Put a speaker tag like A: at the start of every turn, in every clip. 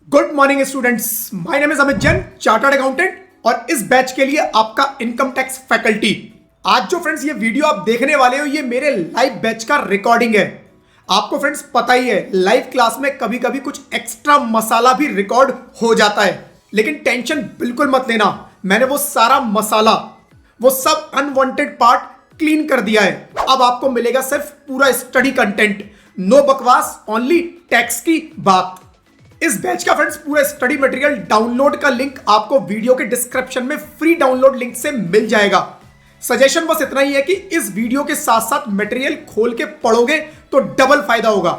A: Good morning students, my name is Amit Jain, chartered accountant और इस batch के लिए आपका इनकम टैक्स फैकल्टी। आज जो फ्रेंड्स ये वीडियो आप देखने वाले हो, ये मेरे लाइव बैच का रिकॉर्डिंग है। आपको फ्रेंड्स पता ही है, लाइव क्लास में कभी कभी कुछ एक्स्ट्रा मसाला भी रिकॉर्ड हो जाता है, लेकिन टेंशन बिल्कुल मत लेना। मैंने वो सारा मसाला, वो सब अनवांटेड पार्ट क्लीन कर दिया है। अब आपको मिलेगा सिर्फ पूरा स्टडी कंटेंट, नो बकवास, ओनली टैक्स की बात। इस बैच का फ्रेंड्स पूरा स्टडी मटेरियल डाउनलोड का लिंक आपको वीडियो के डिस्क्रिप्शन में फ्री डाउनलोड लिंक से मिल जाएगा। सजेशन बस इतना ही है कि इस वीडियो के साथ साथ मटेरियल खोल के पढ़ोगे तो डबल फायदा होगा।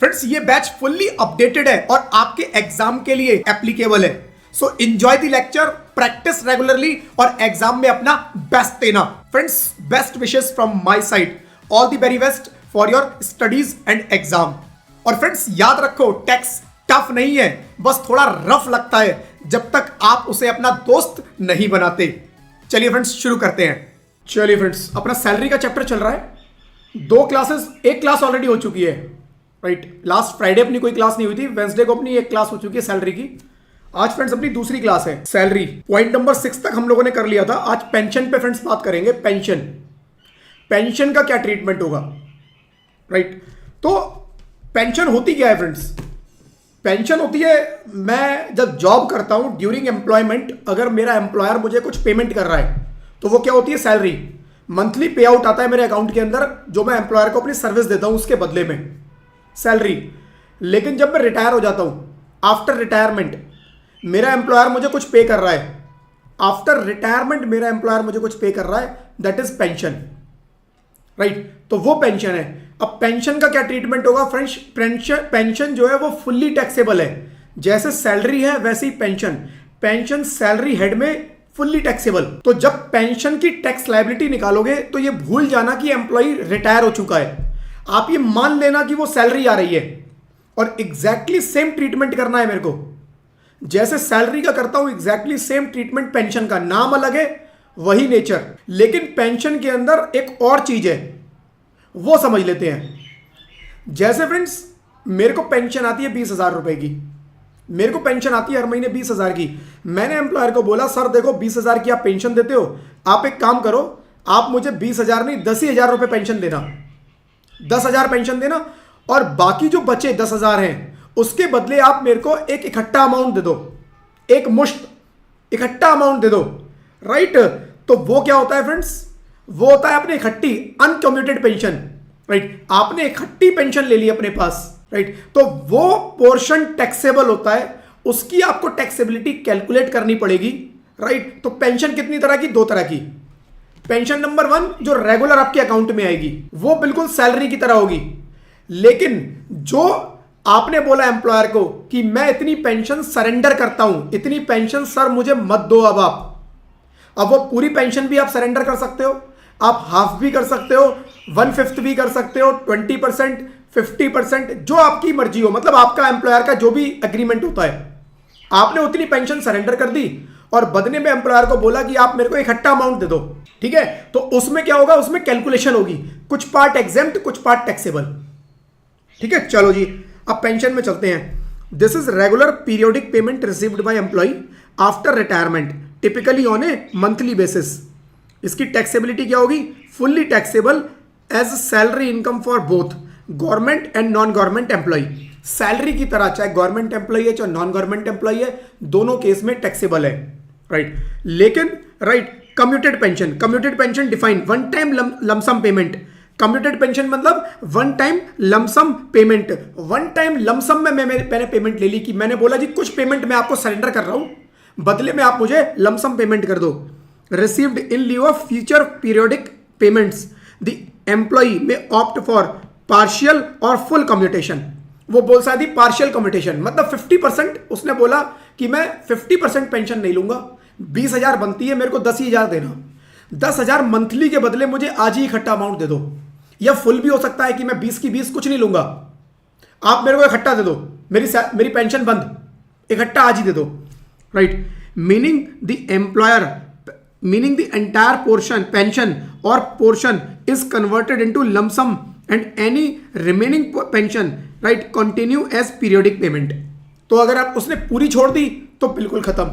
A: फ्रेंड्स ये बैच फुल्ली अपडेटेड है और आपके एग्जाम के लिए एप्लीकेबल है। So enjoy the lecture, practice regularly और एग्जाम में अपना बेस्ट देना। Friends best wishes from my side, all the very best for your studies and exam. और फ्रेंड्स याद रखो, टैक्स टफ नहीं है, बस थोड़ा रफ लगता है जब तक आप उसे अपना दोस्त नहीं बनाते। चलिए फ्रेंड्स शुरू करते हैं। चलिए फ्रेंड्स, अपना सैलरी का चैप्टर चल रहा है। दो क्लासेस, एक क्लास ऑलरेडी हो चुकी है, राइट। लास्ट फ्राइडे अपनी कोई क्लास नहीं हुई थी, वेंसडे को अपनी एक क्लास हो चुकी है सैलरी की। आज फ्रेंड्स अपनी दूसरी क्लास है सैलरी। पॉइंट नंबर 6 तक हम लोगों ने कर लिया था। आज पेंशन पे फ्रेंड्स बात करेंगे। पेंशन का क्या ट्रीटमेंट होगा, राइट। तो पेंशन होती क्या है फ्रेंड्स? पेंशन होती है, मैं जब जॉब करता हूं ड्यूरिंग एम्प्लॉयमेंट, अगर मेरा एम्प्लॉयर मुझे कुछ पेमेंट कर रहा है तो वो क्या होती है? सैलरी। मंथली पे आउट आता है मेरे अकाउंट के अंदर, जो मैं एम्प्लॉयर को अपनी सर्विस देता हूं उसके बदले में, सैलरी। लेकिन जब मैं रिटायर हो जाता हूं, आफ्टर रिटायरमेंट मेरा एम्प्लॉयर मुझे कुछ पे कर रहा है, आफ्टर रिटायरमेंट मेरा एम्प्लॉयर मुझे कुछ पे कर रहा है, दैट इज पेंशन, राइट। तो वो पेंशन है। अब पेंशन का क्या ट्रीटमेंट होगा फ्रेंड्स? पेंशन जो है वो फुल्ली टैक्सेबल है। जैसे सैलरी है वैसे ही पेंशन सैलरी हेड में फुल्ली टैक्सेबल। तो जब पेंशन की टैक्स लायबिलिटी निकालोगे तो ये भूल जाना कि एम्प्लॉय रिटायर हो चुका है, आप ये मान लेना कि वो सैलरी आ रही है और एग्जैक्टली सेम ट्रीटमेंट करना है मेरे को। जैसे सैलरी का करता हूं एग्जैक्टली सेम ट्रीटमेंट पेंशन का, नाम अलग है वही नेचर, लेकिन पेंशन के अंदर एक और चीज है, वो समझ लेते हैं। जैसे फ्रेंड्स मेरे को पेंशन आती है 20,000 रुपए की, मेरे को पेंशन आती है हर महीने 20,000 की। मैंने एम्प्लॉयर को बोला, सर देखो 20,000 की आप पेंशन देते हो, आप एक काम करो, आप मुझे 20,000 नहीं 10,000 रुपए पेंशन देना, 10,000 पेंशन देना, और बाकी जो बचे 10,000 हैं उसके बदले आप मेरे को एक इकट्ठा अमाउंट दे दो, एक मुश्त इकट्ठा अमाउंट दे दो, राइट। तो वो क्या होता है फ्रेंड्स? वो होता है आपने इकट्ठी अनकम्यूटेड पेंशन, राइट। आपने इकट्ठी पेंशन ले ली अपने पास, राइट। तो वो पोर्शन टैक्सेबल होता है, उसकी आपको टैक्सेबिलिटी कैलकुलेट करनी पड़ेगी, राइट। तो पेंशन कितनी तरह की? 2 तरह की। पेंशन नंबर 1 जो रेगुलर आपके अकाउंट में आएगी, वो बिल्कुल सैलरी की तरह होगी। लेकिन जो आपने बोला एम्प्लॉयर को कि मैं इतनी पेंशन सरेंडर करता हूं, इतनी पेंशन सर मुझे मत दो, अब वो पूरी पेंशन भी आप सरेंडर कर सकते हो, आप हाफ भी कर सकते हो, 1/5 भी कर सकते हो, 20%, 50%, जो आपकी मर्जी हो। मतलब आपका एम्प्लॉयर का जो भी एग्रीमेंट होता है, आपने उतनी पेंशन सरेंडर कर दी और बदले में एम्प्लॉयर को बोला कि आप मेरे को इकट्ठा अमाउंट दे दो, ठीक है। तो उसमें क्या होगा? उसमें कैलकुलेशन होगी, कुछ पार्ट एग्जेम्प्ट, कुछ पार्ट टैक्सेबल, ठीक है। चलो जी, अब पेंशन में चलते हैं। This is regular periodic payment received by employee after retirement, typically on a monthly basis. इसकी टैक्सेबिलिटी क्या होगी? Fully taxable as salary income for both government and non government employee. Salary की तरह चाहे गवर्नमेंट एम्प्लॉय है चाहे non government employ है, दोनों केस में टैक्सेबल है, राइट। लेकिन right, commuted pension define one time lump sum payment. Commuted pension मतलब one time lump sum payment. One time lump sum में मैंने पेमेंट ले ली कि मैंने बोला जी कुछ पेमेंट मैं आपको सरेंडर कर रहा हूं, बदले में आप मुझे लमसम पेमेंट कर दो। Received in lieu of future periodic payments, the employee में ऑप्ट फॉर पार्शियल और फुल कम्यूटेशन। वो बोल सकती थी पार्शियल कम्यूटेशन, मतलब 50%। उसने बोला कि मैं 50% पेंशन नहीं लूंगा, 20,000 बनती है, मेरे को 10,000 देना, 10,000 मंथली के बदले मुझे आज ही इकट्ठा अमाउंट दे दो। या फुल भी हो सकता है कि मैं 20 की 20 कुछ नहीं लूंगा, आप मेरे को इकट्ठा दे दो, मेरी पेंशन बंद, इकट्ठा आज ही दे दो, right. meaning the entire pension or portion is converted into lump sum and any remaining pension, right, continue as periodic payment. तो अगर आप उसने पूरी छोड़ दी तो बिल्कुल खत्म,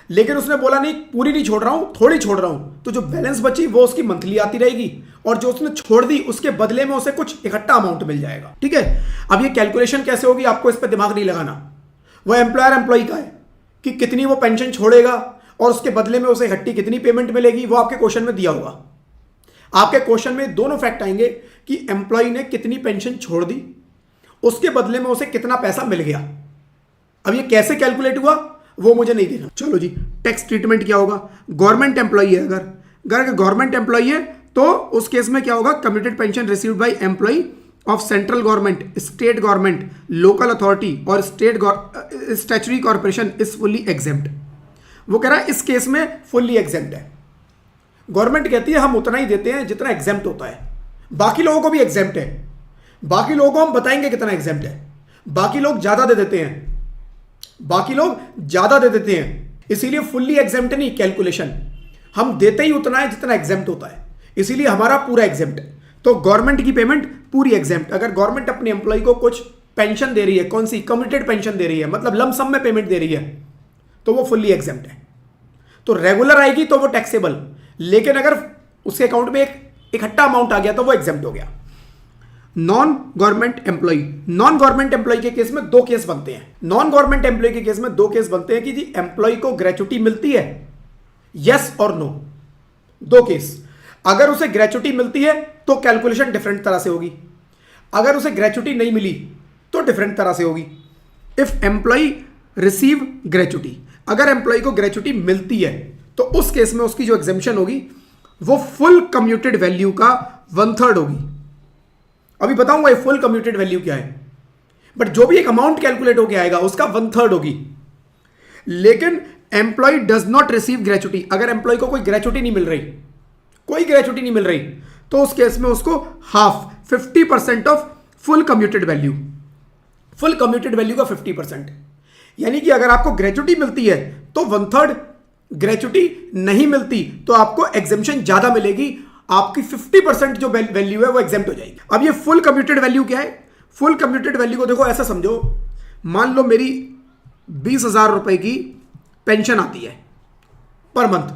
A: लेकिन उसने बोला नहीं पूरी नहीं छोड़ रहा हूं, थोड़ी छोड़ रहा हूं, तो जो बैलेंस बची वो उसकी मंथली आती रहेगी, और जो उसने छोड़ दी उसके बदले में उसे कुछ इकट्ठा अमाउंट मिल जाएगा। ठीक है, अब ये कैलकुलेशन कैसे होगी आपको इस पर दिमाग नहीं लगाना। वो एम्प्लॉयर एम्प्लॉय का है कि कितनी वो पेंशन छोड़ेगा और उसके बदले में उसे इकट्ठी कितनी पेमेंट मिलेगी, वो आपके क्वेश्चन में दिया होगा। आपके क्वेश्चन में दोनों फैक्ट आएंगे कि एम्प्लॉय ने कितनी पेंशन छोड़ दी, उसके बदले में उसे कितना पैसा मिल गया। अब ये कैसे कैलकुलेट हुआ वो मुझे नहीं देना। चलो जी, टैक्स ट्रीटमेंट क्या होगा। गवर्नमेंट एम्प्लॉय है, अगर गवर्नमेंट एम्प्लॉय है तो उस केस में क्या होगा, commuted pension received by employ of central government, state government, local authority और state statutory corporation is fully exempt. वो कह रहा है इस केस में फुल्ली एग्जेम्प्ट है। गवर्नमेंट कहती है हम उतना ही देते हैं जितना एग्जेम्प्ट होता है, बाकी लोगों को भी एग्जेम्प्ट है, बाकी लोगों को हम बताएंगे कितना एग्जेम्प्ट है, बाकी लोग ज्यादा दे देते हैं, बाकी लोग ज्यादा दे देते हैं, इसीलिए फुल्ली एग्जेम्प्ट नहीं कैलकुलेशन, हम देते ही उतना है जितना एग्जेम्प्ट होता है, इसीलिए हमारा पूरा एग्जेम्प्ट है। तो गवर्नमेंट की पेमेंट पूरी एग्जेम्प्ट। अगर गवर्नमेंट अपने एम्प्लॉय को कुछ पेंशन दे रही है, कौन सी, कम्यूटेड पेंशन दे रही है, मतलब लम सम में पेमेंट दे रही है, तो वो फुल्ली एग्जेम्प्ट है। तो रेगुलर आएगी तो वो टैक्सेबल, लेकिन अगर उसके अकाउंट में एक इकट्ठा अमाउंट आ गया तो वो एग्जेम्प्ट हो गया। Non government employee, non government employee के केस में दो केस बनते हैं। नॉन गवर्नमेंट एम्प्लॉय के केस में दो केस बनते हैं कि जी एम्प्लॉय को ग्रेचुटी मिलती है, यस और नो, दो केस। अगर उसे ग्रेचुटी मिलती है तो कैलकुलेशन डिफरेंट तरह से होगी, अगर उसे ग्रेचुटी नहीं मिली तो डिफरेंट तरह से होगी। इफ एम्प्लॉय रिसीव ग्रेचुटी, अगर एम्प्लॉय को ग्रेचुटी मिलती है तो उस केस में उसकी जो एग्जेम्पशन होगी वो फुल कम्यूटेड वैल्यू का 1/3 होगी। अभी बताऊंगा ये फुल कम्यूटेड वैल्यू क्या है, बट जो भी एक अमाउंट कैलकुलेट होकर आएगा उसका 1/3 होगी। लेकिन employee does not receive gratuity, अगर एम्प्लॉय को कोई ग्रेचुटी नहीं मिल रही, कोई ग्रेचुटी नहीं मिल रही, तो उस केस में उसको half 50% of full commuted value, full commuted value का 50%। यानी कि अगर आपको ग्रेचुटी मिलती है तो 1/3, ग्रेचुटी नहीं मिलती तो आपको एग्जेम्पशन ज्यादा मिलेगी, आपकी 50% जो वैल्यू है वो एग्जेम्प्ट हो जाएगी। अब ये फुल कम्यूटेड वैल्यू क्या है, फुल कम्यूटेड वैल्यू को देखो ऐसा समझो, मान लो मेरी 20,000 रुपए की पेंशन आती है पर मंथ,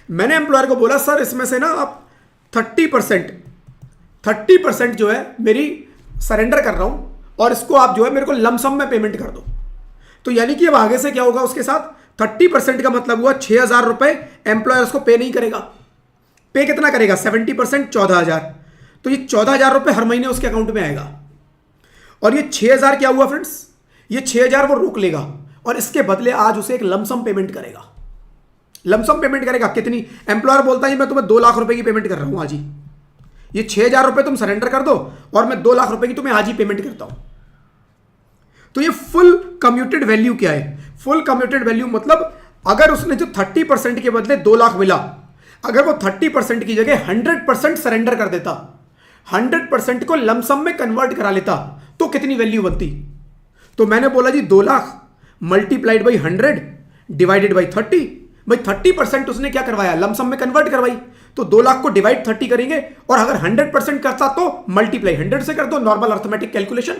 A: मैंने एम्प्लॉयर को बोला सर इसमें से ना आप 30% जो है मेरी सरेंडर कर रहा हूं और इसको आप जो है मेरे को लमसम में पेमेंट कर दो। तो यानी कि अब आगे से क्या होगा उसके साथ, 30% का मतलब हुआ 6,000 रुपए एम्प्लॉयर उसको पे नहीं करेगा। पे कितना करेगा, 70%, 14,000। तो ये 14,000 रुपए हर महीने उसके अकाउंट में आएगा। और ये 6,000 क्या हुआ फ्रेंड्स, ये 6,000 वो रोक लेगा और इसके बदले आज उसे एक लमसम पेमेंट करेगा। लमसम पेमेंट करेगा कितनी, एम्प्लॉयर बोलता है मैं तुम्हें 2 लाख रुपए की पेमेंट कर रहा हूं आज ही, ये 6,000 रुपए तुम सरेंडर कर दो और मैं 2 लाख रुपए की तुम्हें आज ही पेमेंट करता हूं। तो ये फुल कम्यूटेड वैल्यू क्या है, फुल कम्यूटेड वैल्यू मतलब अगर उसने जो 30% के बदले 2 लाख मिला, अगर वो 30% की जगह 100% सरेंडर कर देता, 100% को लमसम में कन्वर्ट करा लेता, तो कितनी वैल्यू बनती। तो मैंने बोला जी 2 lakh multiplied by 100 divided by 30, भाई 30% उसने क्या करवाया, लमसम में कन्वर्ट करवाई, तो 2 लाख को डिवाइड 30 करेंगे और अगर 100% करता तो मल्टीप्लाई 100 से कर दो, नॉर्मल अर्थमेटिक कैलकुलेशन।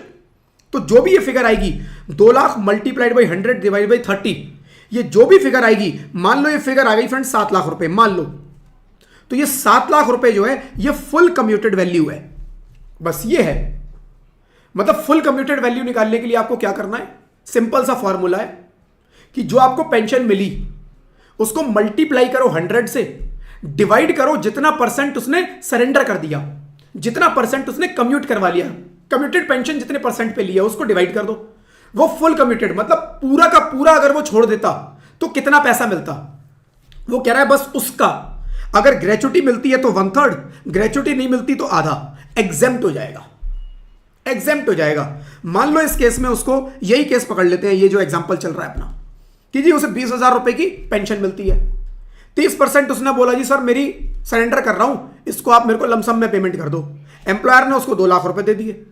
A: तो जो भी ये फिगर आएगी 2 lakh multiplied by 100 divide by 30, ये जो भी फिगर आएगी, मान लो ये फिगर आ गई फ्रेंड 7 लाख रुपए मान लो, तो ये 7 लाख रुपए जो है ये फुल कम्यूटेड वैल्यू है। बस ये है, मतलब फुल कम्यूटेड वैल्यू निकालने के लिए आपको क्या करना है, सिंपल सा फॉर्मूला है कि जो आपको पेंशन मिली उसको मल्टीप्लाई करो 100 से, डिवाइड करो जितना परसेंट उसने सरेंडर कर दिया, जितना परसेंट उसने कम्यूट करवा लिया, कम्यूटेड पेंशन जितने परसेंट पे लिया उसको डिवाइड कर दो, वो फुल कम्यूटेड मतलब पूरा का पूरा अगर वो छोड़ देता तो कितना पैसा मिलता। वो कह रहा है बस उसका, अगर ग्रेचुटी मिलती है तो 1/3, ग्रेचुटी नहीं मिलती तो आधा, एग्जेम्प्ट हो जाएगा, एग्जेम्प्ट हो जाएगा। मान लो इस केस में उसको यही केस पकड़ लेते हैं, ये जो एग्जांपल चल रहा है अपना, कि जी उसे 20,000 रुपए की पेंशन मिलती है, 30% उसने बोला जी सर मेरी सरेंडर कर रहा हूं, इसको आप मेरे को लमसम में पेमेंट कर दो, एम्प्लॉयर ने उसको 2 लाख रुपए दे दिए।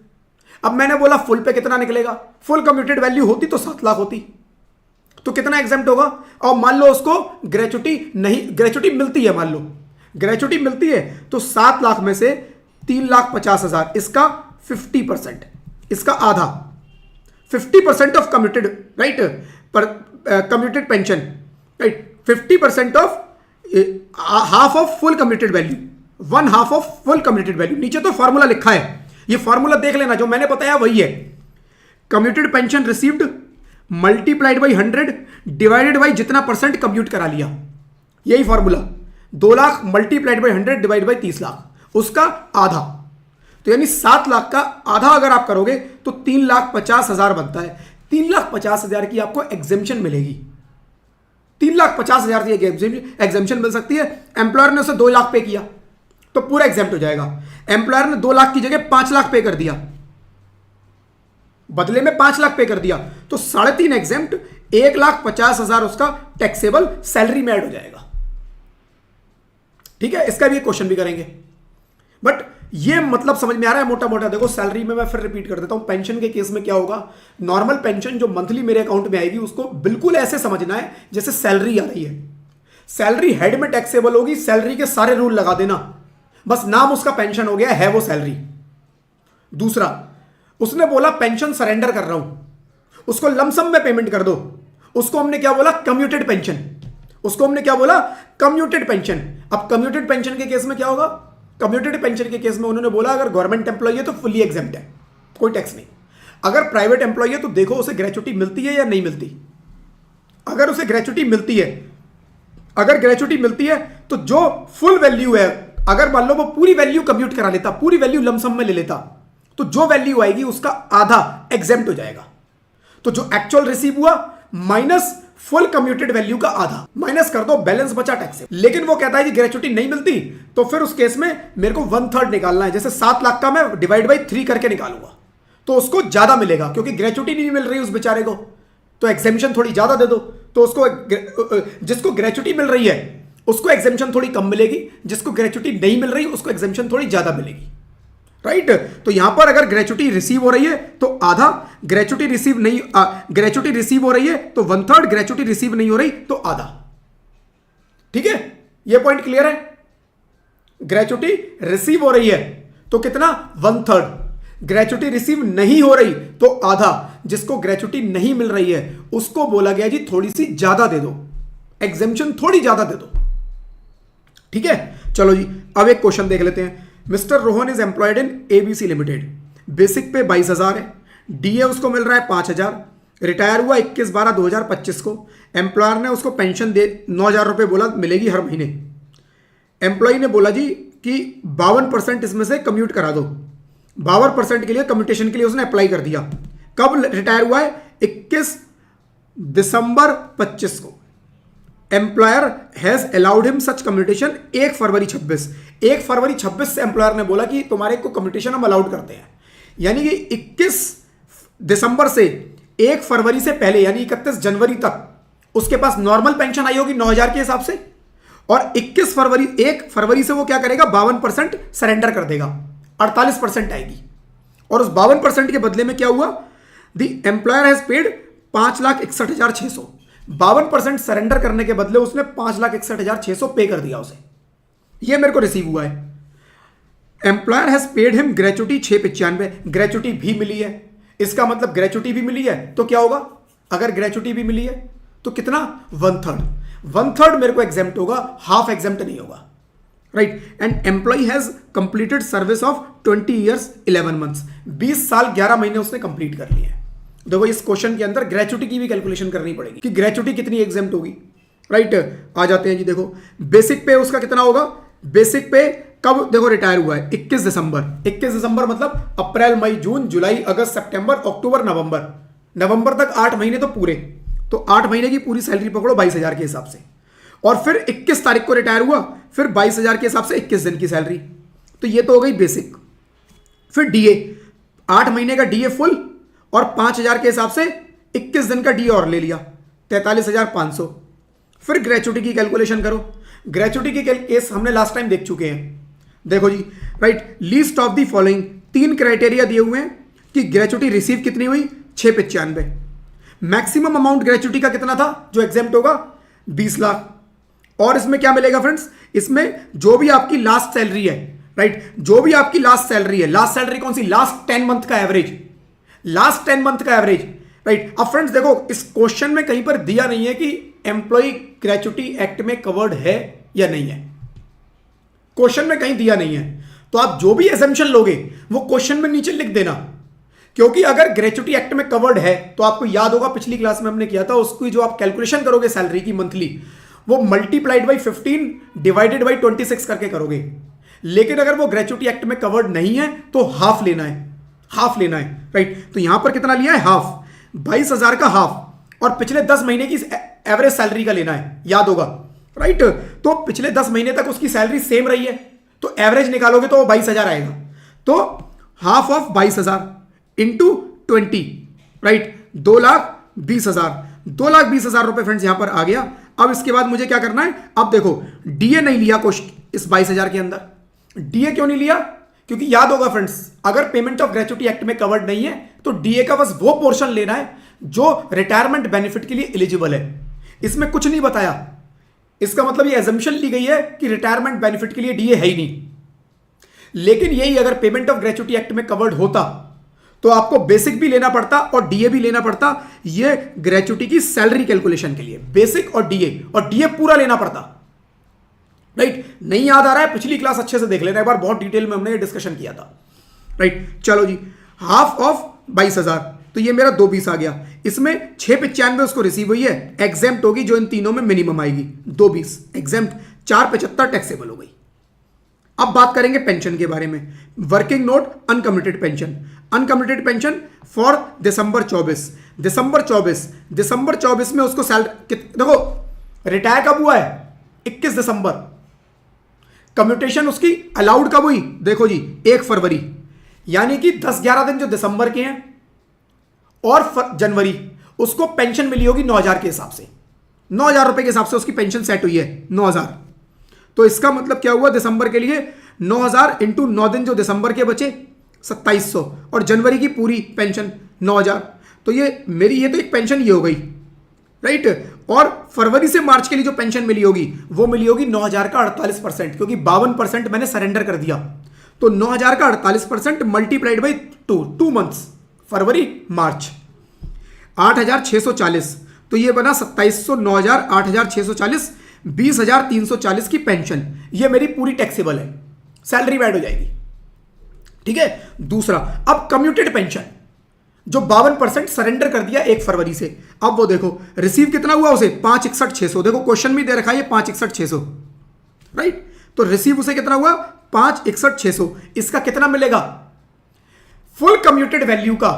A: अब मैंने बोला फुल पे कितना निकलेगा, फुल कम्यूटेड वैल्यू होती तो 7 लाख होती, तो कितना एग्जेम्प्ट होगा। और मान लो उसको ग्रेचुटी नहीं, ग्रेचुटी मिलती है, मान लो ग्रेचुटी मिलती है तो 7 लाख में से 3,50,000 इसका 50%, इसका आधा 50% ऑफ कम्यूटेड, राइट, पर commuted pension, right, 50% of half of full commuted value, 1/2 of full commuted value. नीचे तो फॉर्मूला लिखा है, ये फॉर्मूला देख लेना, जो मैंने बताया वही है। Commuted pension received multiplied by 100 divided by जितना परसेंट कम्यूट करा लिया, यही formula. 2 lakh multiplied by 100 divide by 30 lakh, उसका आधा। तो यानी 7 लाख का आधा अगर आप करोगे तो 3,50,000 बनता है। 3,50,000 की आपको एग्जेम्पशन मिलेगी, 3,50,000 की एग्जेम्पशन मिल सकती है। एम्प्लॉयर ने उसे 2 लाख पे किया तो पूरा एग्जेम्प्ट हो जाएगा। एम्प्लॉयर ने 2 लाख की जगह 5 लाख पे कर दिया, बदले में 5 लाख पे कर दिया, तो 3.5 एग्जेम्प्ट, 1,50,000 उसका टैक्सेबल सैलरी में ऐड हो जाएगा। ठीक है, इसका भी क्वेश्चन भी करेंगे, बट ये मतलब समझ में आ रहा है मोटा मोटा। देखो सैलरी में मैं फिर रिपीट कर देता हूं, पेंशन के केस में क्या होगा, नॉर्मल पेंशन जो मंथली मेरे अकाउंट में आएगी उसको बिल्कुल ऐसे समझना है जैसे सैलरी आ रही है। सैलरी हेड में टैक्सेबल होगी, सैलरी के सारे रूल लगा देना, बस नाम उसका पेंशन हो गया, है वो सैलरी। दूसरा, उसने बोला पेंशन सरेंडर कर रहा हूं, उसको लमसम में पेमेंट कर दो, उसको हमने क्या बोला, कम्यूटेड पेंशन। उसको हमने क्या बोला, कम्यूटेड पेंशन। अब कम्यूटेड पेंशन के केस में क्या होगा, कम्यूटेड पेंशन के केस में उन्होंने बोला अगर गवर्नमेंट एम्प्लॉय है तो फुल्ली एग्जेम्प्ट है, कोई टैक्स नहीं। अगर प्राइवेट एम्प्लॉय है तो देखो उसे ग्रेच्युटी मिलती है या नहीं मिलती। अगर उसे ग्रेच्युटी मिलती है, अगर ग्रेच्युटी मिलती है तो जो फुल वैल्यू है, अगर मान लो वो पूरी वैल्यू कम्यूट करा लेता, पूरी वैल्यू लमसम में ले लेता, तो जो वैल्यू आएगी उसका आधा एग्जेम्प्ट हो जाएगा। तो जो एक्चुअल रिसीव हुआ माइनस फुल कम्यूटेड वैल्यू का आधा, माइनस कर दो, बैलेंस बचा टैक्स। लेकिन वो कहता है कि ग्रेच्युटी नहीं मिलती, तो फिर उस केस में मेरे को 1/3 निकालना है। जैसे 7 लाख का मैं डिवाइड बाई 3 करके निकालूंगा तो उसको ज्यादा मिलेगा, क्योंकि ग्रेच्युटी नहीं मिल रही उस बेचारे को, तो एग्जेम्पशन थोड़ी ज्यादा दे दो। तो उसको जिसको ग्रेच्युटी मिल रही है उसको एग्जेम्पशन थोड़ी कम मिलेगी, जिसको ग्रेच्युटी नहीं मिल रही उसको एग्जेम्पशन थोड़ी ज्यादा मिलेगी, राइट। तो यहां पर अगर ग्रेच्युटी रिसीव हो रही है तो आधा, ग्रेच्युटी रिसीव नहीं, ग्रेच्युटी रिसीव हो रही है तो 1/3, ग्रेच्युटी रिसीव नहीं हो रही तो आधा। ठीक है, यह पॉइंट क्लियर है। ग्रेच्युटी रिसीव हो रही है तो कितना, 1/3, ग्रेच्युटी रिसीव नहीं हो रही तो आधा। जिसको ग्रेच्युटी नहीं मिल रही है उसको बोला गया जी थोड़ी सी ज्यादा दे दो, एग्जेम्पशन थोड़ी ज्यादा दे दो। ठीक है, चलो जी अब एक क्वेश्चन देख लेते हैं। Mister Rohan is employed in ABC limited, basic पे 22,000 है, डीए उसको मिल रहा है 5,000, रिटायर हुआ 21/12/2025 को। एम्प्लॉयर ने उसको पेंशन दे 9,000 रुपये बोला मिलेगी हर महीने। एम्प्लॉय ने बोला जी कि 52% इसमें से कम्यूट करा दो, 52% के लिए कम्यूटेशन के लिए उसने अप्लाई कर दिया। कब रिटायर हुआ है, 21 दिसंबर 25 को। Employer has allowed him such commutation 1 फरवरी 26, 1 फरवरी 26 से एम्प्लॉयर ने बोला कि तुम्हारे को कम्यूटेशन हम अलाउड करते हैं। यानी कि 21 दिसंबर से 1 फरवरी से पहले यानी 31 जनवरी तक उसके पास नॉर्मल पेंशन आई होगी 9,000 के हिसाब से, और 1 फरवरी से वो क्या करेगा, 52% सरेंडर कर देगा, 48% आएगी। और उस 52% के बदले में क्या हुआ, the employer has paid 5,61,600, 52% surrender करने के बदले उसने 5,61,600 पे कर दिया उसे। ये मेरे को रिसीव हुआ है। Employer has paid him gratuity 695, gratuity भी मिली है। इसका मतलब ग्रेच्युटी भी मिली है तो क्या होगा, अगर ग्रेच्युटी भी मिली है तो कितना, 1/3 मेरे को एग्जेम्प्ट होगा, हाफ एग्जेम्प्ट नहीं होगा, right. And employee has completed service of 20 years 11 months, 20 साल 11 महीने उसने कंप्लीट कर लिए हैं। देखो इस क्वेश्चन के अंदर ग्रेच्युटी की भी कैलकुलेशन करनी पड़ेगी कि ग्रेच्युटी कितनी एग्जेम्प्ट होगी, राइट। आ जाते हैं जी, देखो बेसिक पे उसका कितना होगा, बेसिक पे कब देखो रिटायर हुआ है 21 दिसंबर, 21 दिसंबर मतलब अप्रैल मई जून जुलाई अगस्त सितंबर अक्टूबर नवंबर, नवंबर तक 8 महीने तो पूरे, तो 8 महीने की पूरी सैलरी पकड़ो 22,000 के हिसाब से। और फिर 21 तारीख को रिटायर हुआ, फिर 22,000 के हिसाब से 21 दिन की सैलरी, तो ये तो हो गई बेसिक। फिर डीए, 8 महीने का डीए फुल और 5,000 के हिसाब से 21 दिन का डीए और ले लिया, 43,500। फिर ग्रेच्युटी की कैलकुलेशन करो। ग्रेच्युटी के केस हमने लास्ट टाइम देख चुके हैं। देखो जी, right, least of the following, 3 criteria दिए हुए हैं कि ग्रेच्युटी रिसीव कितनी हुई, 695। मैक्सिमम अमाउंट ग्रेच्युटी का कितना था जो एग्जेम्प्ट होगा, 20 लाख। और इसमें क्या मिलेगा फ्रेंड्स, इसमें जो भी आपकी लास्ट सैलरी है, राइट, जो भी आपकी लास्ट सैलरी है, लास्ट सैलरी कौन सी, लास्ट 10 मंथ का एवरेज, लास्ट 10 मंथ का एवरेज, राइट। अब फ्रेंड्स देखो, इस क्वेश्चन में कहीं पर दिया नहीं है कि एम्प्लॉय ग्रेच्युटी एक्ट में कवर्ड है या नहीं है, क्वेश्चन में कहीं दिया नहीं है। तो आप जो भी एजम्पशन लोगे वो क्वेश्चन में नीचे लिख देना, क्योंकि अगर ग्रेच्युटी एक्ट में कवर्ड है तो आपको याद होगा पिछली क्लास में हमने किया था, उसकी जो आप कैलकुलेशन करोगे सैलरी की मंथली, वो मल्टीप्लाइड बाई 15 डिवाइडेड बाई 26 करके करोगे। लेकिन अगर वो ग्रेच्युटी एक्ट में कवर्ड नहीं है तो हाफ लेना है, हाफ लेना है, राइट। तो यहां पर कितना लिया है, हाफ, 22,000 का हाफ, और पिछले 10 महीने की एवरेज सैलरी का लेना है, याद होगा, राइट। तो पिछले 10 महीने तक उसकी सैलरी सेम रही है तो एवरेज निकालोगे तो 22,000 आएगा। तो हाफ ऑफ 22,000 इंटू 20, राइट, 2,20,000, 2,20,000 रुपए फ्रेंड्स यहां पर आ गया। अब इसके बाद मुझे क्या करना है, अब देखो डीए नहीं लिया इस 22,000 के अंदर। डीए क्यों नहीं लिया, क्योंकि याद होगा फ्रेंड्स, अगर पेमेंट ऑफ ग्रेच्युटी एक्ट में कवर्ड नहीं है तो डीए का बस वो पोर्शन लेना है जो रिटायरमेंट बेनिफिट के लिए एलिजिबल है। इसमें कुछ नहीं बताया, इसका मतलब ये एजम्पशन ली गई है कि रिटायरमेंट बेनिफिट के लिए डीए है ही नहीं। लेकिन यही अगर पेमेंट ऑफ ग्रेच्युटी एक्ट में कवर्ड होता तो आपको बेसिक भी लेना पड़ता और डीए भी लेना पड़ता, ये ग्रेच्युटी की सैलरी कैलकुलेशन के लिए बेसिक और डीए पूरा लेना पड़ता, राइट। नहीं याद आ रहा है, पिछली क्लास अच्छे से देख लेना एक बार, बहुत डिटेल में हमने ये डिस्कशन किया था, राइट। चलो जी, हाफ ऑफ 22,000, तो ये मेरा 2,20 आ गया। इसमें 695 उसको रिसीव हुई है, एग्जेम्प्ट होगी जो इन तीनों में मिनिमम आएगी, 2,20 एग्जेम्प्ट, 475 टैक्सेबल हो गई। अब बात करेंगे पेंशन के बारे में। Working note uncommitted pension, uncommitted pension for December 24 में उसको सैलरी देखो, रिटायर कब हुआ है, 21 दिसंबर, कम्यूटेशन उसकी अलाउड कब हुई, देखो जी 1 फरवरी, यानी कि 10-11 दिन जो दिसंबर के हैं और जनवरी, उसको पेंशन मिली होगी 9,000 के हिसाब से, 9,000 रुपए के हिसाब से उसकी पेंशन सेट हुई है, 9,000। तो इसका मतलब क्या हुआ, दिसंबर के लिए 9,000 इंटू 9 दिन जो दिसंबर के बचे 2,700, और जनवरी की पूरी पेंशन 9,000। तो ये तो एक पेंशन ये हो गई, राइट। और फरवरी से मार्च के लिए जो पेंशन मिली होगी वो मिली होगी 9,000 का 48%, क्योंकि 52% मैंने सरेंडर कर दिया। तो 9,000 का 48% मल्टीप्लाइड बाई 2 मंथ्स, फरवरी मार्च, 8,640, तो ये बना 2,700, 9,000, 8,640, 20,340 की पेंशन, ये मेरी पूरी टैक्सेबल है, सैलरी ऐड हो जाएगी, ठीक है। दूसरा, अब कम्यूटेड पेंशन जो 52% सरेंडर कर दिया 1 फरवरी से, अब वो देखो रिसीव कितना हुआ उसे, 561,600, देखो क्वेश्चन में दे रखा है 561,600, राइट। तो रिसीव उसे कितना हुआ, 561,600, इसका कितना मिलेगा, फुल कम्यूटेड वैल्यू का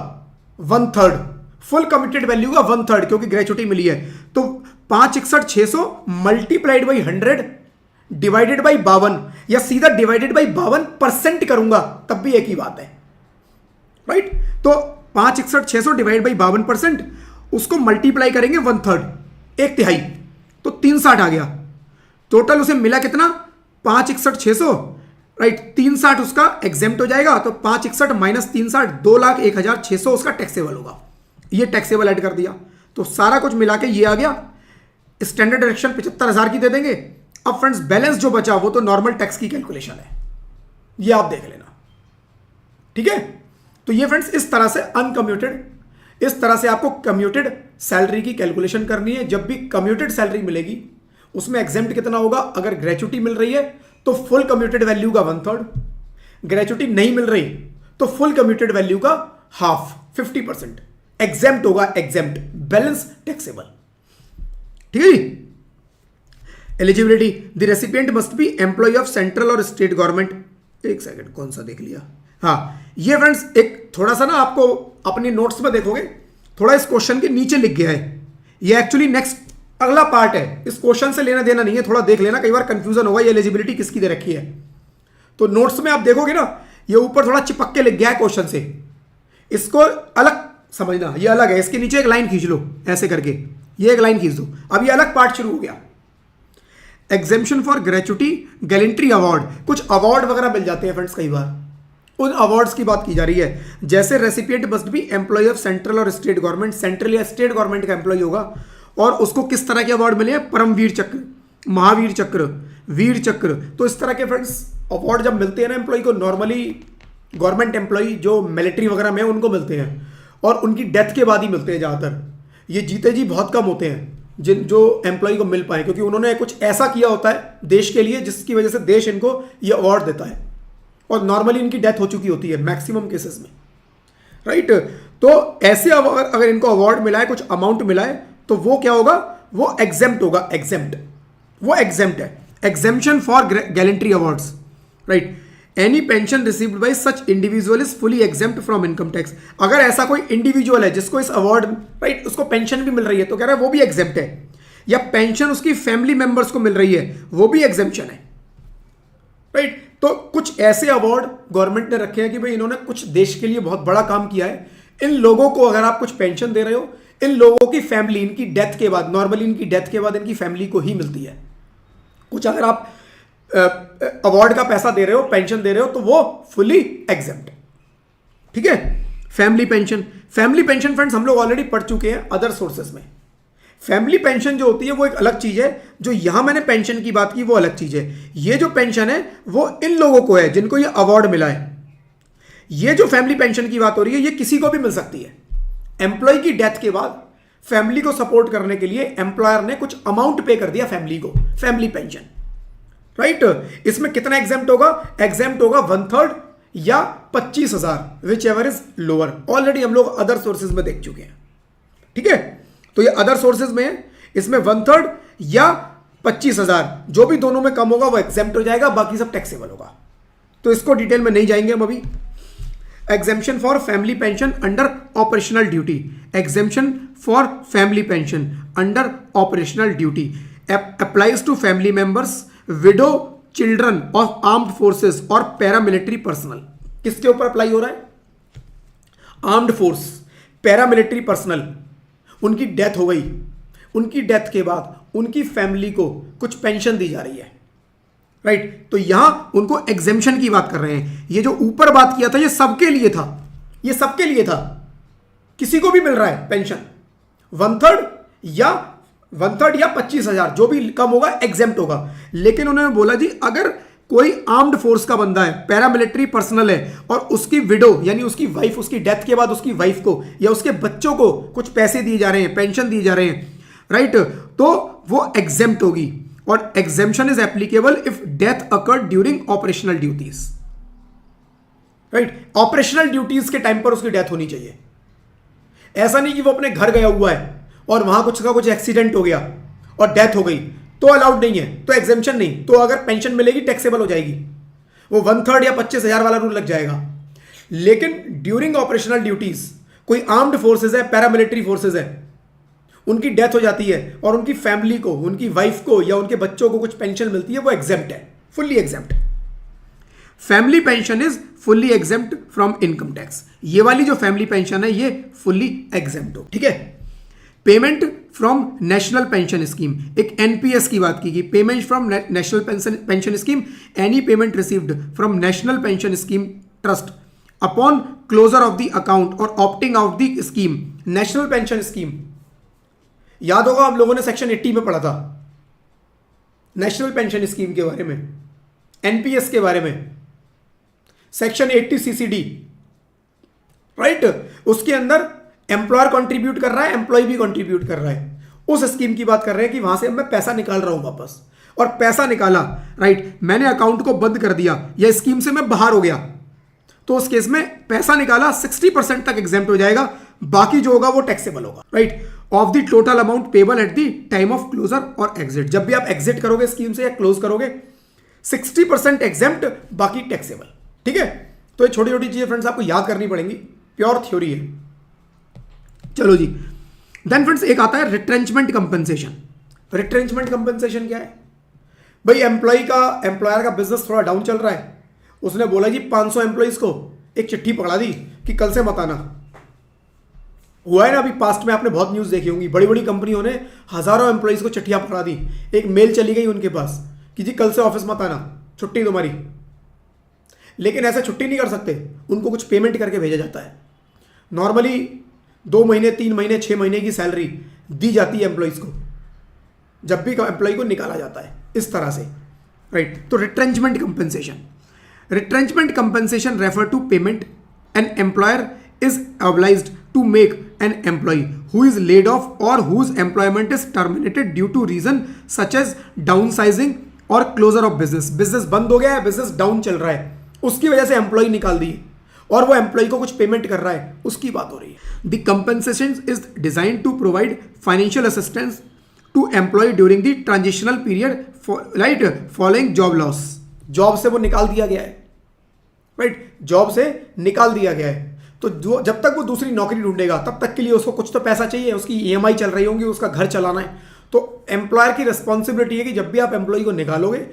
A: 1/3, फुल कम्यूटेड वैल्यू का 1/3, क्योंकि ग्रेच्युटी मिली है। तो 561,600 मल्टीप्लाइड बाई 100 डिवाइडेड बाई 52, या सीधा डिवाइडेड बाई 52% करूंगा तब भी एक ही बात है, राइट। तो 561,600 डिवाइड बाई 52%, उसको मल्टीप्लाई करेंगे 1/3, 1/3, तो 360 आ गया। टोटल उसे मिला कितना, 561,600, राइट, 360 उसका एग्जेम्प्ट हो जाएगा, तो 561 माइनस 360, 2,01,600 उसका टैक्सेबल होगा, ये टैक्सेबल ऐड कर दिया। तो सारा कुछ मिला के ये आ गया। स्टैंडर्ड डिडक्शन 75,000 की दे देंगे। अब फ्रेंड्स बैलेंस जो बचा वो तो नॉर्मल टैक्स की कैलकुलेशन है, ये आप देख लेना, ठीक है। तो ये फ्रेंड्स इस तरह से अनकम्यूटेड, इस तरह से आपको कम्यूटेड सैलरी की कैलकुलेशन करनी है। जब भी कम्यूटेड सैलरी मिलेगी उसमें एग्जेम्प्ट कितना होगा, अगर ग्रेच्युटी मिल रही है तो फुल कम्यूटेड वैल्यू का 1/3, ग्रेच्युटी नहीं मिल रही तो फुल कम्यूटेड वैल्यू का हाफ, 50% एग्जेम्प्ट होगा, एग्जेम्प्ट, बैलेंस टैक्सेबल, ठीक है। Eligibility, the recipient must be employee of central और स्टेट गवर्नमेंट, एक सेकंड कौन सा देख लिया, हाँ ये फ्रेंड्स एक थोड़ा सा ना आपको अपने नोट्स में देखोगे थोड़ा इस क्वेश्चन के नीचे लिख गया है, ये एक्चुअली नेक्स्ट अगला पार्ट है, इस क्वेश्चन से लेना देना नहीं है, थोड़ा देख लेना, कई बार कंफ्यूजन होगा ये एलिजिबिलिटी किसकी दे रखी है। तो नोट्स में आप देखोगे ना ये ऊपर थोड़ा चिपक के लिख गया है क्वेश्चन से, इसको अलग समझना, ये अलग है, इसके नीचे एक लाइन खींच लो ऐसे करके, ये एक लाइन खींच दो, अब ये अलग पार्ट शुरू हो गया। Exemption for gratuity, gallantry award, कुछ अवार्ड वगैरह मिल जाते हैं फ्रेंड्स कई बार, उन अवार्ड्स की बात की जा रही है। जैसे recipient must be employee of central और स्टेट गवर्नमेंट, सेंट्रल या स्टेट गवर्नमेंट का एम्प्लॉय होगा, और उसको किस तरह के अवार्ड मिले हैं, परमवीर चक्र, महावीर चक्र, वीर चक्र। तो इस तरह के फ्रेंड्स अवार्ड जब मिलते हैं ना एम्प्लॉय को, नॉर्मली गवर्नमेंट एम्प्लॉय जो मिलिट्री वगैरह में उनको मिलते हैं, और उनकी डेथ के बाद ही मिलते हैं ज़्यादातर। ये जीते जी बहुत कम होते हैं जो एम्प्लॉय को मिल पाए, क्योंकि उन्होंने कुछ ऐसा किया होता है देश के लिए जिसकी वजह से देश इनको ये अवार्ड देता है, और नॉर्मली इनकी डेथ हो चुकी होती है मैक्सिमम केसेस में, राइट। तो ऐसे अगर इनको अवार्ड मिला है, कुछ अमाउंट मिला है, तो वो क्या होगा, वो एग्जेम्प्ट होगा। एग्जेम्प्ट, वो एग्जेम्प्ट है। Exemption for gallantry awards, right. Any pension received bye such individual is fully exempt from income tax. अगर ऐसा कोई इंडिविजुअल है जिसको इस अवार्ड, राइट, उसको पेंशन भी मिल रही है, तो कह रहा है वो भी एग्जेम्प्ट है, या पेंशन उसकी फैमिली मेंबर्स को मिल रही है, वो भी एग्जेम्पशन है, राइट। तो कुछ ऐसे अवार्ड गवर्नमेंट ने रखे हैं कि भाई इन्होंने कुछ देश के लिए बहुत बड़ा काम किया है, इन लोगों को अगर आप कुछ पेंशन दे रहे हो, इन लोगों की फैमिली इनकी डेथ के बाद, नॉर्मली इनकी डेथ के बाद इनकी फैमिली को ही मिलती है। कुछ अगर आप अवार्ड का पैसा दे रहे हो, पेंशन दे रहे हो, तो वो फुली एग्जेम्प्ट, ठीक है। Family pension, family pension friends हम लोग ऑलरेडी पढ़ चुके हैं अदर सोर्सेस में। फैमिली पेंशन जो होती है वो एक अलग चीज है, जो यहां मैंने पेंशन की बात की वो अलग चीज है। ये जो पेंशन है वो इन लोगों को है जिनको ये अवार्ड मिला है। ये जो फैमिली पेंशन की बात हो रही है ये किसी को भी मिल सकती है। एम्प्लॉय की डेथ के बाद फैमिली को सपोर्ट करने के लिए एम्प्लॉयर ने कुछ अमाउंट पे कर दिया फैमिली को, फैमिली पेंशन, राइट। इसमें कितना एग्जेम्प्ट होगा? एग्जेम्प्ट होगा 1/3 या 25,000, which ever is lower. Already हम लोग अदर सोर्सेज में देख चुके हैं, ठीक है। तो ये अदर सोर्सेज में है, इसमें 1/3 या 25,000, जो भी दोनों में कम होगा वो एग्जेम्प्ट हो जाएगा, बाकी सब टैक्सेबल होगा। तो इसको डिटेल में नहीं जाएंगे हम अभी। Exemption for family pension under operational duty, exemption for family pension under operational duty applies to family members, widow, children of armed forces और पैरामिलिट्री पर्सनल। किसके ऊपर अप्लाई हो रहा है? आर्म्ड फोर्स, पैरामिलिट्री पर्सनल, उनकी डेथ हो गई, उनकी डेथ के बाद उनकी फैमिली को कुछ पेंशन दी जा रही है, राइट। तो यहां उनको एग्जेम्पशन की बात कर रहे हैं। ये जो ऊपर बात किया था ये सबके लिए था, ये सबके लिए था, किसी को भी मिल रहा है पेंशन। 1/3 या 25,000, जो भी कम होगा एग्जेम्प्ट होगा। लेकिन उन्होंने बोला जी अगर कोई आर्म्ड फोर्स का बंदा है, पैरामिलिट्री पर्सनल है, और उसकी विडो यानी उसकी वाइफ, उसकी डेथ के बाद उसकी वाइफ को या उसके बच्चों को कुछ पैसे दिए जा रहे हैं, पेंशन दिए जा रहे हैं, राइट, तो वो एग्जेम्प्ट होगी। और exemption is applicable if death occurred during operational duties, right. Operational duties के टाइम पर उसकी डेथ होनी चाहिए। ऐसा नहीं कि वो अपने घर गया हुआ है और वहां कुछ का कुछ एक्सीडेंट हो गया और डेथ हो गई तो अलाउड नहीं है, तो एग्जेम्पशन नहीं, तो अगर पेंशन मिलेगी टैक्सेबल हो जाएगी, वो 1/3 या 25,000 वाला रूल लग जाएगा। लेकिन ड्यूरिंग ऑपरेशनल ड्यूटीज कोई आर्म्ड फोर्सेज है, पैरामिलिट्री फोर्सेज है, उनकी डेथ हो जाती है और उनकी फैमिली को, उनकी वाइफ को या उनके बच्चों को कुछ पेंशन मिलती है, वो एग्जेम्प्ट है, fully exempt. Family pension is fully exempt from income tax. ये वाली जो फैमिली पेंशन है ये फुल्ली एग्जेम्प्ट हो, ठीक है। Payment from national pension scheme, एक एनपीएस की बात की गई। Payment from national pension scheme, any payment received from national pension scheme trust upon closure of the account और opting out the scheme. National pension scheme याद होगा हम लोगों ने सेक्शन 80 में पढ़ा था, नेशनल पेंशन स्कीम के बारे में, एनपीएस के बारे में, सेक्शन 80 सीसीडी, राइट। उसके अंदर एम्प्लॉयर कंट्रीब्यूट कर रहा है, एम्प्लॉय भी कंट्रीब्यूट कर रहा है। उस स्कीम की बात कर रहे हैं कि वहां से मैं पैसा निकाल रहा हूं वापस, और पैसा निकाला, राइट, मैंने अकाउंट को बंद कर दिया या स्कीम से मैं बाहर हो गया, तो उस केस में पैसा निकाला 60% तक एग्जेम्प्ट हो जाएगा, बाकी जो होगा वो टैक्सेबल होगा, right. Of the total amount payable at the time of closure और एग्जिट। जब भी आप एग्जिट करोगे स्कीम से या क्लोज करोगे 60% एग्जेम्प्ट, बाकी टैक्सेबल, ठीक है। तो ये छोटी छोटी चीजें फ्रेंड्स आपको याद करनी पड़ेंगी, प्योर थ्योरी है। चलो जी, देन फ्रेंड्स एक आता है रिट्रेंचमेंट कंपनसेशन। रिट्रेंचमेंट कंपनसेशन क्या है भाई? एम्प्लॉयर का बिजनेस थोड़ा डाउन चल रहा है, उसने बोला जी 500 एम्प्लॉइज को एक चिट्ठी पकड़ा दी कि कल से मत आना। हुआ है ना, अभी पास्ट में आपने बहुत न्यूज़ देखी होंगी, बड़ी बड़ी कंपनियों ने हजारों एम्प्लॉइज को चिट्ठियां पकड़ा दी, एक मेल चली गई उनके पास कि जी कल से ऑफिस मत आना, छुट्टी तुम्हारी। लेकिन ऐसे छुट्टी नहीं कर सकते, उनको कुछ पेमेंट करके भेजा जाता है। नॉर्मली 2 महीने, 3 महीने, 6 महीने की सैलरी दी जाती है एम्प्लॉइज को जब भी एम्प्लॉय को निकाला जाता है, इस तरह से, राइट। तो retrenchment compensation, retrenchment compensation refer to payment an employer is obliged to make an employ who is laid off और whose employment is terminated due to reason such as downsizing और closure of business. Business बंद हो गया है, business down चल रहा है, उसकी वजह से एम्प्लॉय निकाल दिए और वो एम्प्लॉय को कुछ पेमेंट कर रहा है, उसकी बात हो रही है। The compensation is designed to provide financial assistance to employee during the transitional period right following job loss. Job से वो निकाल दिया गया है, राइट, जॉब से निकाल दिया गया है, तो जो जब तक वो दूसरी नौकरी ढूंढेगा तब तक के लिए उसको कुछ तो पैसा चाहिए, उसकी ईएमआई चल रही होंगी, उसका घर चलाना है। तो एम्प्लॉयर की रिस्पॉन्सिबिलिटी है कि जब भी आप एम्प्लॉय को निकालोगे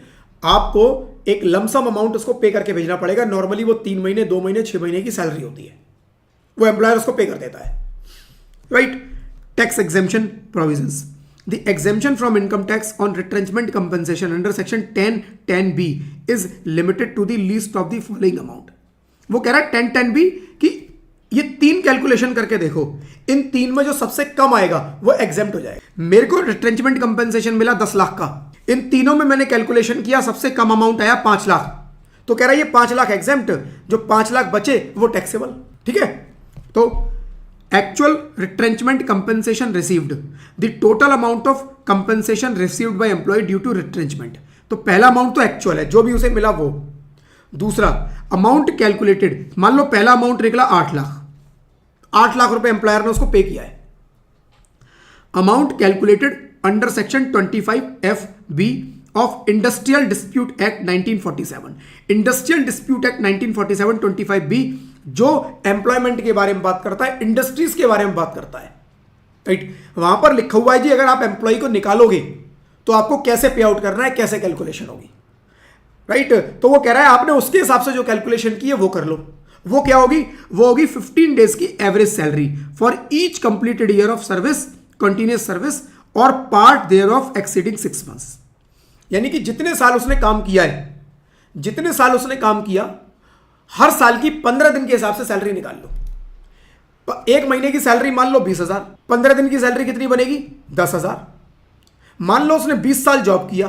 A: आपको एक लमसम अमाउंट उसको पे करके भेजना पड़ेगा। नॉर्मली वो 3 महीने, 2 महीने, 6 महीने की सैलरी होती है, वो एम्प्लॉयर उसको पे कर देता है, right. Tax exemption provisions. The exemption from income tax on retrenchment compensation under section 10(10)(b) is limited to the least of the following amount। वो कह रहा है 10(10)(b) कि ये 3 कैलकुलेशन करके देखो, इन 3 में जो सबसे कम आएगा वो एग्जेम्प्ट हो जाएगा। मेरे को रिट्रेंचमेंट कंपनसेशन मिला 10 लाख का, इन तीनों में मैंने कैलकुलेशन किया, सबसे कम अमाउंट आया 5 लाख, तो कह रहा है ये 5 लाख एग्जेम्प्ट, जो 5 लाख बचे वो टैक्सेबल। ठीक है, तो actual retrenchment compensation received, the total amount of compensation received by employee due to retrenchment। तो पहला अमाउंट तो एक्चुअल है, जो भी उसे मिला वो। दूसरा अमाउंट कैलकुलेटेड, मान लो पहला अमाउंट निकला 8 लाख, 8 लाख रुपए एम्प्लॉयर ने उसको पे किया है। Amount calculated under section 25(f)(b) of industrial dispute act 1947। Industrial dispute act 1947 25(b) जो एम्प्लॉयमेंट के बारे में बात करता है, इंडस्ट्रीज के बारे में बात करता है, राइट। वहां पर लिखा हुआ है जी अगर आप एम्प्लॉय को निकालोगे तो आपको कैसे पे आउट करना है, कैसे कैलकुलेशन होगी, राइट। तो वो कह रहा है आपने उसके हिसाब से जो कैलकुलेशन की है वो कर लो। वो क्या होगी? वो होगी 15 डेज की average salary for each completed year of service, continuous service और part thereof exceeding 6 months. यानी कि जितने साल उसने काम किया है, जितने साल उसने काम किया, हर साल की 15 दिन के हिसाब से सैलरी निकाल लो। 1 महीने की सैलरी मान लो 20,000, 15 दिन की सैलरी कितनी बनेगी? 10,000। मान लो उसने 20 साल जॉब किया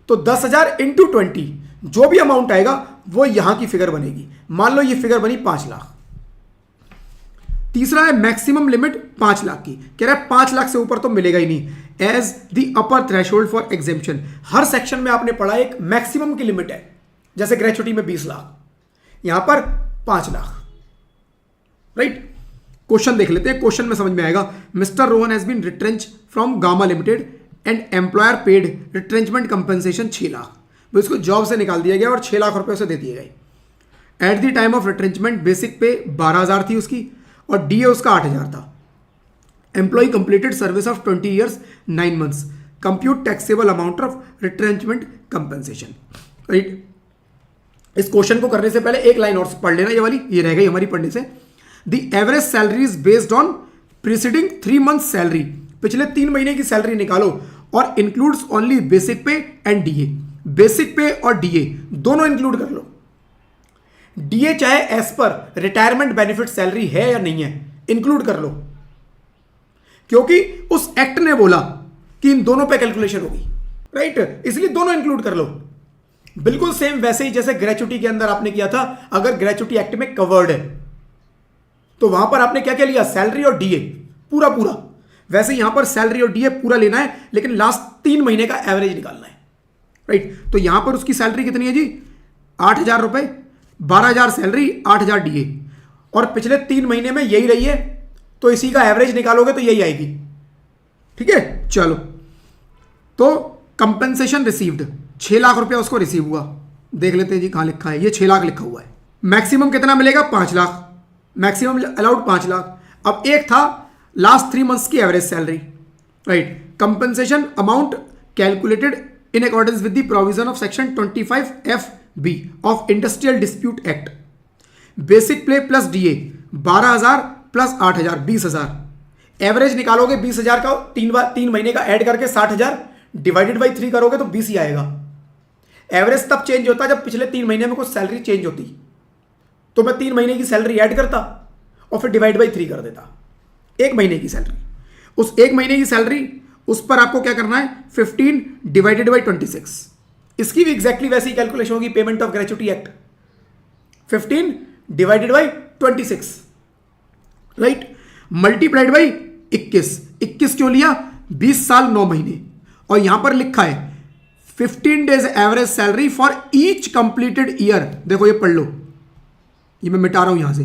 A: तो 10,000 इंटू 20, जो भी अमाउंट आएगा वो यहां की फिगर बनेगी। मान लो ये फिगर बनी 5 लाख। तीसरा है मैक्सिमम लिमिट 5 लाख की, कह रहा है 5 लाख से ऊपर तो मिलेगा ही नहीं। As the upper threshold for exemption, हर सेक्शन में आपने पढ़ा एक मैक्सिमम की लिमिट है, जैसे ग्रेचुटी में 20 लाख, यहां पर 5 लाख, राइट। क्वेश्चन देख लेते हैं, क्वेश्चन में समझ में आएगा। Mister Rohan has been retrench from gamma limited and employer paid retrenchment compensation 6 lakh. वो इसको जॉब से निकाल दिया गया और 6 लाख रुपए उसे दे दिए गए। At the time of retrenchment basic pay 12,000 थी उसकी और डीए उसका 8,000 था। Employee completed service of 20 years 9 months, compute taxable amount of retrenchment compensation, right. इस क्वेश्चन को करने से पहले एक लाइन और पढ़ लेना, ये वाली ये रह गई हमारी पढ़ने से। The average salary is based on preceding 3 months salary, पिछले 3 महीने की सैलरी निकालो और includes only basic pay and DA. Basic pay और डीए दोनों इंक्लूड कर लो। डीए चाहे as per retirement benefit salary है या नहीं है, इंक्लूड कर लो, क्योंकि उस एक्ट ने बोला कि इन दोनों पे कैलकुलेशन होगी, राइट, इसलिए दोनों इंक्लूड कर लो। बिल्कुल सेम वैसे ही जैसे ग्रेचुटी के अंदर आपने किया था। अगर ग्रेचुटी एक्ट में कवर्ड है तो वहां पर आपने क्या क्या लिया? सैलरी और डीए पूरा पूरा। वैसे यहां पर सैलरी और डीए पूरा लेना है, लेकिन लास्ट 3 महीने का एवरेज निकालना है, राइट। तो यहां पर उसकी सैलरी कितनी है जी? 8,000 रुपए, 12,000 सैलरी, 8,000 डीए, और पिछले 3 महीने में यही रही है, तो इसी का एवरेज निकालोगे तो यही आएगी। ठीक है, चलो। तो कंपनसेशन रिसीव्ड 6 लाख रुपया उसको रिसीव हुआ। देख लेते हैं जी कहां लिखा है, ये 6 लाख लिखा हुआ है। मैक्सिमम कितना मिलेगा? 5 लाख, मैक्सिमम अलाउड 5 लाख। अब एक था लास्ट 3 मंथ्स की average salary, right. Compensation amount calculated in accordance with the provision of section 25(f)(b) of industrial dispute act. Basic पे प्लस डीए 12,000 प्लस 8,000 20,000। एवरेज निकालोगे 20,000 का 3 महीने का ऐड करके 60,000 डिवाइडेड बाई 3 करोगे तो 20 ही आएगा। एवरेज तब चेंज होता जब पिछले 3 महीने में कुछ सैलरी चेंज होती, तो मैं 3 महीने की सैलरी ऐड करता और फिर डिवाइड बाई 3 कर देता। 1 महीने की सैलरी, उस 1 महीने की सैलरी उस पर आपको क्या करना है? 15 डिवाइडेड बाई 26। इसकी भी एग्जैक्टली वैसी ही कैलकुलेशन होगी payment of gratuity act. 15 divided by 26, right, multiplied by 21। 21 क्यों लिया? 20 साल 9 महीने, और यहां पर लिखा है 15 days average salary for each completed year. देखो ये पढ़ लो, ये मैं मिटा रहा हूं यहां से।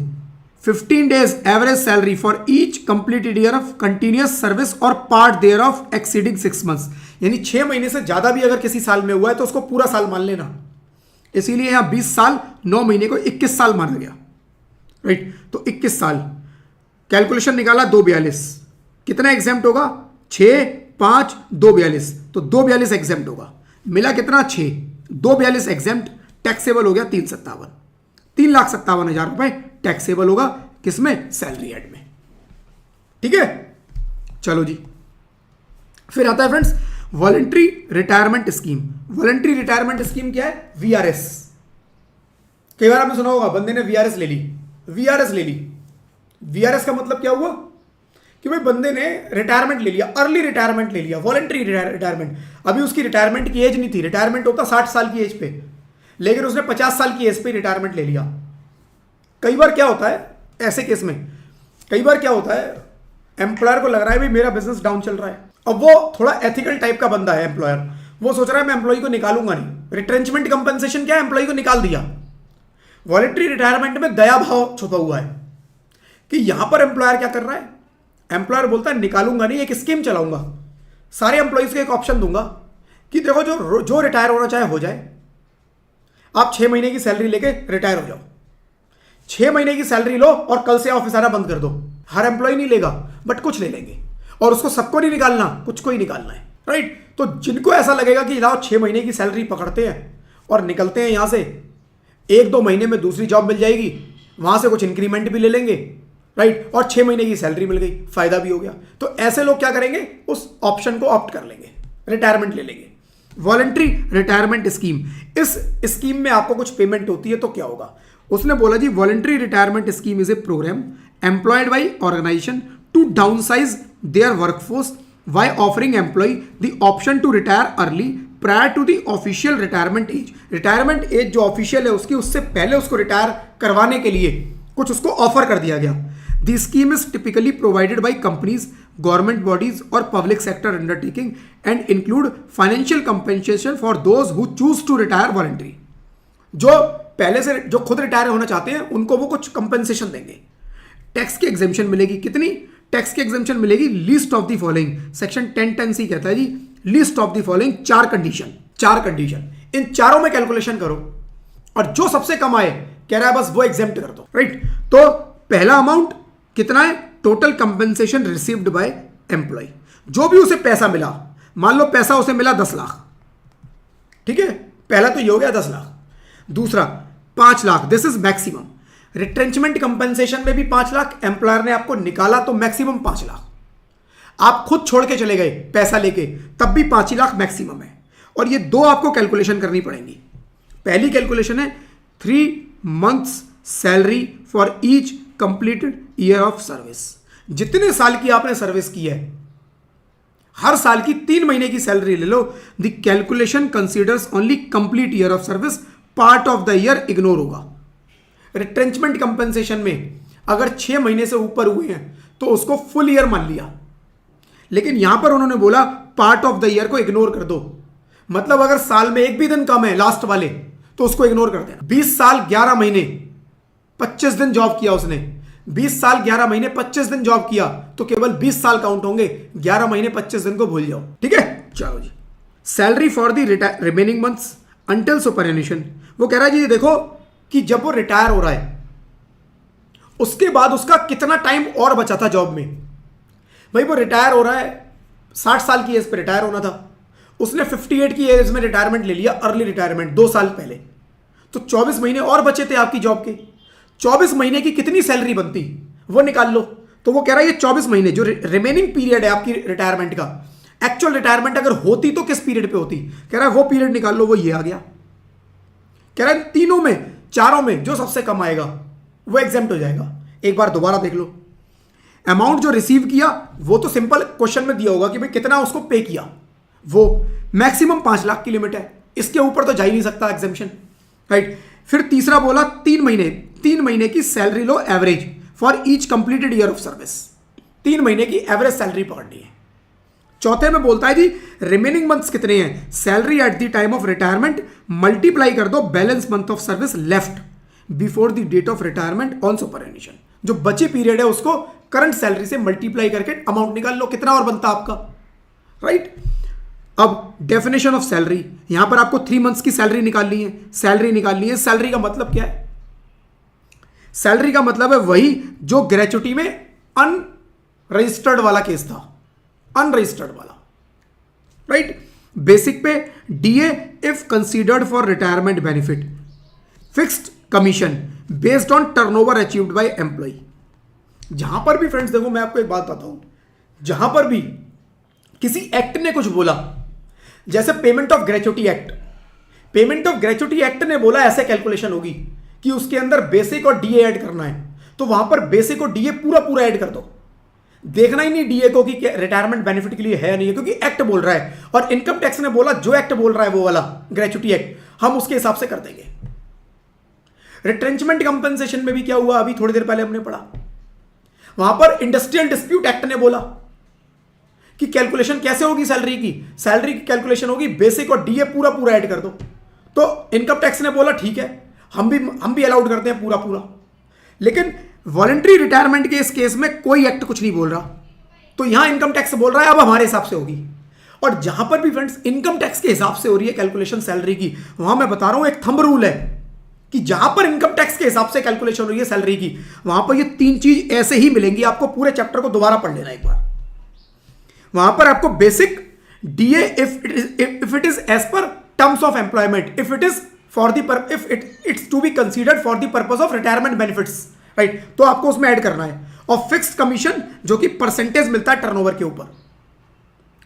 A: 15 days average salary for each completed year of continuous service और part thereof exceeding 6 months. यानी 6 महीने से ज्यादा भी अगर किसी साल में हुआ है तो उसको पूरा साल मान लेना। इसीलिए यहां 20 साल 9 महीने को 21 साल माना गया। राइट, तो 21 साल कैलकुलेशन निकाला 242, कितना एग्जेम्प्ट होगा? 6, 5, 242, तो 242 एग्जेम्प्ट होगा। मिला कितना? 6। 242 एग्जेम्प्ट, टैक्सेबल हो गया 357, 3,57,000 रुपए टैक्सेबल होगा किसमें? सैलरी एड में। ठीक है, चलो जी। फिर आता है friends voluntary retirement scheme. Voluntary retirement scheme क्या है? वीआरएस। कई बार आपने सुना होगा बंदे ने वीआरएस ले ली, वीआरएस ले ली। वीआरएस का मतलब क्या हुआ कि भाई बंदे ने रिटायरमेंट ले लिया, अर्ली रिटायरमेंट ले लिया, वॉलंटरी रिटायरमेंट। अभी उसकी रिटायरमेंट की एज नहीं थी, रिटायरमेंट होता 60 साल की एज पे, लेकिन उसने 50 साल की एज पे रिटायरमेंट ले लिया। कई बार क्या होता है ऐसे केस में, कई बार क्या होता है एम्प्लॉयर को लग रहा है भाई मेरा बिजनेस डाउन चल रहा है, अब वो थोड़ा एथिकल टाइप का बंदा है एम्प्लॉयर, वो सोच रहा है मैं एम्प्लॉय को निकालूंगा नहीं। रिट्रेंचमेंट कंपनसेशन क्या है? एम्प्लॉय को निकाल दिया। वॉलंटरी रिटायरमेंट में दया भाव छुपा हुआ है कि यहां पर एम्प्लॉयर क्या कर रहा है? एम्प्लॉयर बोलता है निकालूंगा नहीं, एक स्कीम चलाऊंगा, सारे एम्प्लॉयज को एक ऑप्शन दूंगा कि देखो जो रिटायर होना चाहे हो जाए, आप 6 महीने की सैलरी लेके रिटायर हो जाओ, 6 महीने की सैलरी लो और कल से ऑफिस आना बंद कर दो। हर एम्प्लॉय नहीं लेगा बट कुछ ले लेंगे, और उसको सबको नहीं निकालना, कुछ को ही निकालना है। राइट, तो जिनको ऐसा लगेगा कि लाओ 6 महीने की सैलरी पकड़ते हैं और निकलते हैं यहां से, 1-2 महीने में दूसरी जॉब मिल जाएगी, वहां से कुछ इंक्रीमेंट भी ले लेंगे, राइट, और 6 महीने की सैलरी मिल गई, फायदा भी हो गया। तो ऐसे लोग क्या करेंगे? उस ऑप्शन को ऑप्ट कर लेंगे, रिटायरमेंट ले लेंगे। वॉलंटरी रिटायरमेंट स्कीम, इस स्कीम में आपको कुछ पेमेंट होती है तो क्या होगा? उसने बोला जी voluntary retirement scheme is a programme employed by organisation to downsize their workforce by offering employ the option to retire early prior to the official retirement age. Retirement age जो ऑफिशियल है उसकी, उससे पहले उसको रिटायर करवाने के लिए कुछ उसको ऑफर कर दिया गया। The scheme is typically provided by companies, government bodies और public sector undertaking and include financial compensation for those who choose to retire voluntary. जो पहले से जो खुद रिटायर होना चाहते हैं उनको वो कुछ कंपेंसेशन देंगे। टैक्स की एग्जेम्पशन मिलेगी, कितनी टैक्स की एग्जेम्पशन मिलेगी? Least of the following, section 10(10)(c) कहता है जी least of the following, 4 condition, 4 condition, इन चारों में कैलकुलेशन करो और जो सबसे कम आए कह रहा है बस वो एग्जेम्प्ट कर दो। राइट, तो पहला अमाउंट कितना है? Total compensation received by employee, जो भी उसे पैसा मिला, मान लो पैसा उसे मिला 10 लाख, ठीक है, पहला तो ये हो गया 10 लाख। दूसरा 5 lakh, this is maximum. Retrenchment compensation में भी 5 लाख, एम्प्लॉयर ने आपको निकाला तो मैक्सिमम 5 लाख। आप खुद छोड़ के चले गए पैसा लेके तब भी 5 लाख मैक्सिमम है। और ये 2 आपको कैलकुलेशन करनी पड़ेंगी। पहली कैलकुलेशन है 3 months salary for each completed year of service. जितने साल की आपने सर्विस की है हर साल की 3 महीने की सैलरी ले लो। The calculation considers only complete year of service, part of the year ignore होगा। रिट्रेंचमेंट कंपनसेशन में अगर 6 महीने से ऊपर हुए हैं तो उसको फुल ईयर मान लिया, लेकिन यहां पर उन्होंने बोला पार्ट ऑफ द ईयर को इग्नोर कर दो। मतलब अगर साल में एक भी दिन कम है लास्ट वाले तो उसको इग्नोर कर देना। 20 साल 11 महीने 25 दिन जॉब किया उसने, 20 साल 11 महीने 25 दिन जॉब किया तो केवल 20 साल काउंट होंगे, 11 महीने 25 दिन को भूल जाओ। ठीक है, चलो जी। Salary for the remaining months until superannuation, वो कह रहा है जी देखो कि जब वो रिटायर हो रहा है उसके बाद उसका कितना टाइम और बचा था जॉब में। भाई वो रिटायर हो रहा है, 60 साल की एज पे रिटायर होना था, उसने 58 की एज में रिटायरमेंट ले लिया, अर्ली रिटायरमेंट 2 साल पहले, तो 24 महीने और बचे थे आपकी जॉब के। 24 महीने की कितनी सैलरी बनती वो निकाल लो। तो वो कह रहा है ये 24 महीने जो रिमेनिंग पीरियड है आपकी रिटायरमेंट का, एक्चुअल रिटायरमेंट अगर होती तो किस पीरियड पे होती, कह रहा है वो पीरियड निकाल लो, वो ये आ गया। कह रहा है तीनों में चारों में जो सबसे कम आएगा वो एग्जेम्प्ट हो जाएगा। एक बार दोबारा देख लो, अमाउंट जो रिसीव किया वो तो सिंपल क्वेश्चन में दिया होगा कि भाई कितना उसको पे किया, वो मैक्सिमम 5 लाख की लिमिट है, इसके ऊपर तो जा ही नहीं सकता एग्जेम्पशन। राइट, फिर तीसरा बोला 3 महीने की salary low average for each completed year of service. 3 महीने की एवरेज सैलरी पकड़नी है। चौथे में बोलता है जी रिमेनिंग मंथ्स कितने हैं, salary at the time of retirement multiply कर दो balance month of service left before the date of retirement on superannuation. जो बची पीरियड है उसको करंट सैलरी से मल्टीप्लाई करके अमाउंट निकाल लो, कितना और बनता आपका, राइट। अब डेफिनेशन ऑफ सैलरी, यहां पर आपको 3 मंथ्स की सैलरी निकालनी है। सैलरी निकालनी है, सैलरी का मतलब क्या है, सैलरी का मतलब है वही जो ग्रेचुटी में अनरजिस्टर्ड वाला केस था, अनरजिस्टर्ड वाला, right. Basic pay DA if considered for retirement benefit, fixed commission based on turnover achieved by employee. जहां पर भी फ्रेंड्स देखो मैं आपको एक बात बताता हूं, जहां पर भी किसी एक्ट ने कुछ बोला, जैसे payment of gratuity act, payment of gratuity act ने बोला ऐसे कैलकुलेशन होगी कि उसके अंदर बेसिक और डीए ऐड करना है, तो वहां पर बेसिक और डीए पूरा पूरा ऐड कर दो। देखना ही नहीं डीए को कि रिटायरमेंट बेनिफिट के लिए है नहीं है, क्योंकि एक्ट बोल रहा है और इनकम टैक्स ने बोला जो एक्ट बोल रहा है वो वाला ग्रेचुटी एक्ट हम उसके हिसाब से कर देंगे। रिट्रेंचमेंट कंपनसेशन में भी क्या हुआ, अभी थोड़ी देर पहले हमने पढ़ा, वहां पर इंडस्ट्रियल डिस्प्यूट एक्ट ने बोला कि कैलकुलेशन कैसे होगी सैलरी की, सैलरी की कैलकुलेशन होगी बेसिक और डीए पूरा पूरा ऐड कर दो। तो इनकम टैक्स ने बोला ठीक है हम भी अलाउड करते हैं पूरा पूरा, लेकिन वॉलंटरी रिटायरमेंट के इस केस में कोई एक्ट कुछ नहीं बोल रहा, तो यहां इनकम टैक्स बोल रहा है अब हमारे हिसाब से होगी। और जहां पर भी फ्रेंड्स इनकम टैक्स के हिसाब से हो रही है कैलकुलेशन सैलरी की, वहां मैं बता रहा हूं एक थंब रूल है कि जहां पर इनकम टैक्स के हिसाब से कैलकुलेशन हो रही है सैलरी की, वहां पर ये 3 चीज ऐसे ही मिलेंगी। आपको पूरे चैप्टर को दोबारा पढ़ लेना एक बार। वहां पर आपको basic DA if it is as per terms of employment, if it is for the if it's to be considered for the purpose of retirement benefits, right, तो आपको उसमें ऐड करना है। और फिक्स्ड कमीशन जो कि परसेंटेज मिलता है टर्नओवर के ऊपर,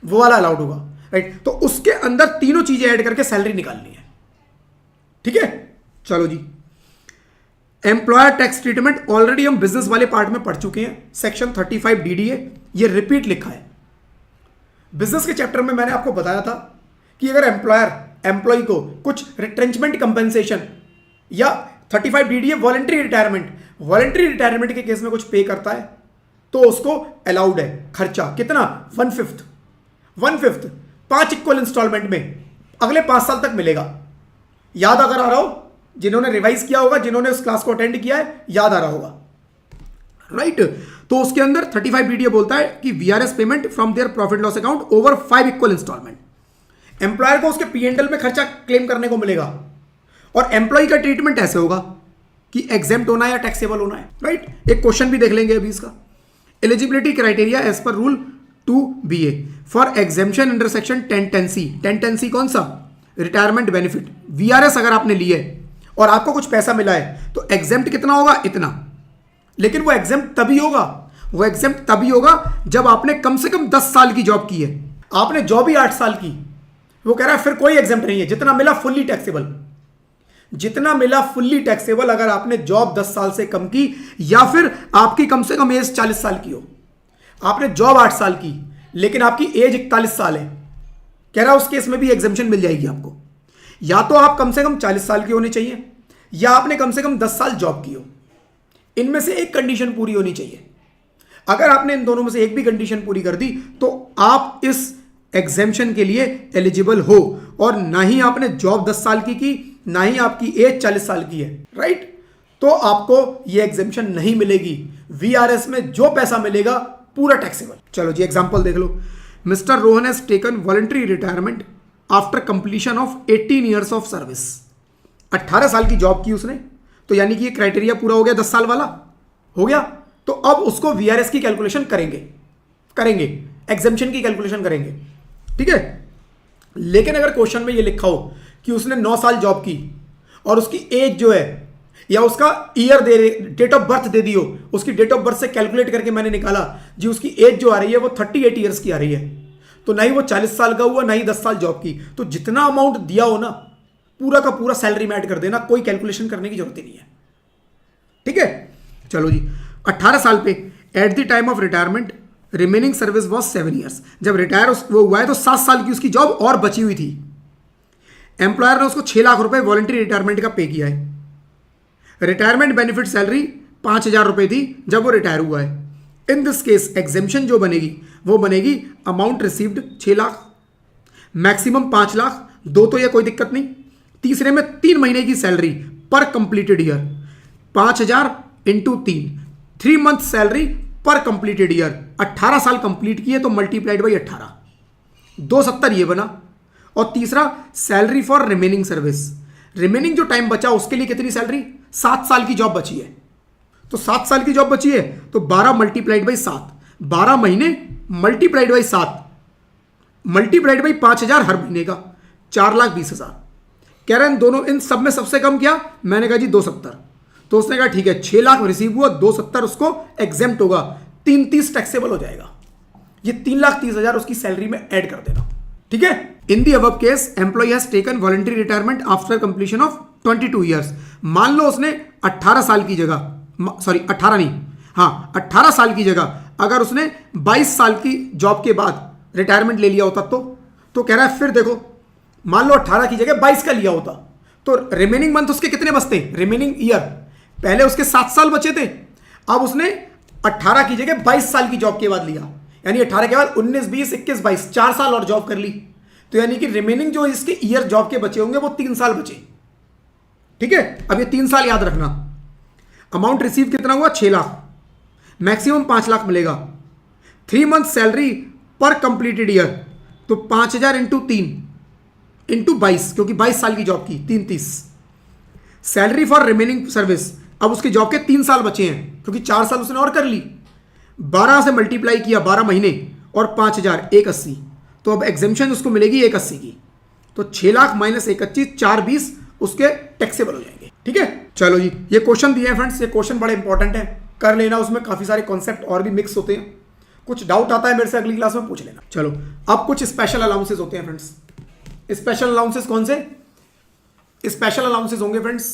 A: वो वाला अलाउड होगा, राइट। तो उसके अंदर तीनों चीजें ऐड करके सैलरी निकालनी है, ठीक है। चलो जी, एम्प्लॉयर टैक्स ट्रीटमेंट ऑलरेडी हम बिजनेस वाले पार्ट में पढ़ चुके हैं, सेक्शन 35 डीडीए, ये रिपीट लिखा है। बिजनेस के चैप्टर में मैंने आपको बताया था कि अगर एम्प्लॉय को कुछ रिट्रेंचमेंट कंपनसेशन या 35 डीडीए वॉलंटरी रिटायरमेंट के केस में कुछ पे करता है तो उसको अलाउड है खर्चा, कितना, 1/5 5 इक्वल इंस्टॉलमेंट में अगले 5 साल तक मिलेगा। याद अगर आ रहा हो, जिन्होंने रिवाइज किया होगा, जिन्होंने उस क्लास को अटेंड किया है, याद आ रहा होगा, राइट। तो उसके अंदर 35 डीडीए बोलता है कि VRS payment from their profit loss account over 5 equal installment. Employer को उसके पीएनएल में खर्चा क्लेम करने को मिलेगा, और एम्प्लॉय का ट्रीटमेंट ऐसे होगा कि एग्जेम्प्ट होना है या टैक्सेबल होना है, राइट। एक क्वेश्चन भी देख लेंगे अभी इसका, eligibility criteria as per rule 2BA for exemption under section 1010C। 1010C कौन सा, रिटायरमेंट बेनिफिट। वीआरएस अगर आपने लिए और आपको कुछ पैसा मिला है तो एग्जेम्प्ट कितना होगा, इतना। लेकिन वो एग्जेम्प्ट तभी होगा जब आपने कम से कम 10 साल की जॉब की है। आपने जॉब ही 8 साल की, वो कह रहा है फिर कोई एग्जेम्प्ट नहीं है, जितना मिला फुल्ली टैक्सेबल अगर आपने जॉब 10 साल से कम की या फिर आपकी कम से कम एज 40 साल की हो। आपने जॉब 8 साल की लेकिन आपकी एज 41 साल है, कह रहा है उस केस में भी एग्जेम्पशन मिल जाएगी आपको। या तो आप कम से कम 40 साल के होने चाहिए या आपने कम से कम 10 साल जॉब की हो, इनमें से एक कंडीशन पूरी होनी चाहिए। अगर आपने इन दोनों में से एक भी कंडीशन पूरी कर दी तो आप इस एग्जेम्पशन के लिए एलिजिबल हो, और ना ही आपने जॉब 10 साल की ना ही आपकी एज 40 साल की है, राइट। तो आपको यह एग्जेम्पशन नहीं मिलेगी। वीआरएस में जो पैसा मिलेगा पूरा टैक्सेबल। चलो जी एग्जांपल देख लो। Mister Rohan has taken voluntary retirement after completion of 18 years of service. 18 साल की जॉब की उसने, तो यानी कि ये क्राइटेरिया पूरा हो गया, 10 साल वाला हो गया। तो अब उसको वीआरएस की कैलकुलेशन करेंगे, एग्जेम्पशन की कैलकुलेशन करेंगे, ठीक है। लेकिन अगर क्वेश्चन में ये लिखा हो कि उसने 9 साल जॉब की और उसकी एज जो है या उसका ईयर डेट ऑफ बर्थ दे दी हो, उसकी डेट ऑफ बर्थ से कैलकुलेट करके मैंने निकाला जी उसकी एज जो आ रही है वो 38 ईयर्स की आ रही है, तो ना ही वो 40 साल का हुआ ना ही 10 साल जॉब की। तो जितना अमाउंट दिया हो ना पूरा का पूरा सैलरी में ऐड कर देना, कोई कैलकुलेशन करने की जरूरत ही नहीं है, ठीक है। चलो जी, 18 साल पे eight the time of retirement remaining service was 7 years. जब रिटायर वो हुआ है तो 7 साल की उसकी जॉब और बची हुई थी। एम्प्लॉयर ने उसको 6 लाख रुपए वॉलंटरी रिटायरमेंट का पे किया है। रिटायरमेंट बेनिफिट सैलरी 5,000 रुपए थी जब वो रिटायर हुआ है। इन दिस केस एग्जेम्पशन जो बनेगी वो बनेगी amount received 6 lakh, maximum 5 lakh, दो तो ये कोई दिक्कत नहीं। तीसरे में 3 महीने की सैलरी पर completed year, 5,000 into 3 month salary पर कंप्लीटेड ईयर, 18 साल कंप्लीट किए तो मल्टीप्लाइड बाई 18, 270 ये बना। और तीसरा salary for remaining service, remaining जो टाइम बचा उसके लिए कितनी सैलरी, 7 साल की जॉब बची है, तो 7 साल की जॉब बची है तो 12 मल्टीप्लाइड बाई 7, 12 महीने मल्टीप्लाइड बाई 7 मल्टीप्लाइड बाई 5,000 हर महीने का, 4,20,000। कह रहे हैं दोनों इन सब में सबसे कम क्या, मैंने कहा जी 270, तो उसने कहा ठीक है 6 लाख रिसीव हुआ, 270 उसको एग्जेम्प्ट होगा, 330 टैक्सेबल हो जाएगा, ये 3,30,000 उसकी सैलरी में ऐड कर देना। ठीक है। In the above case employ has taken voluntary retirement after completion of 22 years. मान लो उसने 18 साल की जगह, सॉरी 18 नहीं, हाँ 18 साल की जगह अगर उसने 22 साल की जॉब के बाद रिटायरमेंट ले लिया होता तो कह रहा है फिर देखो, मान लो 18 की जगह 22 का लिया होता तो रिमेनिंग मंथ उसके कितने बचते, रिमेनिंग ईयर, पहले उसके 7 साल बचे थे, अब उसने 18 की जगह 22 साल की जॉब के बाद लिया, यानी 18 के बाद 19, 20, 21, 22, 4 साल और जॉब कर ली, तो यानी कि रिमेनिंग जो इसके ईयर जॉब के बचे होंगे वो 3 साल बचे। ठीक है, अब ये 3 साल याद रखना। अमाउंट रिसीव कितना हुआ, 6 लाख, मैक्सिमम 5 लाख मिलेगा, 3 मंथ सैलरी पर कंप्लीटेड ईयर, तो 5,000 इंटू 3 इंटू 22, क्योंकि 22 साल की जॉब की, 330। सैलरी फॉर रिमेनिंग सर्विस, अब उसके जॉब के 3 साल बचे हैं क्योंकि 4 साल उसने और कर ली, 12 से मल्टीप्लाई किया 12 महीने और 5,000, 180, तो अब एग्जेम्पशन उसको मिलेगी 180 की, तो 6 लाख माइनस 180, 420 उसके टैक्सेबल हो जाएंगे। ठीक है, चलो जी ये क्वेश्चन दिए हैं फ्रेंड्स, ये क्वेश्चन बड़े इंपॉर्टेंट है, कर लेना, उसमें काफी सारे कॉन्सेप्ट और भी मिक्स होते हैं, कुछ डाउट आता है मेरे से अगली क्लास में पूछ लेना। चलो अब कुछ स्पेशल अलाउंसेस होते हैं फ्रेंड्स। स्पेशल अलाउंसेस कौन से, स्पेशल अलाउंसेस होंगे फ्रेंड्स,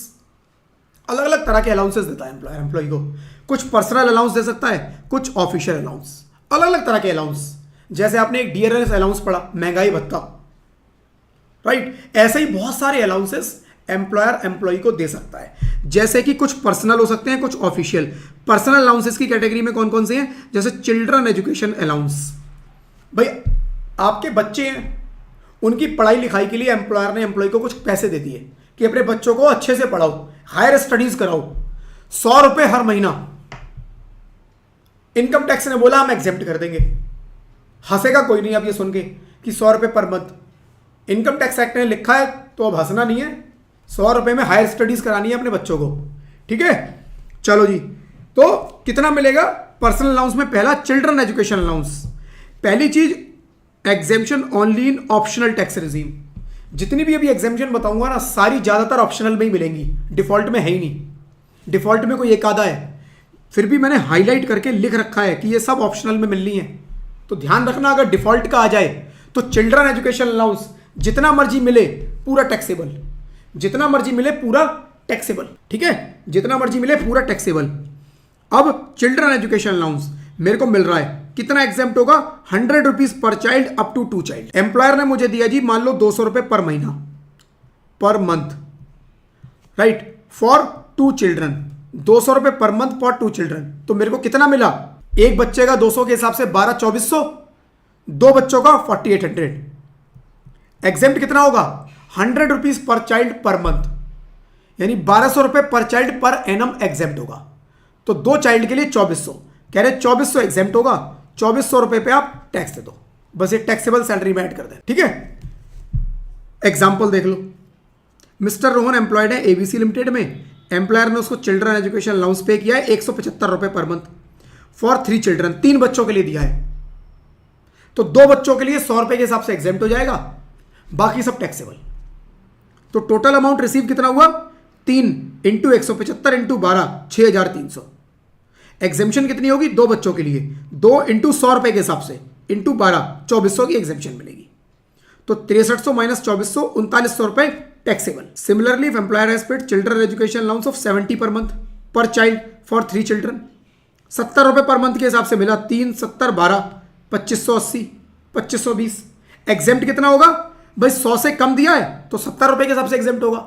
A: अलग अलग तरह के अलाउंसेस देता है एम्प्लॉयर एम्प्लॉय को, कुछ पर्सनल अलाउंस दे सकता है, कुछ ऑफिशियल अलाउंस, अलग अलग तरह के अलाउंस। जैसे आपने एक डीआरएस अलाउंस पढ़ा, महंगाई भत्ता, राइट, ऐसे ही बहुत सारे अलाउंसेस एम्प्लॉयर एम्प्लॉय को दे सकता है, जैसे कि कुछ पर्सनल हो सकते हैं, कुछ ऑफिशियल। पर्सनल अलाउंसेस की कैटेगरी में कौन कौन से हैं, जैसे चिल्ड्रन एजुकेशन अलाउंस, भाई आपके बच्चे हैं, उनकी पढ़ाई लिखाई के लिए एम्प्लॉयर ने एम्प्लॉय को कुछ पैसे दे दिए कि अपने बच्चों को अच्छे से पढ़ाओ, हायर स्टडीज कराओ, 100 रुपए हर महीना। इनकम टैक्स ने बोला हम एग्जेम्प्ट कर देंगे, हंसेगा कोई नहीं अब ये सुन के कि 100 रुपए per month, income tax act ने लिखा है तो अब हंसना नहीं है, 100 रुपए में हायर स्टडीज करानी है अपने बच्चों को। ठीक है, चलो जी, तो कितना मिलेगा पर्सनल अलाउंस में, पहला चिल्ड्रन एजुकेशन अलाउंस, पहली चीज exemption only in optional tax regime. जितनी भी अभी एग्जेम्पशन बताऊंगा ना, सारी ज्यादातर ऑप्शनल में ही मिलेंगी, डिफॉल्ट में है ही नहीं, डिफॉल्ट में कोई एक आधा है, फिर भी मैंने हाईलाइट करके लिख रखा है कि ये सब ऑप्शनल में मिलनी है, तो ध्यान रखना अगर डिफॉल्ट का आ जाए तो चिल्ड्रन एजुकेशन अलाउंस जितना मर्जी मिले पूरा टैक्सेबल, जितना मर्जी मिले पूरा टैक्सेबल। ठीक है, जितना मर्जी मिले पूरा टैक्सेबल। अब चिल्ड्रन एजुकेशन अलाउंस मेरे को मिल रहा है, कितना एग्जेम्प्ट होगा, 100 rupees per child up to 2 child. Employer ने मुझे दिया जी मान लो 200 रुपए पर महीना, पर मंथ, राइट, फॉर 2 चिल्ड्रन, 200 रुपए पर मंथ फॉर 2 चिल्ड्रन, तो मेरे को कितना मिला, एक बच्चे का 200 के हिसाब से 12,2400, 2 बच्चों का 4,800, एग्जेम्प्ट कितना होगा 100 rupees per child per month, यानी 1,200 रुपए पर चाइल्ड पर एनम एग्जेम्प्ट होगा, तो 2 चाइल्ड के लिए 2,400, कह रहे 2,400 एग्जेम्प्ट होगा, 2,400 रुपए पे आप टैक्स दे दो, बस ये टैक्सेबल सैलरी में ऐड कर दें। ठीक है, एग्जांपल देख लो, मिस्टर रोहन एम्प्लॉयड है एबीसी लिमिटेड में, एम्प्लॉयर ने उसको चिल्ड्रन एजुकेशन अलाउंस पे किया है 175 रुपए पर मंथ फॉर 3 चिल्ड्रन, 3 बच्चों के लिए दिया है, तो 2 बच्चों के लिए 100 रुपए के हिसाब से एग्जेम्प्ट हो जाएगा, बाकी सब टैक्सेबल। तो टोटल अमाउंट रिसीव कितना हुआ, 3 इंटू 175 इंटू 12, 6,300। एग्जेम्पशन कितनी होगी, 2 बच्चों के लिए, 2 इंटू 100 रुपए के हिसाब से इंटू 12, 2,400 की एग्जेम्पशन मिलेगी, तो 6,300 माइनस 2,400, 3,900 रुपए taxable. Similarly if employer has paid children education allowance of 70 पर month per child for 3 children, 70 रुपए पर मंथ के हिसाब से मिला, 3, 70, 12, 2,580, 2,520। एग्जेम्प्ट कितना होगा भाई, 100 से कम दिया है तो 70 रुपए के हिसाब से एग्जेम्प्ट होगा।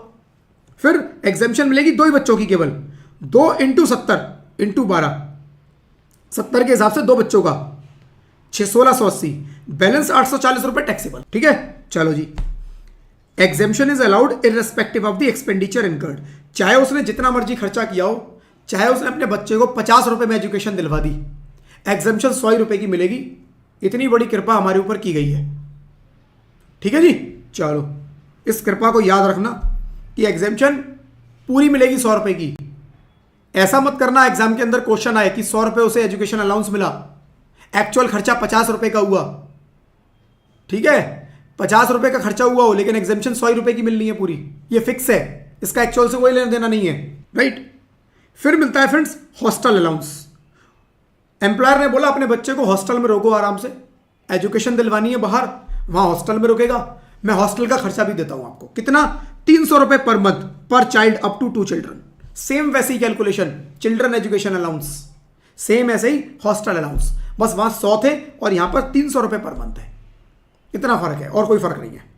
A: फिर एग्जेम्पशन मिलेगी 2 ही बच्चों की केवल, 2 इंटू 70 इंटू 12, 70 के हिसाब से 2 बच्चों का 1680, बैलेंस 840 रुपए टैक्सेबल। ठीक है, चलो जी। Exemption is allowed irrespective of the expenditure incurred. चाहे उसने जितना मर्जी खर्चा किया हो, चाहे उसने अपने बच्चे को 50 रुपए में एजुकेशन दिलवा दी, एग्जेम्पशन 100 रुपए की मिलेगी। इतनी बड़ी कृपा हमारे ऊपर की गई है। ठीक है जी, चलो इस कृपा को याद रखना कि एग्जेम्पशन पूरी मिलेगी 100 रुपए की। ऐसा मत करना एग्जाम के अंदर क्वेश्चन आए कि 100 रुपए उसे एजुकेशन अलाउंस मिला, एक्चुअल खर्चा 50 रुपए का हुआ। ठीक है, 50 रुपए का खर्चा हुआ हो लेकिन एग्जेम्पशन 100 रुपए की मिलनी है पूरी, ये फिक्स है, इसका एक्चुअल से कोई लेना देना नहीं है। राइट। फिर मिलता है फ्रेंड्स हॉस्टल अलाउंस। एम्प्लॉयर ने बोला अपने बच्चे को हॉस्टल में रोको, आराम से एजुकेशन दिलवानी है बाहर, वहां हॉस्टल में रुकेगा, मैं हॉस्टल का खर्चा भी देता हूं आपको। कितना? 300 रुपए per month per child up to 2 children. Same वैसी calculation, children education allowance, same ऐसे ही हॉस्टल अलाउंस, बस वहां 100 थे और यहां पर 300 रुपए पर मंथ है। इतना फर्क है और कोई फर्क नहीं है।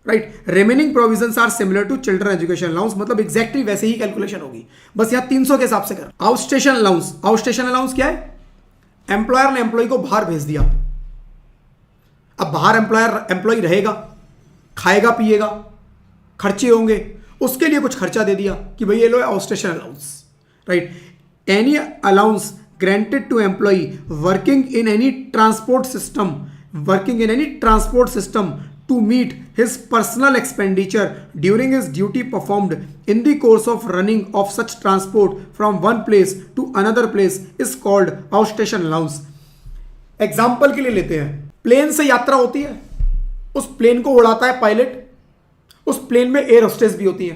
A: Right. Remaining provisions are similar to children education allowance, मतलब एग्जैक्टली वैसे ही कैलकुलेशन होगी, बस यहां 300 के हिसाब से कर। Outstation allowance. आउटस्टेशन अलाउंस क्या है? एम्प्लॉयर ने एम्प्लॉय को बाहर भेज दिया, अब बाहर एम्प्लॉय रहेगा, खाएगा पिएगा, खर्चे होंगे, उसके लिए कुछ खर्चा दे दिया कि भाई ये लो outstation allowance. Right. Any allowance granted to employ working in any transport system to meet his personal expenditure during his duty performed in the course of running of such transport from one place to another place is called outstation allowance। Example के लिए लेते हैं, plane से यात्रा होती है, उस plane को उड़ाता है पायलट, उस प्लेन में एयर होस्टेस भी होती है,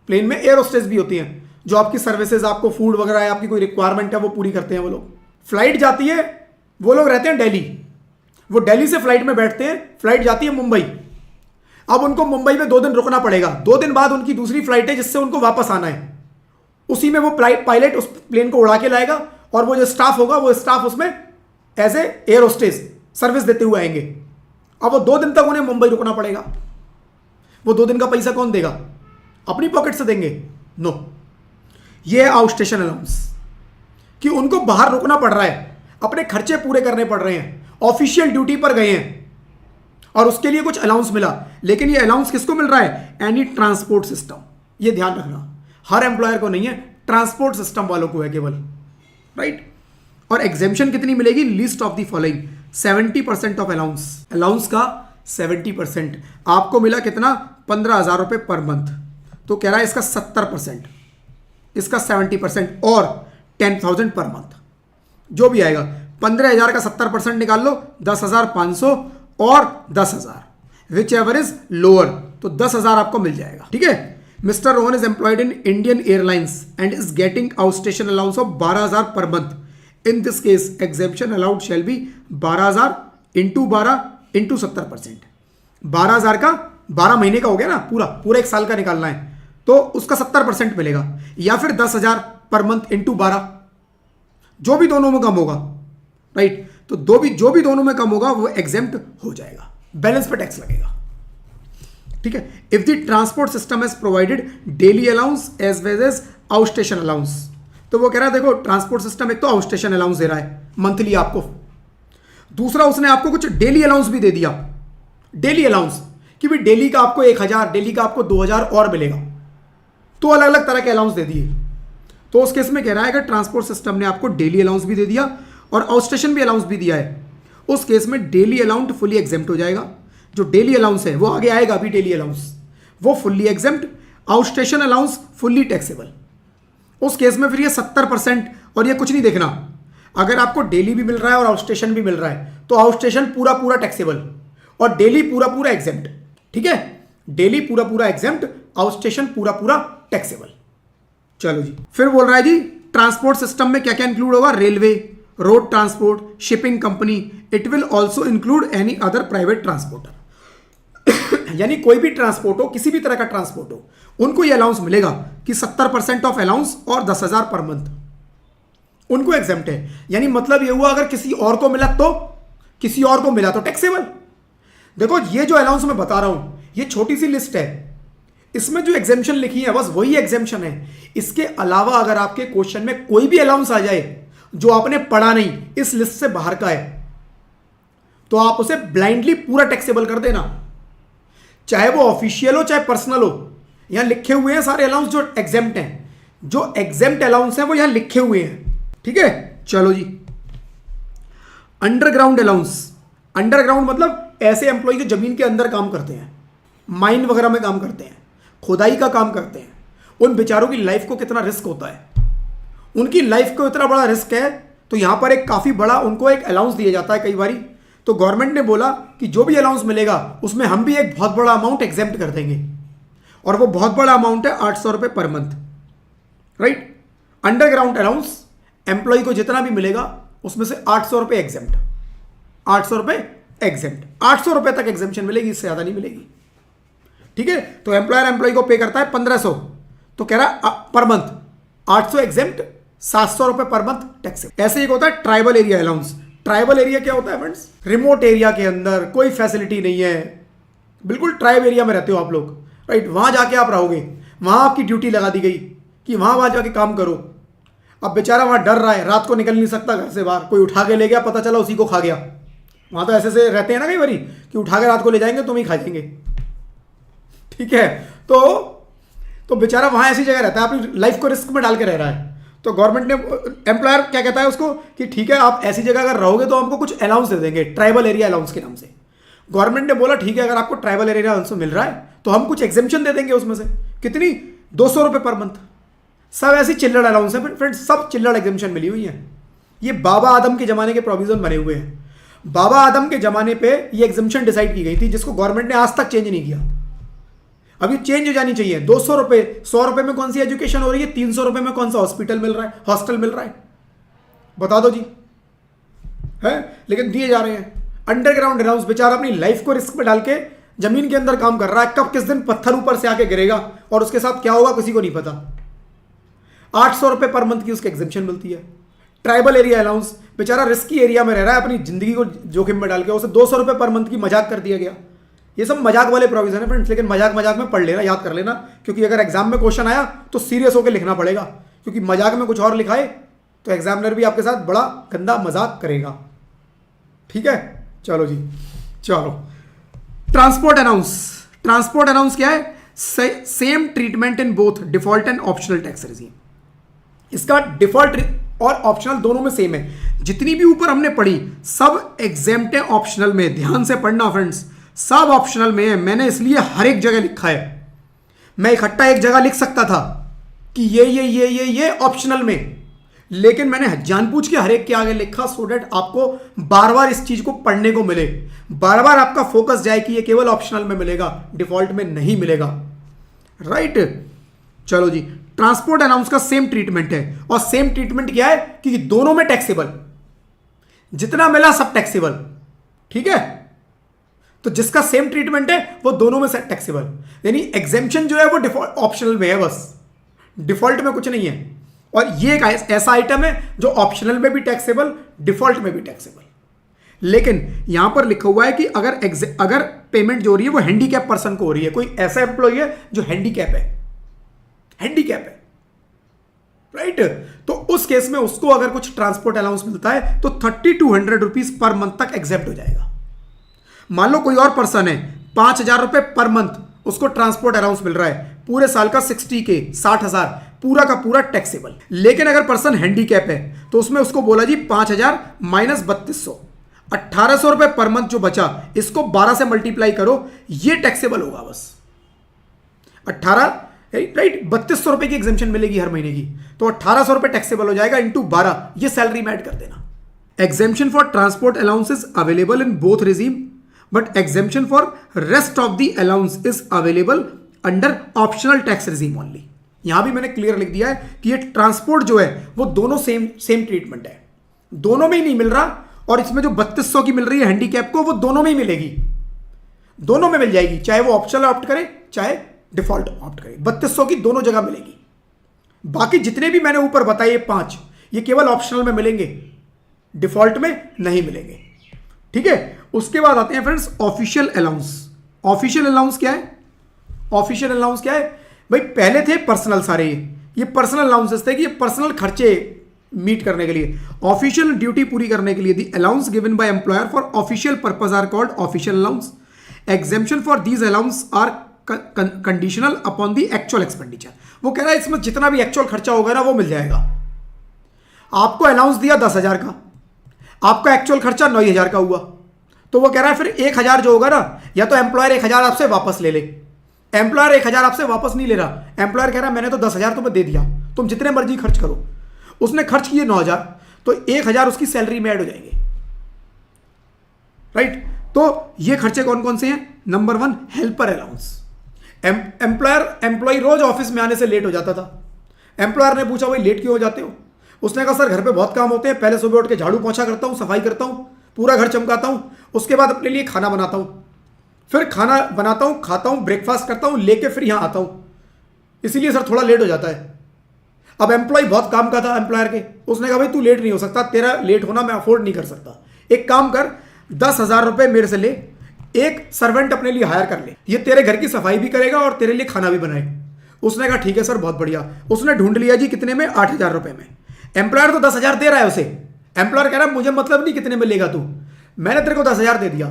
A: प्लेन में एयर होस्टेस भी होती हैं जो आपकी सर्विसेज, आपको फूड वगैरह है, आपकी कोई रिक्वायरमेंट है वो पूरी करते हैं वो लोग। फ्लाइट जाती है, वो लोग रहते हैं दिल्ली, वो दिल्ली से फ्लाइट में बैठते हैं, फ्लाइट जाती है मुंबई, अब उनको मुंबई में 2 दिन रुकना पड़ेगा, 2 दिन बाद उनकी दूसरी फ्लाइट है जिससे उनको वापस आना है, उसी में वो पायलट उस प्लेन को उड़ा के लाएगा और वो जो स्टाफ होगा वो स्टाफ उसमें as a air hostess service देते हुए आएंगे। अब वो 2 दिन तक उन्हें मुंबई रुकना पड़ेगा, वो 2 दिन का पैसा कौन देगा? अपनी पॉकेट से देंगे? नो। ये है आउटस्टेशन अलाउंस कि उनको बाहर रुकना पड़ रहा है, अपने खर्चे पूरे करने पड़ रहे हैं, ऑफिशियल ड्यूटी पर गए हैं और उसके लिए कुछ अलाउंस मिला, लेकिन ये अलाउंस किसको मिल रहा है? Any transport system. ये ध्यान रखना, हर एम्प्लॉयर को नहीं है, ट्रांसपोर्ट सिस्टम वालों को है केवल। राइट। और एग्जेम्पशन कितनी मिलेगी? Least of the following 70% of allowance. Allowance का 70% आपको मिला कितना? 15,000 रुपए पर मंथ, तो कह रहा है इसका 70%, इसका 70% और 10,000 पर मंथ, जो भी आएगा। 15,000 का 70% निकाल लो, 10,500 और 10,000, विच एवर इज लोअर, तो 10,000 आपको मिल जाएगा। ठीक है। Mister Rohan is employed in Indian airlines and is getting outstation allowance of 12,000 per month. In this case exemption allowed shall be 12,000 into 12 into 70%। 12,000 का 12 महीने का हो गया ना, पूरा 1 साल का निकालना है, तो उसका 70% मिलेगा, या फिर 10,000 पर मंथ इंटू 12, जो भी दोनों में कम होगा। राइट। तो जो भी दोनों में कम होगा वो एग्जेम्प्ट हो जाएगा, बैलेंस पे टैक्स लगेगा। ठीक है। If the transport system has provided daily allowance as well as outstation allowance, तो वो कह रहा है देखो ट्रांसपोर्ट सिस्टम एक तो आउटस्टेशन अलाउंस दे रहा है मंथली आपको, दूसरा उसने आपको कुछ डेली अलाउंस भी दे दिया, डेली अलाउंस कि भाई डेली का आपको 1,000, डेली का आपको 2,000 और मिलेगा, तो अलग अलग तरह के अलाउंस दे दिए। तो उस केस में कह रहा है कि ट्रांसपोर्ट सिस्टम ने आपको डेली अलाउंस भी दे दिया और आउटस्टेशन भी अलाउंस भी दिया है, उस केस में डेली अलाउंस फुली एग्जेम्प्ट हो जाएगा। जो डेली अलाउंस है वो आगे आएगा अभी, डेली अलाउंस वो fully exempt, outstation allowance fully taxable. उस केस में फिर ये 70% और ये कुछ नहीं देखना, अगर आपको डेली भी मिल रहा है और आउटस्टेशन भी मिल रहा है तो आउटस्टेशन पूरा टैक्सेबल और डेली पूरा एग्जेम्प्ट। ठीक है। डेली पूरा एग्जेम्प्ट, आउटस्टेशन पूरा टैक्सेबल। चलो जी, फिर बोल रहा है जी ट्रांसपोर्ट सिस्टम में क्या क्या इंक्लूड होगा? Railway, road transport, shipping company, it will also include any other private transporter. यानी कोई भी ट्रांसपोर्ट हो, किसी भी तरह का ट्रांसपोर्ट हो, उनको ये अलाउंस मिलेगा कि 70% ऑफ अलाउंस और 10,000 पर मंथ उनको एग्जेम्प्ट है। यानी मतलब ये हुआ अगर किसी और को मिला तो टैक्सेबल। देखो ये जो अलाउंस मैं बता रहा हूं ये छोटी सी लिस्ट है, इसमें जो एग्जेम्पशन लिखी है बस वही एग्जेम्पशन है। इसके अलावा अगर आपके क्वेश्चन में कोई भी अलाउंस आ जाए जो आपने पढ़ा नहीं, इस लिस्ट से बाहर का है, तो आप उसे ब्लाइंडली पूरा टैक्सेबल कर देना, चाहे वो ऑफिशियल हो चाहे पर्सनल हो। यहां लिखे हुए हैं सारे अलाउंस जो एग्जेम्प्ट हैं, जो एग्जेम्प्ट अलाउंस हैं वो यहां लिखे हुए हैं। ठीक है, चलो जी। अंडरग्राउंड अलाउंस, अंडरग्राउंड मतलब ऐसे एम्प्लॉय जो जमीन के अंदर काम करते हैं, माइन वगैरह में काम करते हैं, खुदाई का काम करते हैं, उन बेचारों की लाइफ को कितना रिस्क होता है, उनकी लाइफ को इतना बड़ा रिस्क है, तो यहां पर एक काफी बड़ा उनको एक अलाउंस दिया जाता है कई बारी। तो गवर्नमेंट ने बोला कि जो भी अलाउंस मिलेगा उसमें हम भी एक बहुत बड़ा अमाउंट एग्जेम्प्ट कर देंगे, और वो बहुत बड़ा अमाउंट है 800 रुपये per month. Right, underground allowance employee को जितना भी मिलेगा उसमें से 800 रुपये एग्जेम्प्ट, 800 रुपये एग्जेम्प्ट, 800 रुपये तक एग्जेम्पशन मिलेगी, इससे ज़्यादा नहीं मिलेगी। ठीक है, तो एम्प्लॉयर एम्प्लॉय को पे करता है 1500, तो कह रहा है पर मंथ 800 एग्जेम्प्ट, 700 रुपये पर मंथ टैक्स। ऐसे एक होता है tribal area allowance. Tribal area क्या होता है फ्रेंड्स? रिमोट एरिया के अंदर कोई फैसिलिटी नहीं है, बिल्कुल ट्राइब एरिया में रहते हो आप लोग, राइट, वहां जाके आप रहोगे, वहां आपकी ड्यूटी लगा दी गई कि वहां जाके काम करो। अब बेचारा वहां डर रहा है, रात को निकल नहीं सकता घर से बाहर, कोई उठा के ले गया, पता चला उसी को खा गया। वहां तो ऐसे से रहते हैं ना कई बारी कि उठा के रात को ले जाएंगे तुम ही खा जाएंगे। ठीक है, तो बेचारा वहां ऐसी जगह रहता है, अपनी लाइफ को रिस्क में डाल के रह रहा है। तो गवर्नमेंट ने, एम्प्लॉयर क्या कहता है उसको कि ठीक है आप ऐसी जगह अगर रहोगे तो हमको कुछ अलाउंस दे देंगे, ट्राइबल एरिया अलाउंस के नाम से। गवर्नमेंट ने बोला ठीक है, अगर आपको ट्राइबल एरिया अलाउंस मिल रहा है तो हम कुछ एग्जेम्पशन दे देंगे उसमें से। कितनी? 200 रुपये पर मंथ। सब ऐसी चिल्लड़ अलाउंस है फ्रेंड्स, सब चिल्लड़ एग्जेम्पशन मिली हुई है। ये बाबा आदम के जमाने के प्रोविजन बने हुए हैं। बाबा आदम के जमाने पे ये एग्जेम्पशन डिसाइड की गई थी, जिसको गवर्नमेंट ने आज तक चेंज नहीं किया। अभी चेंज हो जानी चाहिए। 200 रुपये, 100 रुपये में कौन सी एजुकेशन हो रही है, 300 रुपये में कौन सा हॉस्पिटल मिल रहा है, हॉस्टल मिल रहा है, बता दो जी, है? लेकिन दिए जा रहे हैं। अंडरग्राउंड अलाउंस, बेचारा अपनी लाइफ को रिस्क में डाल के जमीन के अंदर काम कर रहा है, कब किस दिन पत्थर ऊपर से आके गिरेगा और उसके साथ क्या होगा किसी को नहीं पता। 800 रुपये पर मंथ की उसकी एग्जेम्पशन मिलती है। ट्राइबल एरिया अलाउंस, बेचारा रिस्की एरिया में रह रहा है, अपनी जिंदगी को जोखिम में डाल के उसे 200 रुपये पर मंथ की मजाक कर दिया गया। ये सब मजाक वाले प्रोविजन है फ्रेंड्स, लेकिन मजाक मजाक में पढ़ लेना, याद कर लेना, क्योंकि अगर एग्जाम में क्वेश्चन आया तो सीरियस होकर लिखना पड़ेगा, क्योंकि मजाक में कुछ और लिखाए तो एग्जामिनर भी आपके साथ बड़ा गंदा मजाक करेगा। ठीक है, चलो जी, चलो। ट्रांसपोर्ट अनाउंस, ट्रांसपोर्ट अनाउंस क्या है? Same treatment in both default and optional tax regime. इसका डिफॉल्ट और ऑप्शनल दोनों में सेम है। जितनी भी ऊपर हमने पढ़ी सब एग्जेम्प्ट है ऑप्शनल में, ध्यान से पढ़ना फ्रेंड्स, सब ऑप्शनल में है। मैंने इसलिए हर एक जगह लिखा है, मैं इकट्ठा एक जगह लिख सकता था कि ये ऑप्शनल में, लेकिन मैंने जानबूझ के हर एक के आगे लिखा सो दैट आपको बार बार इस चीज को पढ़ने को मिले, बार बार आपका फोकस जाए कि ये केवल ऑप्शनल में मिलेगा, डिफॉल्ट में नहीं मिलेगा। राइट, चलो जी। ट्रांसपोर्ट अनाउंस का सेम ट्रीटमेंट है, और सेम ट्रीटमेंट क्या है कि दोनों में टैक्सेबल, जितना मिला सब टैक्सेबल। ठीक है, तो जिसका सेम ट्रीटमेंट है वो दोनों में टैक्सेबल, यानी एग्जेम्पशन जो है वो डिफॉल्ट ऑप्शनल में है, बस डिफॉल्ट में कुछ नहीं है। और ये एक ऐसा आइटम है जो ऑप्शनल में भी टैक्सेबल, डिफॉल्ट में भी टैक्सेबल। लेकिन यहां पर लिखा हुआ है कि अगर पेमेंट जो हो रही है वो हैंडीकैप पर्सन को हो रही है, कोई ऐसा एम्प्लॉय है जो हैंडीकैप है, हैंडीकैप है, राइट, तो उस केस में उसको अगर कुछ ट्रांसपोर्ट अलाउंस मिलता है तो 3200 रुपीज पर मंथ तक एग्जेप्ट हो जाएगा। मान लो कोई और पर्सन है, 5000 रुपए पर मंथ उसको ट्रांसपोर्ट अलाउंस मिल रहा है, पूरे साल का 60K, 60,000 पूरा का पूरा टैक्सेबल। लेकिन अगर पर्सन हैंडीकैप है तो उसमें उसको बोला जी 5000 माइनस 3200, 1800 रुपए पर मंथ जो बचा, इसको 12 से मल्टीप्लाई करो, ये टैक्सेबल होगा बस। 18, राइट, 3200 रुपए की एग्जेम्पशन मिलेगी हर महीने की, तो 1800 रुपए टैक्सेबल हो जाएगा इंटू 12, ये सैलरी में ऐड कर देना। Exemption for transport allowance is available in both regime, but exemption for rest of the allowance is available under optional tax regime only. यहां भी मैंने क्लियर लिख दिया है कि ये ट्रांसपोर्ट जो है वो दोनों सेम ट्रीटमेंट है, दोनों में ही नहीं मिल रहा, और इसमें जो 3200 की मिल रही है हैंडीकैप को वो दोनों में ही मिलेगी, दोनों में मिल जाएगी, चाहे वो ऑप्शनल ऑप्ट करे चाहे डिफॉल्ट ऑप्ट करे, 3200 की दोनों जगह मिलेगी। बाकी जितने भी मैंने ऊपर बताए 5, ये केवल ऑप्शनल में मिलेंगे, डिफॉल्ट में नहीं मिलेंगे। ठीक है, उसके बाद आते हैं friends official allowance. Official allowance क्या है? ऑफिशियल अलाउंस क्या है भाई, पहले थे पर्सनल सारे, ये पर्सनल अलाउंसेस थे कि ये पर्सनल खर्चे मीट करने के लिए, ऑफिशियल ड्यूटी पूरी करने के लिए। The allowance given by employer for official purpose are called official allowance. Exemption for these allowance are conditional upon the actual expenditure. वो कह रहा है इसमें जितना भी एक्चुअल खर्चा होगा ना वो मिल जाएगा। आपको अलाउंस दिया 10,000 का, आपका एक्चुअल खर्चा 9,000 का हुआ, तो वो कह रहा है फिर 1,000 जो होगा ना, या तो एम्प्लॉयर 1,000 आपसे वापस ले ले। एम्प्लॉयर 1,000 आपसे वापस नहीं ले रहा, एम्प्लॉयर कह रहा है मैंने तो 10,000 तुम्हें दे दिया, तुम जितने मर्जी खर्च करो। उसने खर्च किए 9,000, तो 1,000 उसकी सैलरी में ऐड हो जाएंगे, राइट। तो ये खर्चे कौन कौन से हैं? Number 1 helper allowance. एम्प्लॉय रोज ऑफिस में आने से लेट हो जाता था। एम्प्लॉयर ने पूछा भाई लेट क्यों हो जाते हो? उसने कहा सर घर पे बहुत काम होते हैं, पहले सुबह उठ के झाड़ू पोछा करता हूँ, सफाई करता हूँ, पूरा घर चमकाता हूँ, उसके बाद अपने लिए खाना बनाता हूँ, फिर खाना बनाता हूँ, खाता हूँ, ब्रेकफास्ट करता हूँ, लेके फिर यहाँ आता हूँ, इसीलिए सर थोड़ा लेट हो जाता है। अब एम्प्लॉय बहुत काम का था एम्प्लॉयर के, उसने कहा भाई तू लेट नहीं हो सकता, तेरा लेट होना मैं अफोर्ड नहीं कर सकता, एक काम कर 10,000 रुपये मेरे से ले, एक सर्वेंट अपने लिए हायर कर ले, ये तेरे घर की सफाई भी करेगा और तेरे लिए खाना भी बनाए। उसने कहा ठीक है सर बहुत बढ़िया। उसने ढूंढ लिया जी कितने में? 8,000 रुपये में। एम्प्लॉयर तो 10,000 दे रहा है उसे, एम्प्लॉयर कह रहा है मुझे मतलब नहीं कितने में लेगा तू, मैंने तेरे को 10,000 दे दिया।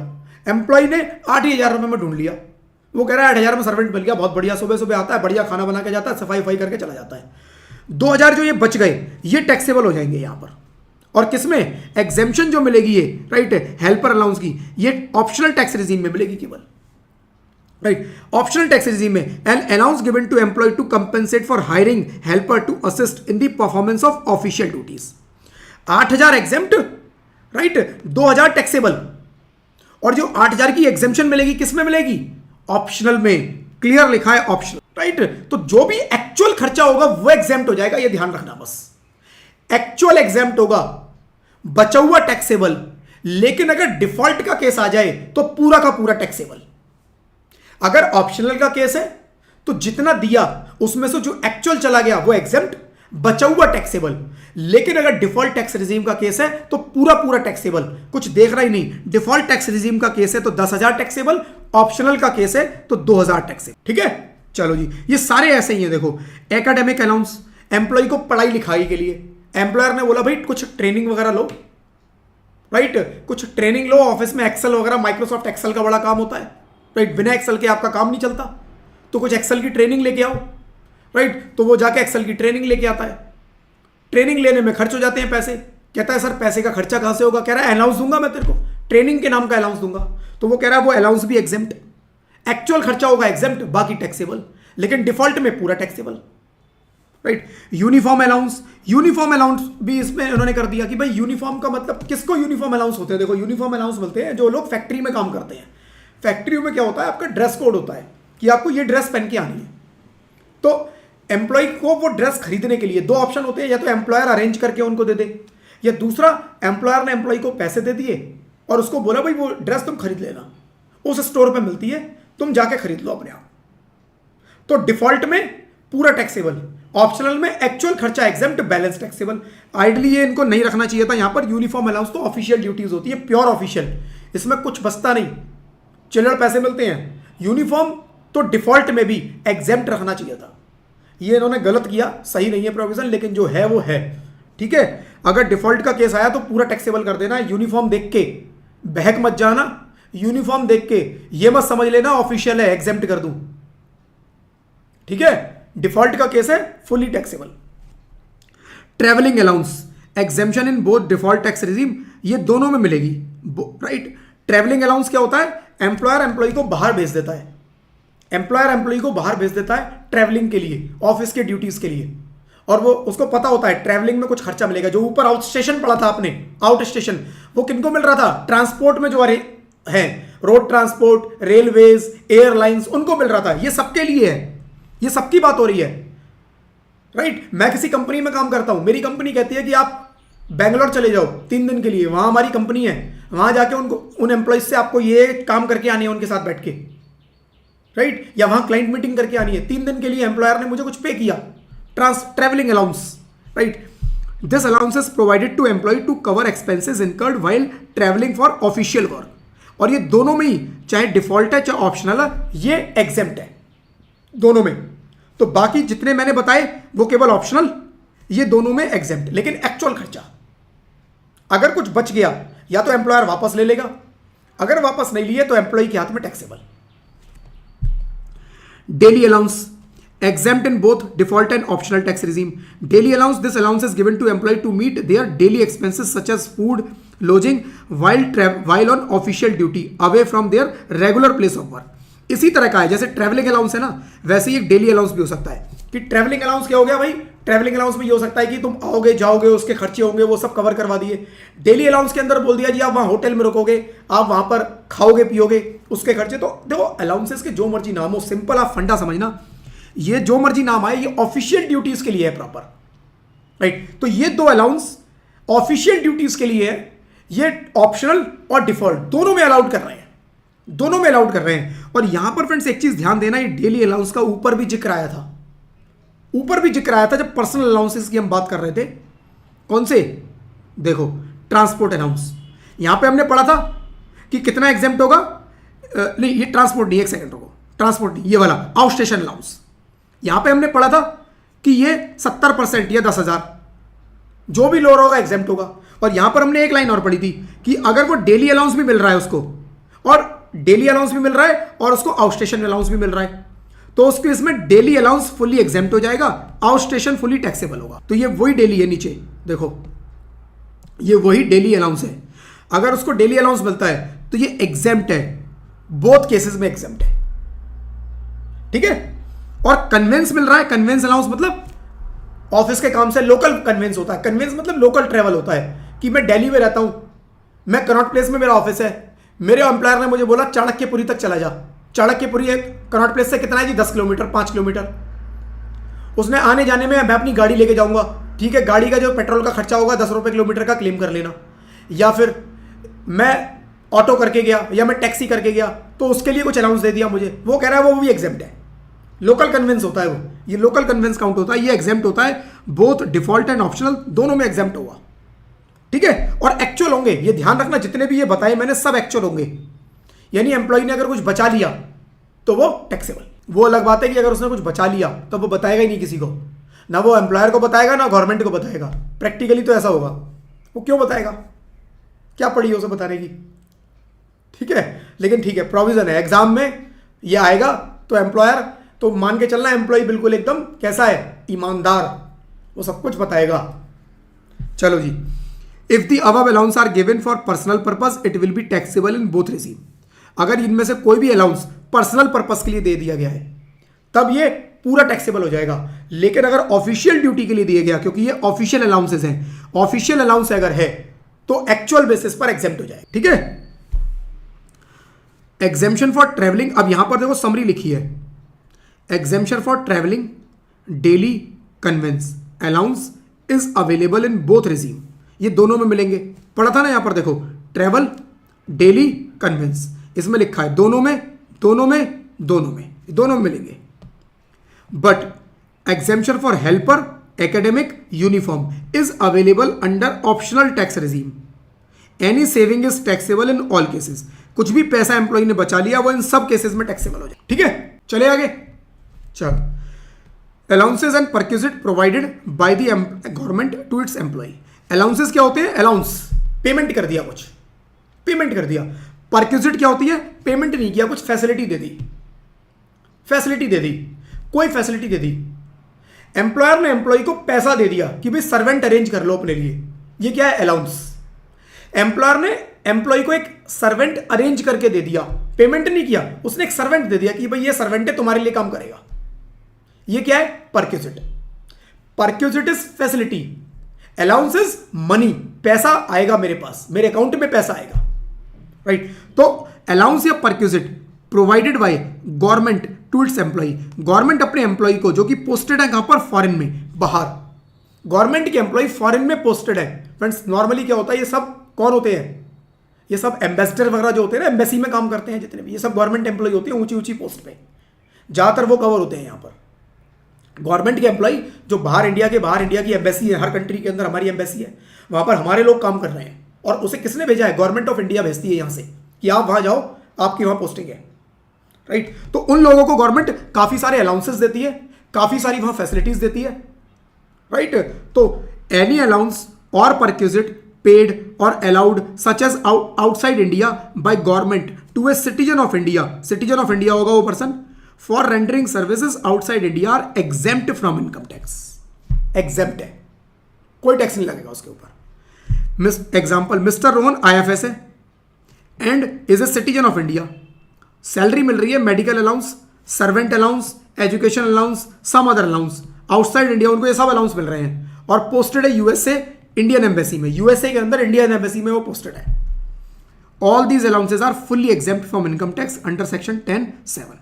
A: एम्प्लॉय ने 8,000 रुपये में ढूंढ लिया, वो कह रहा है 8,000 में सर्वेंट मिल गया, बहुत बढ़िया, सुबह सुबह आता है, बढ़िया खाना बना के जाता है, सफाई वफाई करके चला जाता है। 2,000 जो ये बच गए ये टैक्सेबल हो जाएंगे यहाँ पर। और किसमें? एग्जेम्पशन जो मिलेगी ये, राइट, हेल्पर अलाउंस की, ये ऑप्शनल टैक्स रिजीम में मिलेगी केवल, राइट। ऑप्शनल टैक्स रिजीम में an allowance given to employee to compensate for hiring helper to assist in the performance of official duties. 8,000 exempt, right, 2,000 taxable. और जो 8,000 की exemption मिलेगी किसमें मिलेगी? ऑप्शनल में, क्लियर लिखा है ऑप्शनल, राइट। तो जो भी एक्चुअल खर्चा होगा वो एग्जेम्प्ट हो जाएगा, ये ध्यान रखना बस। एक्चुअल एग्जेम्प्ट होगा, बचा हुआ टैक्सेबल, लेकिन अगर डिफॉल्ट का केस आ जाए तो पूरा का पूरा टैक्सेबल। अगर ऑप्शनल का केस है तो जितना दिया उसमें से जो एक्चुअल चला गया वो एग्जेम्प्ट, बचा हुआ टैक्सेबल। लेकिन अगर डिफॉल्ट टैक्स रिजीम का केस है तो पूरा पूरा टैक्सेबल, कुछ देख रहा ही नहीं। डिफॉल्ट टैक्स रिजीम का केस है तो 10,000 टैक्सेबल, ऑप्शनल का केस है तो 2,000 टैक्सेबल, ठीक है। चलो जी, ये सारे ऐसे ही हैं। देखो, एकेडमिक अलाउंस, एम्प्लॉय को पढ़ाई लिखाई के लिए एम्प्लॉयर ने बोला भाई कुछ ट्रेनिंग वगैरह लो, राइट, कुछ ट्रेनिंग लो, ऑफिस में एक्सेल वगैरह, माइक्रोसॉफ्ट एक्सेल का बड़ा काम होता है, राइट, बिना एक्सेल के आपका काम नहीं चलता, तो कुछ एक्सेल की ट्रेनिंग लेके आओ, राइट। तो वो जाके एक्सेल की ट्रेनिंग लेके आता है, ट्रेनिंग लेने में खर्च हो जाते हैं पैसे। कहता है सर पैसे का खर्चा कहां से होगा? कह रहा है अलाउंस दूंगा मैं तेरे को, ट्रेनिंग के नाम का अलाउंस दूंगा। तो वो कह रहा है वो अलाउंस भी एग्जेम्प्ट, एक्चुअल खर्चा होगा एग्जेम्प्ट, बाकी टैक्सेबल, लेकिन डिफॉल्ट में पूरा taxable, right. Uniform allowance, uniform allowance भी इसमें उन्होंने कर दिया कि भाई यूनिफॉर्म का मतलब किसको यूनिफॉर्म अलाउंस होते हैं? देखो, यूनिफॉर्म अलाउंस मिलते हैं जो लोग फैक्ट्री में काम करते हैं। फैक्ट्रियों में क्या होता है, आपका ड्रेस कोड होता है कि आपको ये ड्रेस पहन के आनी है। तो एम्प्लॉय को वो ड्रेस खरीदने के लिए 2 ऑप्शन होते हैं, या तो एम्प्लॉयर अरेंज करके उनको दे दे, या दूसरा एम्प्लॉयर ने एम्प्लॉय को पैसे दे दिए और उसको बोला भाई वो ड्रेस तुम खरीद लेना, उस स्टोर पे मिलती है, तुम जाके खरीद लो अपने आप। तो डिफॉल्ट में पूरा टैक्सेबल, ऑप्शनल में एक्चुअल खर्चा एग्जेम्प्ट, बैलेंस टैक्सेबल। आइडली ये इनको नहीं रखना चाहिए था यहाँ पर। यूनिफॉर्म अलाउंस तो ऑफिशियल ड्यूटीज होती है, प्योर ऑफिशियल, इसमें कुछ बचता नहीं, चिल्लड़ पैसे मिलते हैं। यूनिफॉर्म तो डिफॉल्ट में भी एग्जेम्प्ट रखना चाहिए था, ये इन्होंने गलत किया, सही नहीं है प्रोविजन, लेकिन जो है वो है, ठीक है। अगर डिफॉल्ट का केस आया तो पूरा टैक्सेबल कर देना। यूनिफॉर्म देख के बहक मत जाना, यूनिफॉर्म देख के ये मत समझ लेना ऑफिशियल है एग्जेम्प्ट कर दूं, ठीक है। डिफॉल्ट का केस है fully taxable. Travelling allowance, exemption in both default tax regime, ये दोनों में मिलेगी, राइट। ट्रेवलिंग अलाउंस क्या होता है? एम्प्लॉयर एम्प्लॉय को बाहर भेज देता है, एम्प्लॉयर एम्प्लॉय को बाहर भेज देता है ट्रैवलिंग के लिए, ऑफिस के ड्यूटीज के लिए, और वो उसको पता होता है ट्रैवलिंग में कुछ खर्चा मिलेगा। जो ऊपर आउट स्टेशन पड़ा था आपने, आउट स्टेशन, वो किनको मिल रहा था? ट्रांसपोर्ट में जो है, रोड ट्रांसपोर्ट, रेलवेज, एयरलाइंस, उनको मिल रहा था। ये सबके लिए है, ये सबकी बात हो रही है, राइट। मैं किसी कंपनी में काम करता हूं, मेरी कंपनी कहती है कि आप बैंगलोर चले जाओ 3 दिन के लिए, वहां हमारी कंपनी है, वहां जाके उनको, उन एम्प्लॉयज से आपको ये काम करके आनी है, उनके साथ बैठ के, राइट, या वहां क्लाइंट मीटिंग करके आनी है। 3 दिन के लिए एम्प्लॉयर ने मुझे कुछ पे किया, travelling allowance, right. This allowance is provided to employee to cover expenses incurred while travelling for official work. और ये दोनों में ही, चाहे डिफॉल्ट है चाहे ऑप्शनल है, ये एग्जेम्प्ट है, दोनों में। तो बाकी जितने मैंने बताए वो केवल ऑप्शनल, ये दोनों में एग्जेम्प्ट। लेकिन एक्चुअल खर्चा अगर कुछ बच गया या तो एम्प्लॉयर वापस ले लेगा, अगर वापस नहीं लिए तो एम्प्लॉय के हाथ में taxable. Daily allowance exempt in both default and optional tax regime. Daily allowance, this allowance is given to employee to meet their daily expenses such as food, lodging while on official duty away from their regular place of work. इसी तरह का है जैसे travelling allowance है ना, वैसे ही एक daily allowance भी हो सकता है। कि ट्रैवलिंग अलाउंस क्या हो गया भाई, ट्रैवलिंग अलाउंस में ये हो सकता है कि तुम आओगे जाओगे, उसके खर्चे होंगे, वो सब कवर करवा दिए। डेली अलाउंस के अंदर बोल दिया जी आप वहां होटल में रुकोगे, आप वहां पर खाओगे पियोगे, उसके खर्चे। तो देखो अलाउंसेस के जो मर्जी नाम हो, सिंपल आप फंडा समझना, ये जो मर्जी नाम आए ये ऑफिशियल ड्यूटीज के लिए है प्रॉपर, राइट। तो ये दो अलाउंस ऑफिशियल ड्यूटीज के लिए है, ये ऑप्शनल और डिफॉल्ट दोनों में अलाउड कर रहे हैं, दोनों में अलाउड कर रहे हैं। और यहां पर फ्रेंड्स एक चीज ध्यान देना, ये डेली अलाउंस का ऊपर भी जिक्र आया था, ऊपर भी जिक्र आया था जब पर्सनल अलाउंसेस की हम बात कर रहे थे। कौन से, देखो ट्रांसपोर्ट अलाउंस, यहां पे हमने पढ़ा था कि कितना एग्जेम्प्ट होगा, नहीं ये ट्रांसपोर्ट नहीं, एक सेकंड रुको, ट्रांसपोर्ट नहीं, ये वाला आउट स्टेशन अलाउंस। यहां पे हमने पढ़ा था कि ये 70% या 10,000 जो भी लोअर होगा एग्जेम्प्ट होगा। और यहां पर हमने एक लाइन और पढ़ी थी कि अगर वो डेली अलाउंस भी मिल रहा है उसको, और डेली अलाउंस भी मिल रहा है और उसको आउट स्टेशन अलाउंस भी मिल रहा है, तो उसको इसमें डेली अलाउंस फुली एग्जेम्प्ट हो जाएगा, आउट स्टेशन फुली टैक्सेबल होगा। तो ये वही डेली है, नीचे देखो ये वही डेली अलाउंस है। अगर उसको डेली अलाउंस मिलता है तो ये एग्जेम्प्ट है, बोथ केसेस में एग्जेम्प्ट है, ठीक है। और कन्वेंस मिल रहा है, कन्वेंस अलाउंस मतलब ऑफिस के काम से लोकल कन्वेंस होता है, कन्वेंस मतलब लोकल ट्रेवल होता है कि मैं दिल्ली में रहता हूं, मैं कनॉट प्लेस में मेरा ऑफिस है, मेरे एम्प्लॉयर ने मुझे बोला चाणक्यपुरी तक चला जा। चाणक्यपुरी कनॉट प्लेस से कितना है जी, 10 किलोमीटर 5 किलोमीटर। उसने आने जाने में मैं अपनी गाड़ी लेके जाऊंगा, ठीक है, गाड़ी का जो पेट्रोल का खर्चा होगा 10 रुपये किलोमीटर का क्लेम कर लेना, या फिर मैं ऑटो करके गया या मैं टैक्सी करके गया तो उसके लिए कुछ अलाउंस दे दिया मुझे, वो कह रहा है वो भी एग्जेम्प्ट है, लोकल कन्वेंस होता है वो, ये लोकल कन्वेंस काउंट होता है, ये एग्जेम्प्ट होता है, बोथ डिफॉल्ट एंड ऑप्शनल दोनों में एग्जेम्प्ट होगा, ठीक है। और एक्चुअल होंगे, ये ध्यान रखना, जितने भी ये बताए मैंने सब एक्चुअल होंगे, यानी एम्प्लॉय ने अगर कुछ बचा लिया तो वो टैक्सेबल। वो अलग बात है कि अगर उसने कुछ बचा लिया तो वो बताएगा ही नहीं किसी को, ना वो एम्प्लॉयर को बताएगा ना गवर्नमेंट को बताएगा, प्रैक्टिकली तो ऐसा होगा। वो क्यों बताएगा, क्या पड़ी उसे बताने की, ठीक है। लेकिन ठीक है, प्रोविजन है, एग्जाम में ये आएगा तो एम्प्लॉयर तो मान के चलना एम्प्लॉय बिल्कुल एकदम कैसा है, ईमानदार, वो सब कुछ बताएगा। चलो जी, if the above allowance are given for personal purpose it will be taxable in both regime. अगर इनमें से कोई भी अलाउंस पर्सनल पर्पस के लिए दे दिया गया है तब ये पूरा टैक्सेबल हो जाएगा। लेकिन अगर ऑफिशियल ड्यूटी के लिए दिया गया, क्योंकि ये ऑफिशियल अलाउंसेस हैं, ऑफिशियल अलाउंस अगर है तो एक्चुअल बेसिस पर एग्जेम्प्ट हो जाएगा, ठीक है। एग्जेम्पशन फॉर ट्रेवलिंग, अब यहां पर देखो समरी लिखी है, exemption for travelling daily convince allowance is available in both regime. ये दोनों में मिलेंगे, पढ़ा था ना यहां पर देखो, ट्रेवल डेली कन्वेंस, इसमें लिखा है दोनों में, दोनों में, दोनों में, दोनों में मिलेंगे। But exemption for helper academic uniform is available under optional tax regime. Any saving is taxable in all cases. कुछ भी पैसा एम्प्लॉय ने बचा लिया वो इन सब केसेस में टैक्सेबल हो जाए, ठीक है। चले आगे, चलो allowances and perquisite provided by the government to its employee. Allowances क्या होते हैं, अलाउंस पेमेंट कर दिया, कुछ पेमेंट कर दिया। परक्यूजिट क्या होती है, पेमेंट नहीं किया, कुछ फैसिलिटी दे दी, फैसिलिटी दे दी, कोई फैसिलिटी दे दी। एम्प्लॉयर ने एम्प्लॉय को पैसा दे दिया कि भाई सर्वेंट अरेंज कर लो अपने लिए, ये क्या है, अलाउंस। एम्प्लॉयर ने एम्प्लॉय को एक सर्वेंट अरेंज करके दे दिया, पेमेंट नहीं किया, उसने एक सर्वेंट दे दिया कि भाई ये सर्वेंट है तुम्हारे लिए काम करेगा, ये क्या है, perquisite. Perquisite is facility, allowance is money, पैसा आएगा मेरे पास, मेरे अकाउंट में पैसा आएगा, राइट। तो अलाउंस या perquisite provided by government to its employee. Government अपने एम्प्लॉय को, जो कि पोस्टेड है कहां पर, फॉरेन में, बाहर, गवर्नमेंट के एम्प्लॉय फॉरेन में पोस्टेड है। फ्रेंड्स नॉर्मली क्या होता है, ये सब कौन होते हैं, ये सब एम्बेसडर वगैरह जो होते हैं ना, एम्बेसी में काम करते हैं जितने भी, ये सब गवर्नमेंट एम्प्लॉय होते हैं, ऊंची ऊंची पोस्ट पे ज्यादातर वो कवर होते हैं। यहाँ पर गवर्नमेंट के एम्प्लॉय जो बाहर, इंडिया के बाहर, इंडिया की एम्बेसी है, हर कंट्री के अंदर हमारी एम्बेसी है, वहां पर हमारे लोग काम कर रहे हैं, और उसे किसने भेजा है, गवर्नमेंट ऑफ इंडिया भेजती है यहाँ से कि आप वहां जाओ, आपकी वहां पोस्टिंग है, राइट। तो उन लोगों को गवर्नमेंट काफी सारे अलाउंसेस देती है, काफी सारी वहां फैसिलिटीज देती है, राइट। तो एनी अलाउंस और परक्यूजिट पेड और allowed such as outside India by government to a citizen of India, citizen of India होगा वो person, for rendering services outside India are exempt from income tax. Exempt है, कोई tax नहीं लगेगा उसके ऊपर। एग्जाम्पल, मिस्टर रोहन IFS है and is a citizen of India, salary मिल रही है, medical allowance, servant allowance, education allowance, some other allowance, outside India उनको ये सब अलाउंस मिल रहे हैं, और पोस्टेड है USA इंडियन एम्बेसी में, USA के अंदर इंडियन एम्बेसी में वो पोस्टेड है। All these allowances are fully exempt from income tax under section 10(7).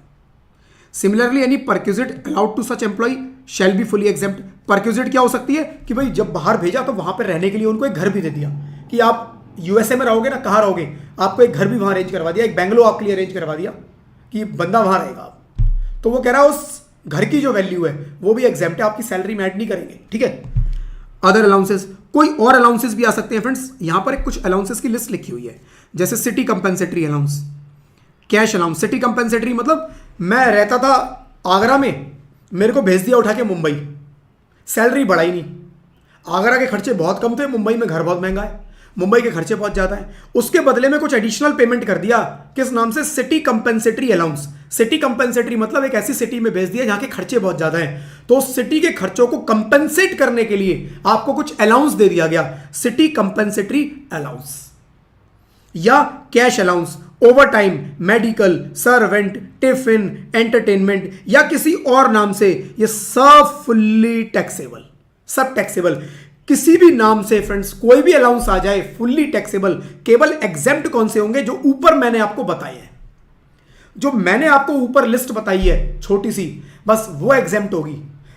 A: Similarly any perquisite allowed to such employee shall be fully exempt. Perquisite क्या हो सकती है कि भाई जब बाहर भेजा तो वहां पर रहने के लिए उनको एक घर भी दे दिया कि आप USA में रहोगे ना, कहाँ रहोगे, आपको एक घर भी वहां अरेंज करवा दिया, एक बेंगलो आपके लिए अरेंज करवा दिया कि बंदा वहां रहेगा। तो वो कह रहा है उस घर की जो वैल्यू है वो भी एग्जेम्प्ट है, आपकी सैलरी में ऐड नहीं करेंगे, ठीक है। अदर अलाउंसेस, कोई और अलाउंसेस भी आ सकते हैं फ्रेंड्स। यहां पर कुछ अलाउंसेस की लिस्ट लिखी हुई है, जैसे city compensatory allowance, cash allowance. City compensatory मतलब मैं रहता था आगरा में, मेरे को भेज दिया उठा के मुंबई, सैलरी बढ़ाई नहीं, आगरा के खर्चे बहुत कम थे, मुंबई में घर बहुत महंगा है, मुंबई के खर्चे बहुत ज्यादा है, उसके बदले में कुछ एडिशनल पेमेंट कर दिया, किस नाम से, city compensatory allowance. City compensatory मतलब एक ऐसी सिटी में भेज दिया जहां के खर्चे बहुत ज्यादा हैं, तो उस सिटी के खर्चों को कंपेंसेट करने के लिए आपको कुछ अलाउंस दे दिया गया, सिटी कंपेंसेटरी अलाउंस। या cash allowance, over time, medical, servant, tiffin, entertainment या किसी और नाम से, ये सब फुल्ली टैक्सेबल, सब टैक्सेबल। किसी भी नाम से फ्रेंड्स कोई भी अलाउंस आ जाए फुल्ली टैक्सेबल। केवल एग्जेम्प्ट कौन से होंगे, जो ऊपर मैंने आपको बताए हैं, जो मैंने आपको ऊपर लिस्ट बताई है छोटी सी, बस वो एग्जेम्प्ट होगी।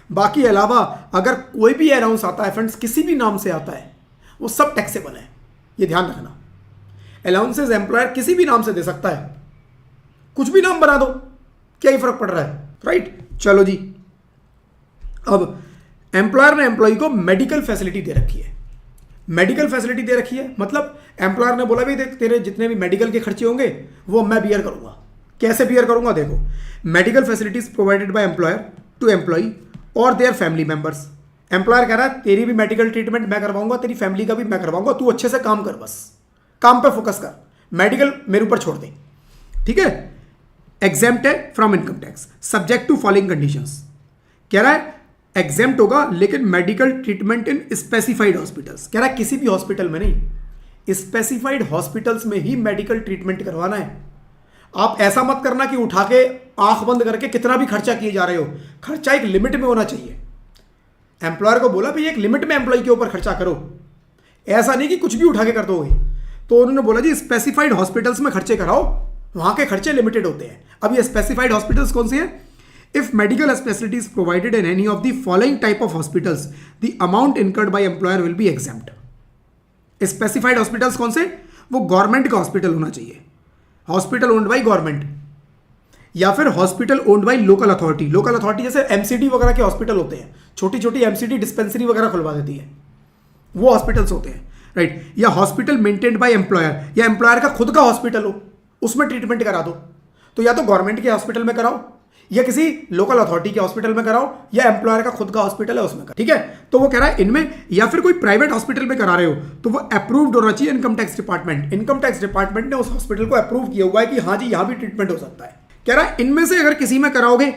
A: बाकी अलावा अगर कोई भी अलाउंस आता है फ्रेंड्स, किसी भी नाम से आता है, वो सब टैक्सेबल है, ये ध्यान रखना। अलाउंसेज एम्प्लॉयर किसी भी नाम से दे सकता है, कुछ भी नाम बना दो, क्या ही फर्क पड़ रहा है, राइट। चलो जी, अब एम्प्लॉयर ने एम्प्लॉय को मेडिकल फैसिलिटी दे रखी है। मेडिकल फैसिलिटी दे रखी है मतलब एम्प्लॉयर ने बोला भी देख तेरे जितने भी मेडिकल के खर्चे होंगे वो मैं बियर करूंगा। कैसे बियर करूंगा, देखो, medical facilities provided by employer to employee और देयर फैमिली मेंबर्स। एम्प्लॉयर कह रहा है तेरी भी मेडिकल ट्रीटमेंट मैं करवाऊंगा, तेरी फैमिली का भी मैं करवाऊंगा, तू अच्छे से काम कर, बस काम पे फोकस कर, मेडिकल मेरे ऊपर छोड़ दे, ठीक है। एग्जेम्प्ट है from income tax subject to following conditions. कह रहा है एग्जेम्प्ट होगा लेकिन medical treatment in specified hospitals. कह रहा है किसी भी हॉस्पिटल में नहीं, स्पेसिफाइड हॉस्पिटल्स में ही मेडिकल ट्रीटमेंट करवाना है। आप ऐसा मत करना कि उठा के आंख बंद करके कितना भी खर्चा किए जा रहे हो, खर्चा एक लिमिट में होना चाहिए। एम्प्लॉयर को बोला भाई एक लिमिट में एम्प्लॉय के ऊपर खर्चा करो, ऐसा नहीं कि कुछ भी उठा के कर दोगे। तो उन्होंने बोला जी स्पेसिफाइड हॉस्पिटल्स में खर्चे कराओ, वहां के खर्चे लिमिटेड होते हैं। अब ये स्पेसिफाइड हॉस्पिटल्स कौन से हैं? If medical facility is provided in any of the following type of hospitals, the amount incurred by employer will be exempt. Specified hospitals कौन से? वो गवर्नमेंट का हॉस्पिटल होना चाहिए, हॉस्पिटल ओन्ड बाई गवर्नमेंट, या फिर hospital owned by local authority. Local authority जैसे MCD वगैरह के हॉस्पिटल होते हैं, छोटी छोटी एमसीडी डिस्पेंसरी वगैरह खुलवा देती है, वो हॉस्पिटल्स होते हैं, राइट। या हॉस्पिटल मेंटेन्ड बाय एम्प्लॉयर, या एम्प्लॉयर का खुद का हॉस्पिटल हो, उसमें ट्रीटमेंट करा दो, तो या तो गवर्नमेंट के हॉस्पिटल में कराओ, या किसी लोकल अथॉरिटी के हॉस्पिटल में कराओ, या एम्प्लॉयर का खुद का हॉस्पिटल है उसमें, ठीक है। तो वो कह रहा है इनमें, या फिर कोई प्राइवेट हॉस्पिटल में करा रहे हो तो वो अप्रूव्ड होना चाहिए income tax department. Income tax department ने उस हॉस्पिटल को अप्रूव किया हुआ है कि हाँ जी यहां भी ट्रीटमेंट हो सकता है। कह रहा है इनमें से अगर किसी में कराओगे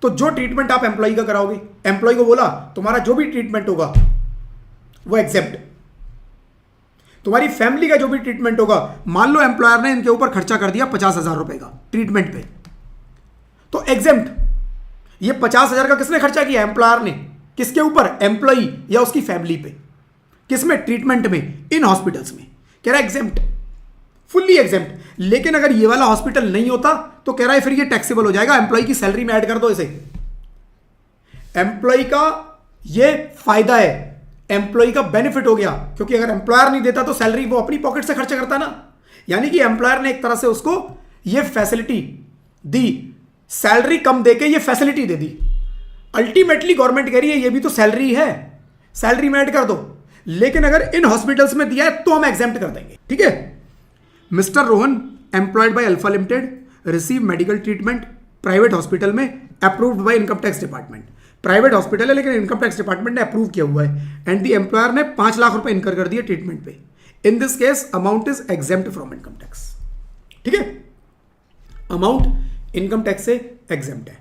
A: तो जो ट्रीटमेंट आप एम्प्लॉय का कराओगे, एम्प्लॉय को बोला तुम्हारा जो भी ट्रीटमेंट होगा वो एग्जेप्ट, तुम्हारी फैमिली का जो भी ट्रीटमेंट होगा, मान लो एम्प्लॉयर ने इनके ऊपर खर्चा कर दिया 50,000 रुपए का ट्रीटमेंट पे, तो एग्जेम्प्ट। ये 50,000 का किसने खर्चा किया? एम्प्लॉयर ने। किसके ऊपर? एम्प्लॉई या उसकी फैमिली पे। किसमें? ट्रीटमेंट में, इन हॉस्पिटल्स में। कह रहा है एग्जेम्प्ट, फुल्ली एग्जेम्प्ट। लेकिन अगर ये वाला हॉस्पिटल नहीं होता तो कह रहा है फिर ये टैक्सेबल हो जाएगा, एम्प्लॉय की सैलरी में ऐड कर दो इसे। एम्प्लॉय का ये फायदा है, एम्प्लॉय का बेनिफिट हो गया, क्योंकि अगर एम्प्लॉयर नहीं देता तो सैलरी वो अपनी पॉकेट से खर्चा करता ना, यानी कि एम्प्लॉयर ने एक तरह से उसको ये फैसिलिटी दी, सैलरी कम देके ये फैसिलिटी दे दी। अल्टीमेटली गवर्नमेंट कह रही है ये भी तो सैलरी है, सैलरी में ऐड कर दो, लेकिन अगर इन हॉस्पिटल्स में दिया है तो हम एग्जेम्प्ट कर देंगे, ठीक है। Mister Rohan employed by alpha limited receive medical treatment private hospital में approved by income tax department. Private hospital है लेकिन इनकम टैक्स डिपार्टमेंट ने अप्रूव किया हुआ है एंड द एम्प्लॉयर ने 5 लाख रुपए इनकर कर दिए ट्रीटमेंट पे। In this case amount is exempt from income tax. ठीक है, अमाउंट इनकम टैक्स से एग्जेम्प्ट है।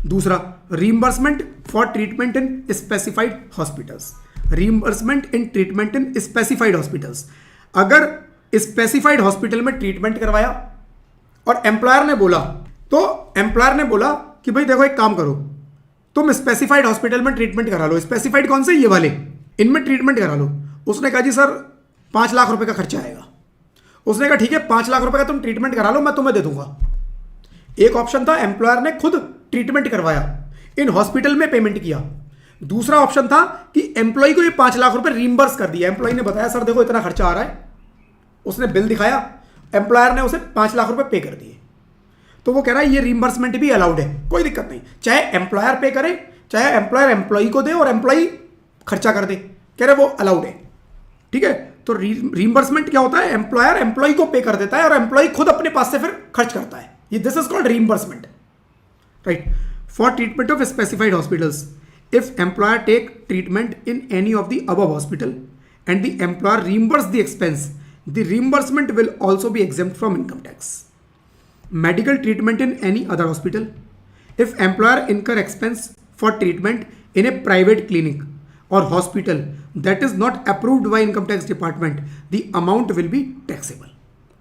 A: दूसरा, reimbursement for treatment in specified hospitals. Reimbursement in treatment in specified hospitals. अगर स्पेसिफाइड हॉस्पिटल में ट्रीटमेंट करवाया और एम्प्लॉयर ने बोला, तो एम्प्लॉयर ने बोला कि भाई देखो एक काम करो, तुम स्पेसिफाइड हॉस्पिटल में ट्रीटमेंट करा लो। स्पेसिफाइड कौन से? ये वाले, इनमें ट्रीटमेंट करा लो। उसने कहा जी सर 5 लाख रुपए का खर्चा आएगा। उसने कहा ठीक है 5 लाख रुपए का तुम ट्रीटमेंट करा लो, मैं तुम्हें दे दूंगा। एक ऑप्शन था एम्प्लॉयर ने खुद ट्रीटमेंट करवाया, इन हॉस्पिटल में पेमेंट किया। दूसरा ऑप्शन था कि एम्प्लॉय को ये 5 लाख रुपए रीइंबर्स कर दिया। एम्प्लॉय ने बताया सर देखो इतना खर्चा आ रहा है, उसने बिल दिखाया, एम्प्लॉयर ने उसे 5 लाख रुपए पे कर दिए। तो वो कह रहा है ये रीइंबर्समेंट भी अलाउड है, कोई दिक्कत नहीं, चाहे एम्प्लॉयर पे करे, चाहे एम्प्लॉयर एम्प्लॉय को दे और एम्प्लॉय खर्चा कर दे, कह रहे वो अलाउड है। ठीक है, तो रीइंबर्समेंट क्या होता है? एम्प्लॉयर एम्प्लॉय को पे कर देता है और एम्प्लॉय खुद अपने पास से फिर खर्च करता है। ये this is called reimbursement, right. For treatment of specified hospitals, if employer take treatment in any of the above hospital and the employer reimburse the expense, the reimbursement will also be exempt from income tax. Medical treatment in any other hospital, if employer incur expense for treatment in a private clinic or hospital that is not approved by income tax department, the amount will be taxable।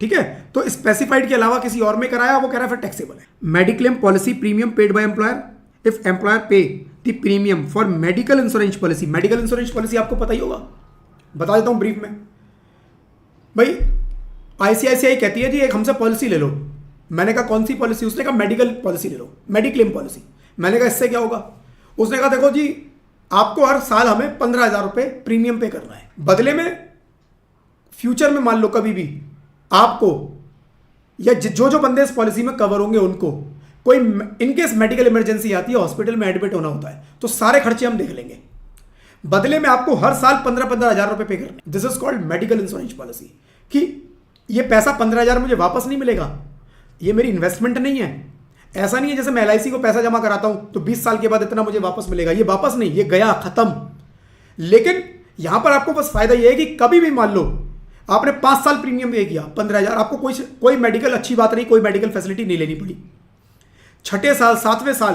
A: ठीक है, तो specified के अलावा किसी और में कराया, वो कह रहा है फिर टैक्सेबल है। Mediclaim policy premium paid by employer, if employer pay the premium for medical insurance policy. Medical insurance policy आपको पता ही होगा, बता देता हूं ब्रीफ में। भाई आईसीआईसीआई कहती है जी एक हमसे पॉलिसी ले लो। मैंने कहा कौन सी पॉलिसी? उसने कहा मेडिकल पॉलिसी ले लो, मेडिक्लेम पॉलिसी। मैंने कहा इससे क्या होगा? उसने कहा देखो जी आपको हर साल हमें 15,000 रुपये प्रीमियम पे करना है, बदले में फ्यूचर में मान लो कभी भी आपको या जो जो बंदे इस पॉलिसी में कवर होंगे उनको कोई इनकेस मेडिकल इमरजेंसी आती है, हॉस्पिटल में एडमिट होना होता है, तो सारे खर्चे हम देख लेंगे, बदले में आपको हर साल 15,000 रुपये पे करने। This is called medical insurance policy, कि ये पैसा 15,000 मुझे वापस नहीं मिलेगा, ये मेरी इन्वेस्टमेंट नहीं है। ऐसा नहीं है जैसे मैं LIC को पैसा जमा कराता हूं तो 20 साल के बाद इतना मुझे वापस मिलेगा, ये वापस नहीं, ये गया खत्म। लेकिन यहां पर आपको बस फायदा ये है कि कभी भी मान लो आपने 5 साल प्रीमियम पे किया 15,000, आपको कोई मेडिकल, अच्छी बात नहीं, कोई मेडिकल फैसिलिटी नहीं लेनी पड़ी। 6ठे साल 7वें साल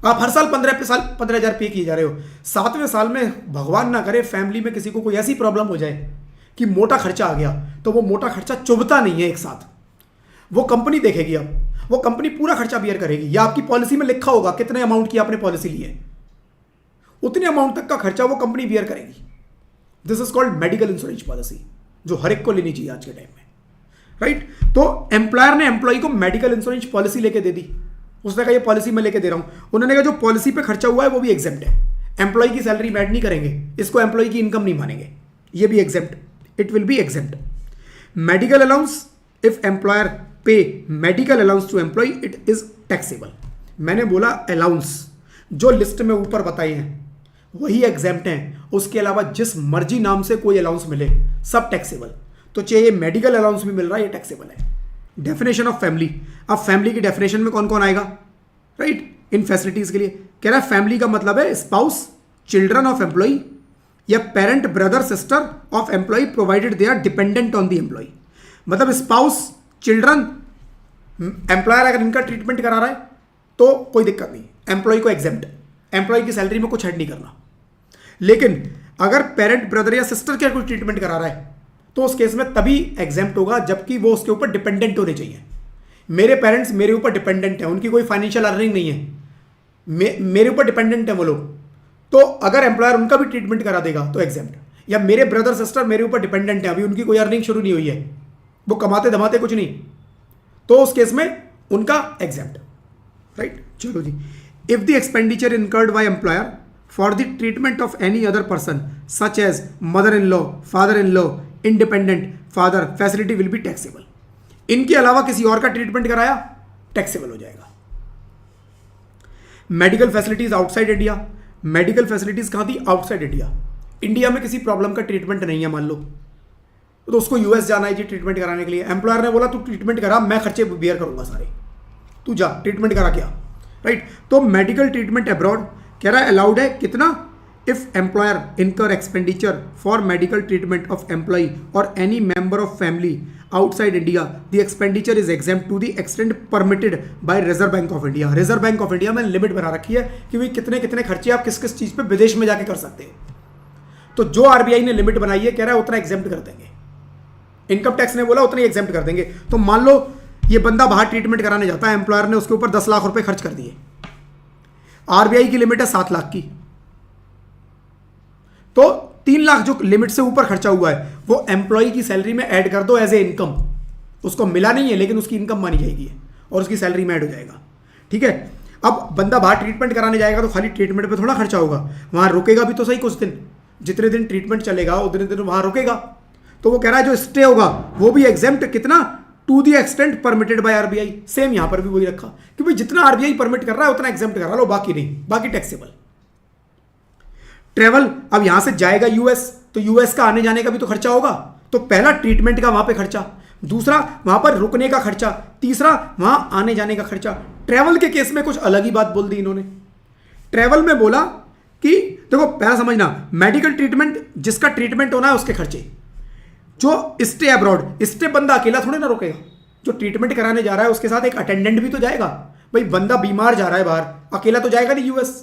A: आप हर साल 15,000 पे किए जा रहे हो। 7वें साल में भगवान ना करे फैमिली में किसी को कोई ऐसी प्रॉब्लम हो जाए कि मोटा खर्चा आ गया, तो वो मोटा खर्चा चुभता नहीं है एक साथ, वो कंपनी देखेगी। अब वो कंपनी पूरा खर्चा बियर करेगी, या आपकी पॉलिसी में लिखा होगा कितने अमाउंट की आपने पॉलिसी ली है, उतने अमाउंट तक का खर्चा वो कंपनी बियर करेगी। This is called medical insurance policy, जो हर एक को लेनी चाहिए आज के टाइम में, राइट। तो एम्प्लॉयर ने एम्प्लॉय को मेडिकल इंश्योरेंस पॉलिसी लेके दे दी। उसने कहा ये पॉलिसी मैं लेके दे रहा हूं। उन्होंने कहा जो पॉलिसी पे खर्चा हुआ है वो भी एग्जेम्प्ट है, एम्प्लॉय की सैलरी में ऐड नहीं करेंगे, इसको एम्प्लॉय की इनकम नहीं मानेंगे, ये भी exempt, it will be exempt. Medical allowance, if employer pay medical allowance to employ it is taxable. मैंने बोला अलाउंस जो लिस्ट में ऊपर बताए हैं वही एग्जेम्प्ट हैं, उसके अलावा जिस मर्जी नाम से कोई अलाउंस मिले सब टैक्सेबल। तो चाहे ये मेडिकल अलाउंस भी मिल रहा है, ये टैक्सेबल है। डेफिनेशन ऑफ फैमिली, अब फैमिली की डेफिनेशन में कौन कौन आएगा, राइट, इन फैसिलिटीज के लिए कह रहा है फैमिली का मतलब है स्पाउस, चिल्ड्रन ऑफ एम्प्लॉय या parent, brother, sister of employee provided they are dependent on the employee. मतलब स्पाउस, चिल्ड्रन, एम्प्लॉयर अगर इनका ट्रीटमेंट करा रहा है तो कोई दिक्कत नहीं, एम्प्लॉय को एग्जेम्प्ट, एम्प्लॉय की सैलरी में कुछ ऐड नहीं करना। लेकिन अगर पेरेंट, ब्रदर या सिस्टर का कोई ट्रीटमेंट करा रहा है तो उस केस में तभी एग्जेम्प्ट होगा जबकि वो उसके ऊपर डिपेंडेंट होने चाहिए। मेरे पेरेंट्स मेरे ऊपर डिपेंडेंट हैं, उनकी कोई फाइनेंशियल अर्निंग नहीं है, मेरे ऊपर डिपेंडेंट है वो लोग, तो अगर एम्प्लॉयर उनका भी ट्रीटमेंट करा देगा तो एग्जेम्प्ट। या मेरे ब्रदर सिस्टर मेरे ऊपर डिपेंडेंट है, अभी उनकी कोई अर्निंग शुरू नहीं हुई है, वो कमाते धमाते कुछ नहीं, तो उस केस में उनका एग्जेम्प्ट, राइट। चलो जी, if the expenditure incurred by employer for the treatment of any other person such as mother in law, father in law, independent father, facility will be taxable. इनके अलावा किसी और का ट्रीटमेंट कराया टैक्सेबल हो जाएगा। Medical facilities outside India, medical facilities कहां थी? Outside India. इंडिया में किसी प्रॉब्लम का ट्रीटमेंट नहीं है मान लो, तो उसको यूएस जाना है जी ट्रीटमेंट कराने के लिए। एम्प्लॉयर ने बोला तू ट्रीटमेंट करा, मैं खर्चे बियर करूंगा सारे, तू जा ट्रीटमेंट करा क्या, राइट। तो मेडिकल ट्रीटमेंट अब्रॉड कह रहा है अलाउड है कितना, if employer incur expenditure for medical treatment of employee और any member of family outside India the expenditure is exempt to the extent permitted by reserve bank of India. Reserve bank of India में limit बना रखी है कि भाई कितने कितने खर्चे आप किस किस चीज़ पे विदेश में जाके कर सकते हो। तो जो आरबीआई ने लिमिट बनाई है कह रहा है उतना एग्जेम्प्ट कर देंगे, इनकम टैक्स ने बोला उतना ही एग्जेम्प्ट कर देंगे। तो मान लो ये बंदा बाहर ट्रीटमेंट कराने जाता है, एम्प्लॉयर ने उसके ऊपर 10 लाख रुपए खर्च कर दिए, आरबीआई की लिमिट है 7 लाख की, तो 3 लाख जो लिमिट से ऊपर खर्चा हुआ है वो एम्प्लॉय की सैलरी में ऐड कर दो एज ए इनकम। उसको मिला नहीं है लेकिन उसकी इनकम मानी जाएगी और उसकी सैलरी में ऐड हो जाएगा, ठीक है। अब बंदा बाहर ट्रीटमेंट कराने जाएगा तो खाली ट्रीटमेंट पे थोड़ा खर्चा होगा, वहां रुकेगा भी तो सही कुछ दिन, जितने दिन ट्रीटमेंट चलेगा उतने दिन वहां रुकेगा। तो वो कह रहा है जो स्टे होगा वो भी एग्जेम्प्ट कितना, to the extent permitted by RBI. Same यहां पर भी वही रखा कि भाई जितना आरबीआई परमिट कर रहा है उतना एग्जेम्प्ट करा लो, बाकी नहीं, बाकी टैक्सेबल। ट्रेवल, अब यहां से जाएगा यूएस तो यूएस का आने जाने का भी तो खर्चा होगा, तो पहला ट्रीटमेंट का वहां पे खर्चा, दूसरा वहां पर रुकने का खर्चा, तीसरा वहां आने जाने का खर्चा। ट्रेवल के केस में कुछ अलग ही बात बोल दी इन्होंने। ट्रेवल में बोला कि देखो पहला समझना, मेडिकल ट्रीटमेंट जिसका ट्रीटमेंट होना है उसके खर्चे, जो स्टे अब्रॉड, स्टे बंदा अकेला थोड़े ना रुकेगा, जो ट्रीटमेंट कराने जा रहा है उसके साथ एक अटेंडेंट भी तो जाएगा। भाई बंदा बीमार जा रहा है बाहर, अकेला तो जाएगा नहीं यूएस,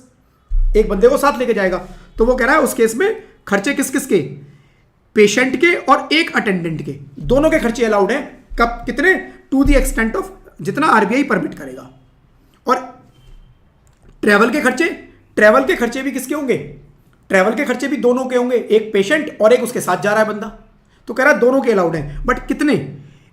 A: एक बंदे को साथ लेके जाएगा। तो वो कह रहा है उस केस में खर्चे किस किस के, पेशेंट के और एक अटेंडेंट के, दोनों के खर्चे अलाउड है। कब, कितने, टू द एक्सटेंट ऑफ जितना आरबीआई परमिट करेगा। और ट्रैवल के खर्चे, ट्रैवल के खर्चे भी किसके होंगे, ट्रैवल के खर्चे भी दोनों के होंगे, एक पेशेंट और एक उसके साथ जा रहा है बंदा। तो कह रहा है दोनों के अलाउड है, बट कितने,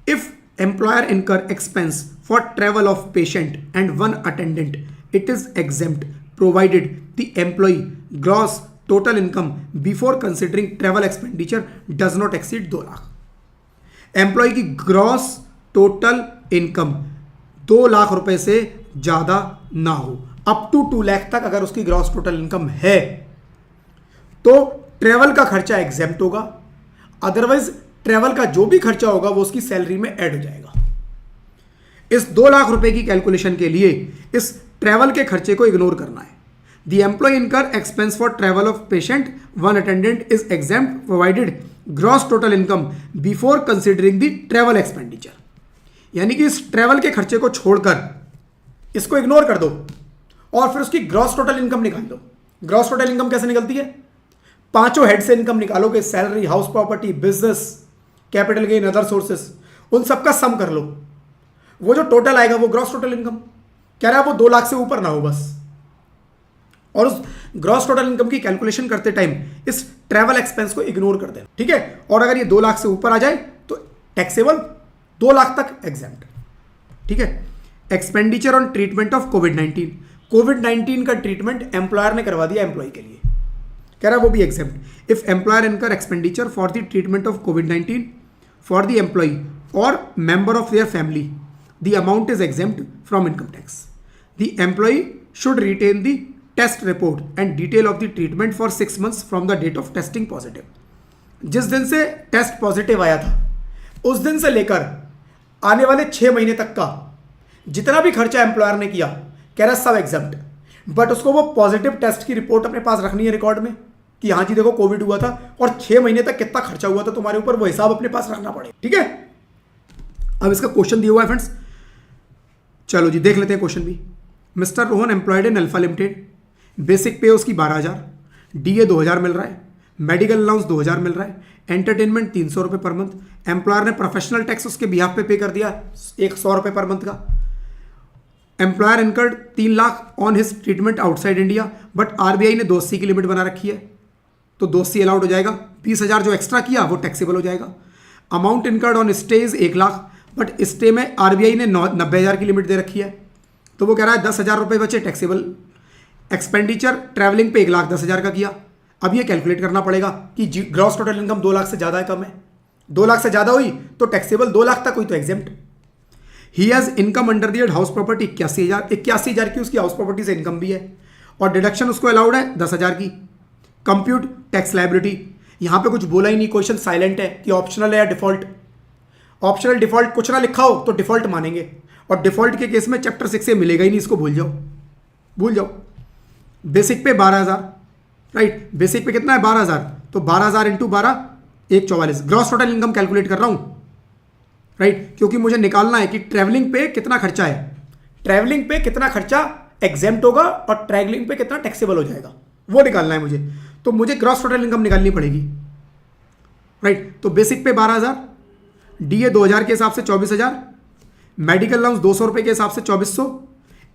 A: if employer incur expense for travel of patient and one attendant it is exempt provided the employee gross total income before considering travel expenditure does not exceed 2 lakh. Employee की ग्रॉस टोटल इनकम 2 लाख रुपए से ज्यादा ना हो, up to 2 lakh तक अगर उसकी gross total income है तो ट्रैवल का खर्चा एग्जेम्प्ट होगा, अदरवाइज ट्रैवल का जो भी खर्चा होगा वो उसकी सैलरी में ऐड हो जाएगा। इस 2 लाख रुपए की कैलकुलेशन के लिए इस ट्रैवल के खर्चे को इग्नोर करना है। The employee incur expense for travel of patient, one attendant is exempt provided gross total income before considering the travel expenditure। यानी कि इस ट्रैवल के खर्चे को छोड़कर इसको इग्नोर कर दो और फिर उसकी ग्रॉस टोटल इनकम निकाल दो। ग्रॉस टोटल इनकम कैसे निकलती है, पांचों हेड से इनकम निकालोगे, salary, house property, business, capital gain, other sources, उन सबका सम कर लो, वो जो टोटल आएगा वो ग्रॉस टोटल इनकम। कह रहा है वो 2 लाख से ऊपर ना हो बस। और उस ग्रॉस टोटल इनकम की कैलकुलेशन करते टाइम इस ट्रैवल एक्सपेंस को इग्नोर कर दें, ठीक है। और अगर ये 2 लाख से ऊपर आ जाए तो टैक्सेबल, 2 लाख तक एग्जेम्प्ट, ठीक है। एक्सपेंडिचर ऑन ट्रीटमेंट ऑफ कोविड-19, कोविड-19 का ट्रीटमेंट एम्प्लॉयर ने करवा दिया एम्प्लॉय के लिए, कह रहा है वो भी exempt. If employer incur expenditure for the treatment of कोविड-19 फॉर द एम्प्लॉय और member of their family the amount is exempt from income tax. The employ should retain the test report and detail of the treatment for 6 months from the date of testing positive. जिस दिन से test positive आया था उस दिन से लेकर आने वाले 6 महीने तक का जितना भी खर्चा एम्प्लॉयर ने किया, कह रहा है सब एग्जेम्प्ट, बट उसको वो पॉजिटिव टेस्ट की रिपोर्ट अपने पास रखनी है रिकॉर्ड में कि हाँ जी देखो कोविड हुआ था और 6 महीने तक कितना खर्चा हुआ था तुम्हारे ऊपर, वो हिसाब अपने पास रखना पड़ेगा, ठीक है। अब इसका क्वेश्चन दिया हुआ है फ्रेंड्स, चलो जी देख लेते हैं क्वेश्चन भी। Mister Rohan employed in alpha limited, basic पे उसकी 12,000, डीए 2,000 मिल रहा है, मेडिकल अलाउंस 2,000 मिल रहा है, एंटरटेनमेंट 300 रुपये पर मंथ। एम्प्लॉयर ने प्रोफेशनल टैक्स उसके बिहाफ पे कर दिया 100 रुपये पर मंथ का। Employer incurred 3 lakh on his treatment outside India, but RBI ने 280 की लिमिट बना रखी है तो 280 अलाउड हो जाएगा। 20,000 जो एक्स्ट्रा किया वो टैक्सेबल हो जाएगा। Amount incurred on stay is 1 lakh, but stay में आरबीआई ने 90,000 की लिमिट दे रखी है तो वो कह रहा है 10,000 रुपये बचे टैक्सेबल। एक्सपेंडिचर ट्रैवलिंग पे 1,10,000 का किया। अब ये कैलकुलेट करना पड़ेगा कि ग्रॉस टोटल इनकम 2 लाख से ज़्यादा है कम है, 2 लाख से ज़्यादा हुई तो टैक्सेबल, 2 लाख तक हुई तो exempt. He has income under the house property 81,000 की उसकी हाउस प्रॉपर्टी से इनकम भी है और डिडक्शन उसको अलाउड है 10,000 की। कंप्यूट टैक्स लाइबिलिटी, यहां पे कुछ बोला ही नहीं, क्वेश्चन साइलेंट है कि ऑप्शनल है या डिफॉल्ट। ऑप्शनल डिफॉल्ट कुछ ना लिखा हो तो डिफॉल्ट मानेंगे, और डिफॉल्ट के केस में चैप्टर 6 से मिलेगा ही नहीं, इसको भूल जाओ, भूल जाओ। बेसिक पे 12,000, राइट, बेसिक पे कितना है 12,000, तो 12,000 into 12 144। Gross total income calculate कर रहा हूं, राइट, क्योंकि मुझे निकालना है कि ट्रैवलिंग पे कितना खर्चा है, ट्रैवलिंग पे कितना खर्चा एग्जेम्प्ट होगा और ट्रैवलिंग पे कितना टैक्सेबल हो जाएगा, वो निकालना है मुझे। तो मुझे ग्रॉस टोटल इनकम निकालनी पड़ेगी, राइट। तो बेसिक पे 12,000, डीए 2,000 के हिसाब से 24,000, मेडिकल अलाउंस 200 रुपये के हिसाब से 2,400,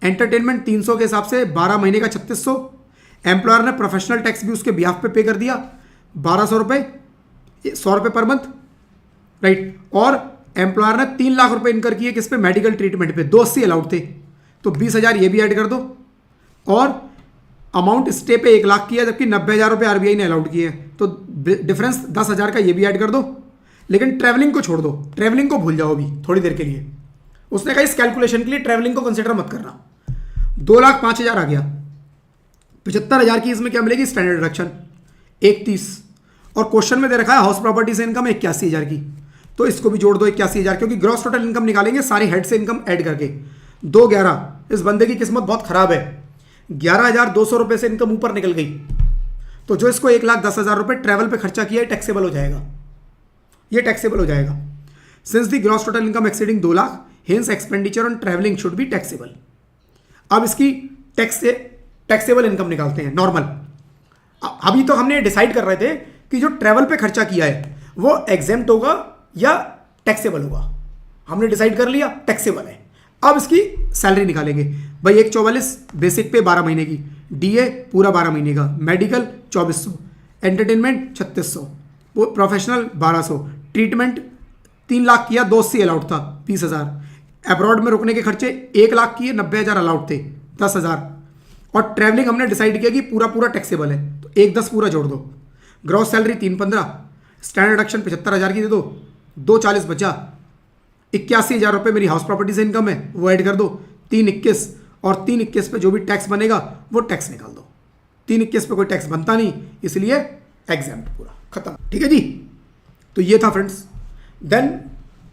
A: एंटरटेनमेंट 300 के हिसाब से 12 महीने का 3,600, एम्प्लॉयर ने प्रोफेशनल टैक्स भी उसके बिहाफ पे कर दिया 1,200 रुपये, 100 रुपये पर मंथ, राइट। और एम्प्लॉयर ने 3 लाख रुपए इनकर किए किस पे, मेडिकल ट्रीटमेंट पे, 280 अलाउड थे, तो 20,000 ये भी ऐड कर दो, और अमाउंट स्टे पे 1 लाख किया, जबकि 90,000 रुपये आरबीआई ने अलाउड किए हैं, तो डिफरेंस 10,000 का ये भी ऐड कर दो। लेकिन ट्रैवलिंग को छोड़ दो, ट्रैवलिंग को भूल जाओ अभी थोड़ी देर के लिए। उसने कहा इस कैलकुलेशन के लिए ट्रैवलिंग को कंसिडर मत करना। 2,05,000 आ गया, 75,000 की इसमें क्या मिलेगी, स्टैंडर्ड डिडक्शन 31, और क्वेश्चन में दे रखा है हाउस प्रॉपर्टी से इनकम 81,000 की, तो इसको भी जोड़ दो 81,000, क्योंकि ग्रॉस टोटल इनकम निकालेंगे सारी हेड से इनकम ऐड करके। 2,11, इस बंदे की किस्मत बहुत खराब है, 11,200 रुपये से इनकम ऊपर निकल गई, तो जो इसको 1,10,000 रुपये ट्रैवल पे खर्चा किया है टैक्सेबल हो जाएगा, ये टैक्सेबल हो जाएगा। Since the gross total income exceeding 2 lakh, hence expenditure on travelling should be taxable. अब इसकी टैक्सेबल इनकम निकालते हैं नॉर्मल। अभी तो हमने डिसाइड कर रहे थे कि जो ट्रैवल पे खर्चा किया है वो एग्जेम्प्ट होगा या टैक्सेबल होगा, हमने डिसाइड कर लिया टैक्सेबल है। अब इसकी सैलरी निकालेंगे भाई, 144 बेसिक पे 12 महीने की, डीए पूरा 12 महीने का, मेडिकल 2,400, एंटरटेनमेंट 3,600, वो प्रोफेशनल 1,200, ट्रीटमेंट 3 लाख किया, 280 अलाउड था 20,000, अब्रॉड में रुकने के खर्चे 1 लाख किए, 90,000 अलाउड थे 10,000, और ट्रैवलिंग हमने डिसाइड किया कि पूरा पूरा टैक्सेबल है, तो 1,10 पूरा जोड़ दो। ग्रॉस सैलरी 3,15, स्टैंडर्ड डिडक्शन 75,000 की दे दो, 2,40 बचा, 81,000 रुपये मेरी हाउस प्रॉपर्टी से इनकम है वो ऐड कर दो, 3,21, और 3,21 पे जो भी टैक्स बनेगा वो टैक्स निकाल दो। 3,21 पे कोई टैक्स बनता नहीं, इसलिए एग्जाम्प्ट पूरा खत्म, ठीक है जी। तो ये था friends. Then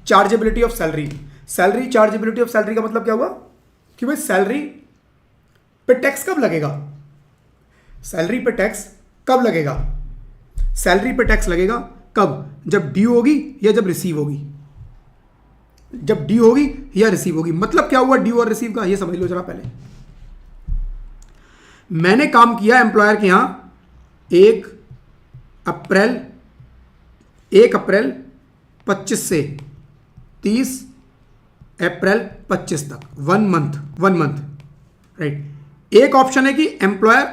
A: chargeability of salary. Salary chargeability of salary का मतलब क्या हुआ कि भाई सैलरी पे टैक्स कब लगेगा, सैलरी पे टैक्स कब लगेगा, सैलरी पे टैक्स लगेगा कब, जब ड्यू होगी या जब रिसीव होगी, जब ड्यू होगी या रिसीव होगी। मतलब क्या हुआ ड्यू और रिसीव का, ये समझ लो जरा पहले। मैंने काम किया एम्प्लॉयर के यहां 1 अप्रैल 25 से 30 अप्रैल 25 तक, 1 मंथ, राइट। एक ऑप्शन है कि एम्प्लॉयर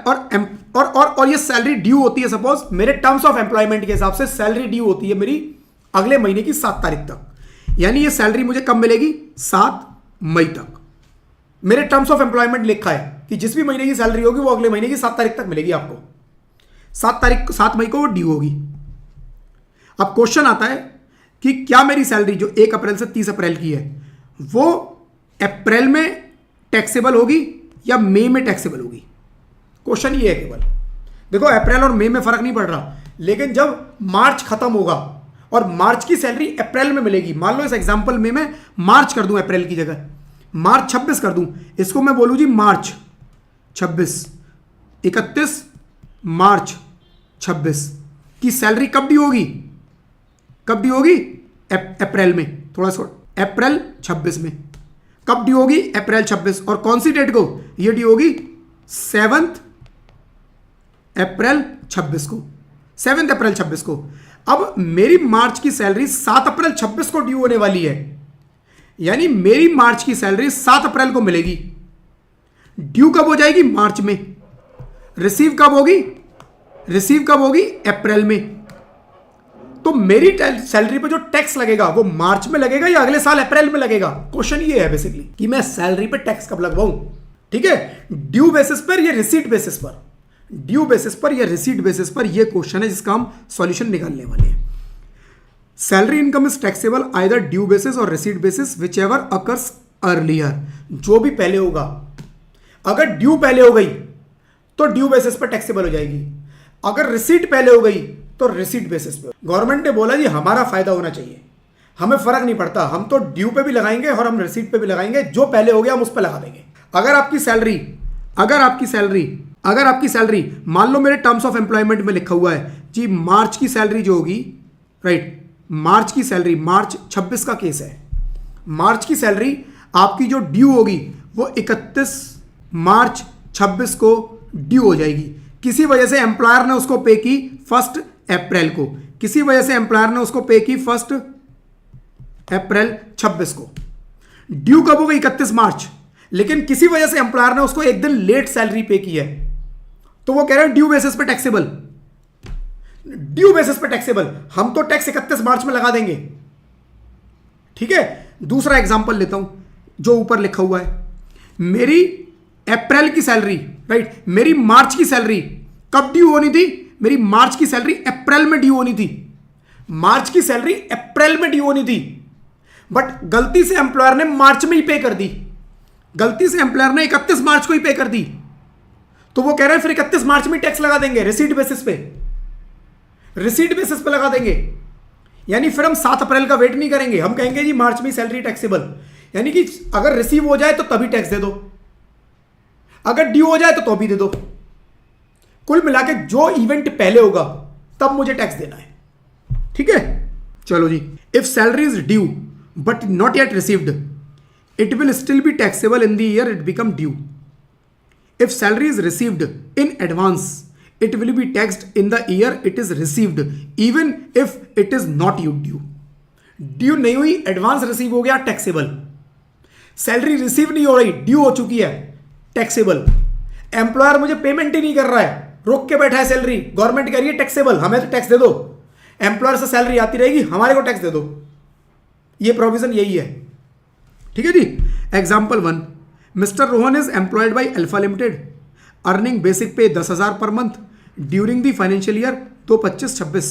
A: और ये सैलरी ड्यू होती है, सपोज मेरे टर्म्स ऑफ एम्प्लॉयमेंट के हिसाब से सैलरी ड्यू होती है मेरी अगले महीने की 7 तारीख तक, यानी ये सैलरी मुझे कब मिलेगी, 7 मई तक। मेरे टर्म्स ऑफ एम्प्लॉयमेंट लिखा है कि जिस भी महीने की सैलरी होगी वो अगले महीने की 7 तारीख तक मिलेगी आपको, 7 मई को वो ड्यू होगी। अब क्वेश्चन आता है कि क्या मेरी सैलरी जो 1 अप्रैल से 30 अप्रैल की है वो अप्रैल में टैक्सेबल होगी या मई में टैक्सेबल होगी। क्वेश्चन ये है केवल, देखो अप्रैल और मई में फर्क नहीं पड़ रहा, लेकिन जब मार्च खत्म होगा और मार्च की सैलरी अप्रैल में मिलेगी, मान लो इस एग्जांपल में मैं मार्च कर दूं अप्रैल की जगह, मार्च 26 कर दूं, इसको मैं बोलूं जी मार्च 26, 31 मार्च 26 की सैलरी कब ड्यू होगी, कब ड्यू होगी, अप्रैल में, थोड़ा सा अप्रैल 26 में कब ड्यू होगी, अप्रैल 26, और कौन सी डेट को, ये ड्यू होगी 7 अप्रैल 26 को, 7 अप्रैल 26 को। अब मेरी मार्च की सैलरी 7 अप्रैल 26 को ड्यू होने वाली है, यानी मेरी मार्च की सैलरी 7 अप्रैल को मिलेगी। ड्यू कब हो जाएगी, मार्च में। रिसीव कब होगी, रिसीव कब होगी, अप्रैल में। तो मेरी सैलरी पे जो टैक्स लगेगा वो मार्च में लगेगा या अगले साल अप्रैल में लगेगा। क्वेश्चन ये है बेसिकली कि मैं सैलरी पे टैक्स कब लगवाऊं, ठीक है, ड्यू बेसिस पर या रिसीट बेसिस पर, ड्यू बेसिस पर या रिसीट बेसिस पर, ये क्वेश्चन है जिसका हम सॉल्यूशन निकालने वाले हैं। Salary income is taxable either due basis और receipt basis whichever occurs earlier. जो भी पहले होगा, अगर ड्यू पहले हो गई तो ड्यू बेसिस पर टैक्सेबल हो जाएगी, अगर रिसीट पहले हो गई तो रिसीट बेसिस पे। गवर्नमेंट ने बोला जी हमारा फायदा होना चाहिए, हमें फर्क नहीं पड़ता, हम तो ड्यू पे भी लगाएंगे और हम रिसीट पे भी लगाएंगे, जो पहले हो गया हम उस पर लगा देंगे। अगर आपकी सैलरी मान लो मेरे टर्म्स ऑफ एम्प्लॉयमेंट में लिखा हुआ है जी मार्च की सैलरी जो होगी, राइट, मार्च की सैलरी, मार्च 26 का केस है, मार्च की सैलरी आपकी जो ड्यू होगी वो 31 मार्च 26 को ड्यू हो जाएगी। किसी वजह से एम्प्लॉयर ने उसको पे की 1 अप्रैल को, किसी वजह से एम्प्लॉयर ने उसको पे की 1 अप्रैल 26 को। ड्यू कब होगा? 31 मार्च। लेकिन किसी वजह से एम्प्लॉयर ने उसको एक दिन लेट सैलरी पे की है, तो वो कह रहे हैं ड्यू बेसिस पे टैक्सेबल, ड्यू बेसिस पे टैक्सेबल, हम तो टैक्स 31 मार्च में लगा देंगे। ठीक है, दूसरा एग्जांपल लेता हूं जो ऊपर लिखा हुआ है, मेरी अप्रैल की सैलरी, राइट, मेरी मार्च की सैलरी कब ड्यू होनी थी? मेरी मार्च की सैलरी अप्रैल में ड्यू होनी थी, मार्च की सैलरी अप्रैल में ड्यू होनी थी, बट गलती से एम्प्लॉयर ने मार्च में ही पे कर दी, गलती से एम्प्लॉयर ने 31 मार्च को ही पे कर दी, तो वो कह रहे हैं फिर 31 मार्च में टैक्स लगा देंगे, रिसीट बेसिस पे, रिसीट बेसिस पे लगा देंगे। यानी फिर हम 7 अप्रैल का वेट नहीं करेंगे, हम कहेंगे जी मार्च में सैलरी टैक्सेबल, यानी कि अगर रिसीव हो जाए तो तभी टैक्स दे दो, अगर ड्यू हो जाए तो भी दे दो। कुल मिला के जो इवेंट पहले होगा तब मुझे टैक्स देना है। ठीक है, चलो जी, if salary is due but not yet received it will still be taxable in the year it become due. If salary is received in advance, it will be taxed in the year it is received, even if it is not due. Due नहीं हुई, advance receive हो गया, taxable. Salary receive नहीं हो रही, due हो चुकी है, टैक्सेबल। एम्प्लॉयर मुझे पेमेंट ही नहीं कर रहा है, रोक के बैठा है सैलरी, गवर्नमेंट कह रही है टैक्सेबल, हमें तो टैक्स दे दो। एम्प्लॉयर से सैलरी आती रहेगी, हमारे को टैक्स दे दो, ये प्रोविजन यही है। ठीक है जी। Example 1, mister Rohan is employed by alpha limited, earning basic pay 10,000 per month during the financial year 2025-26।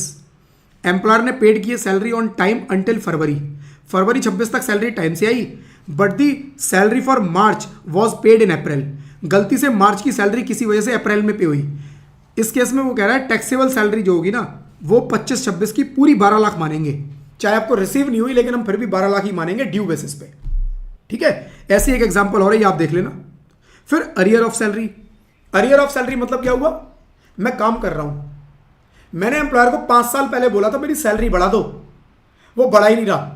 A: Employer ने पेड की salary on time until February 26 तक सैलरी टाइम से आई, but the salary for March was paid in April. गलती से मार्च की salary किसी वजह से अप्रैल में पे हुई। इस केस में वो कह रहा है टैक्सेबल सैलरी जो होगी ना वो 25-26 की पूरी 12 लाख मानेंगे, चाहे आपको रिसीव नहीं हुई लेकिन हम फिर भी 12 लाख ही मानेंगे ड्यू बेसिस पे। ठीक है, ऐसी एक एग्जांपल हो रही है, आप देख लेना। फिर arrear of salary, arrear of salary मतलब क्या हुआ? मैं काम कर रहा हूं, मैंने एम्प्लॉयर को 5 साल पहले बोला था मेरी सैलरी बढ़ा दो, वो बढ़ा ही नहीं रहा।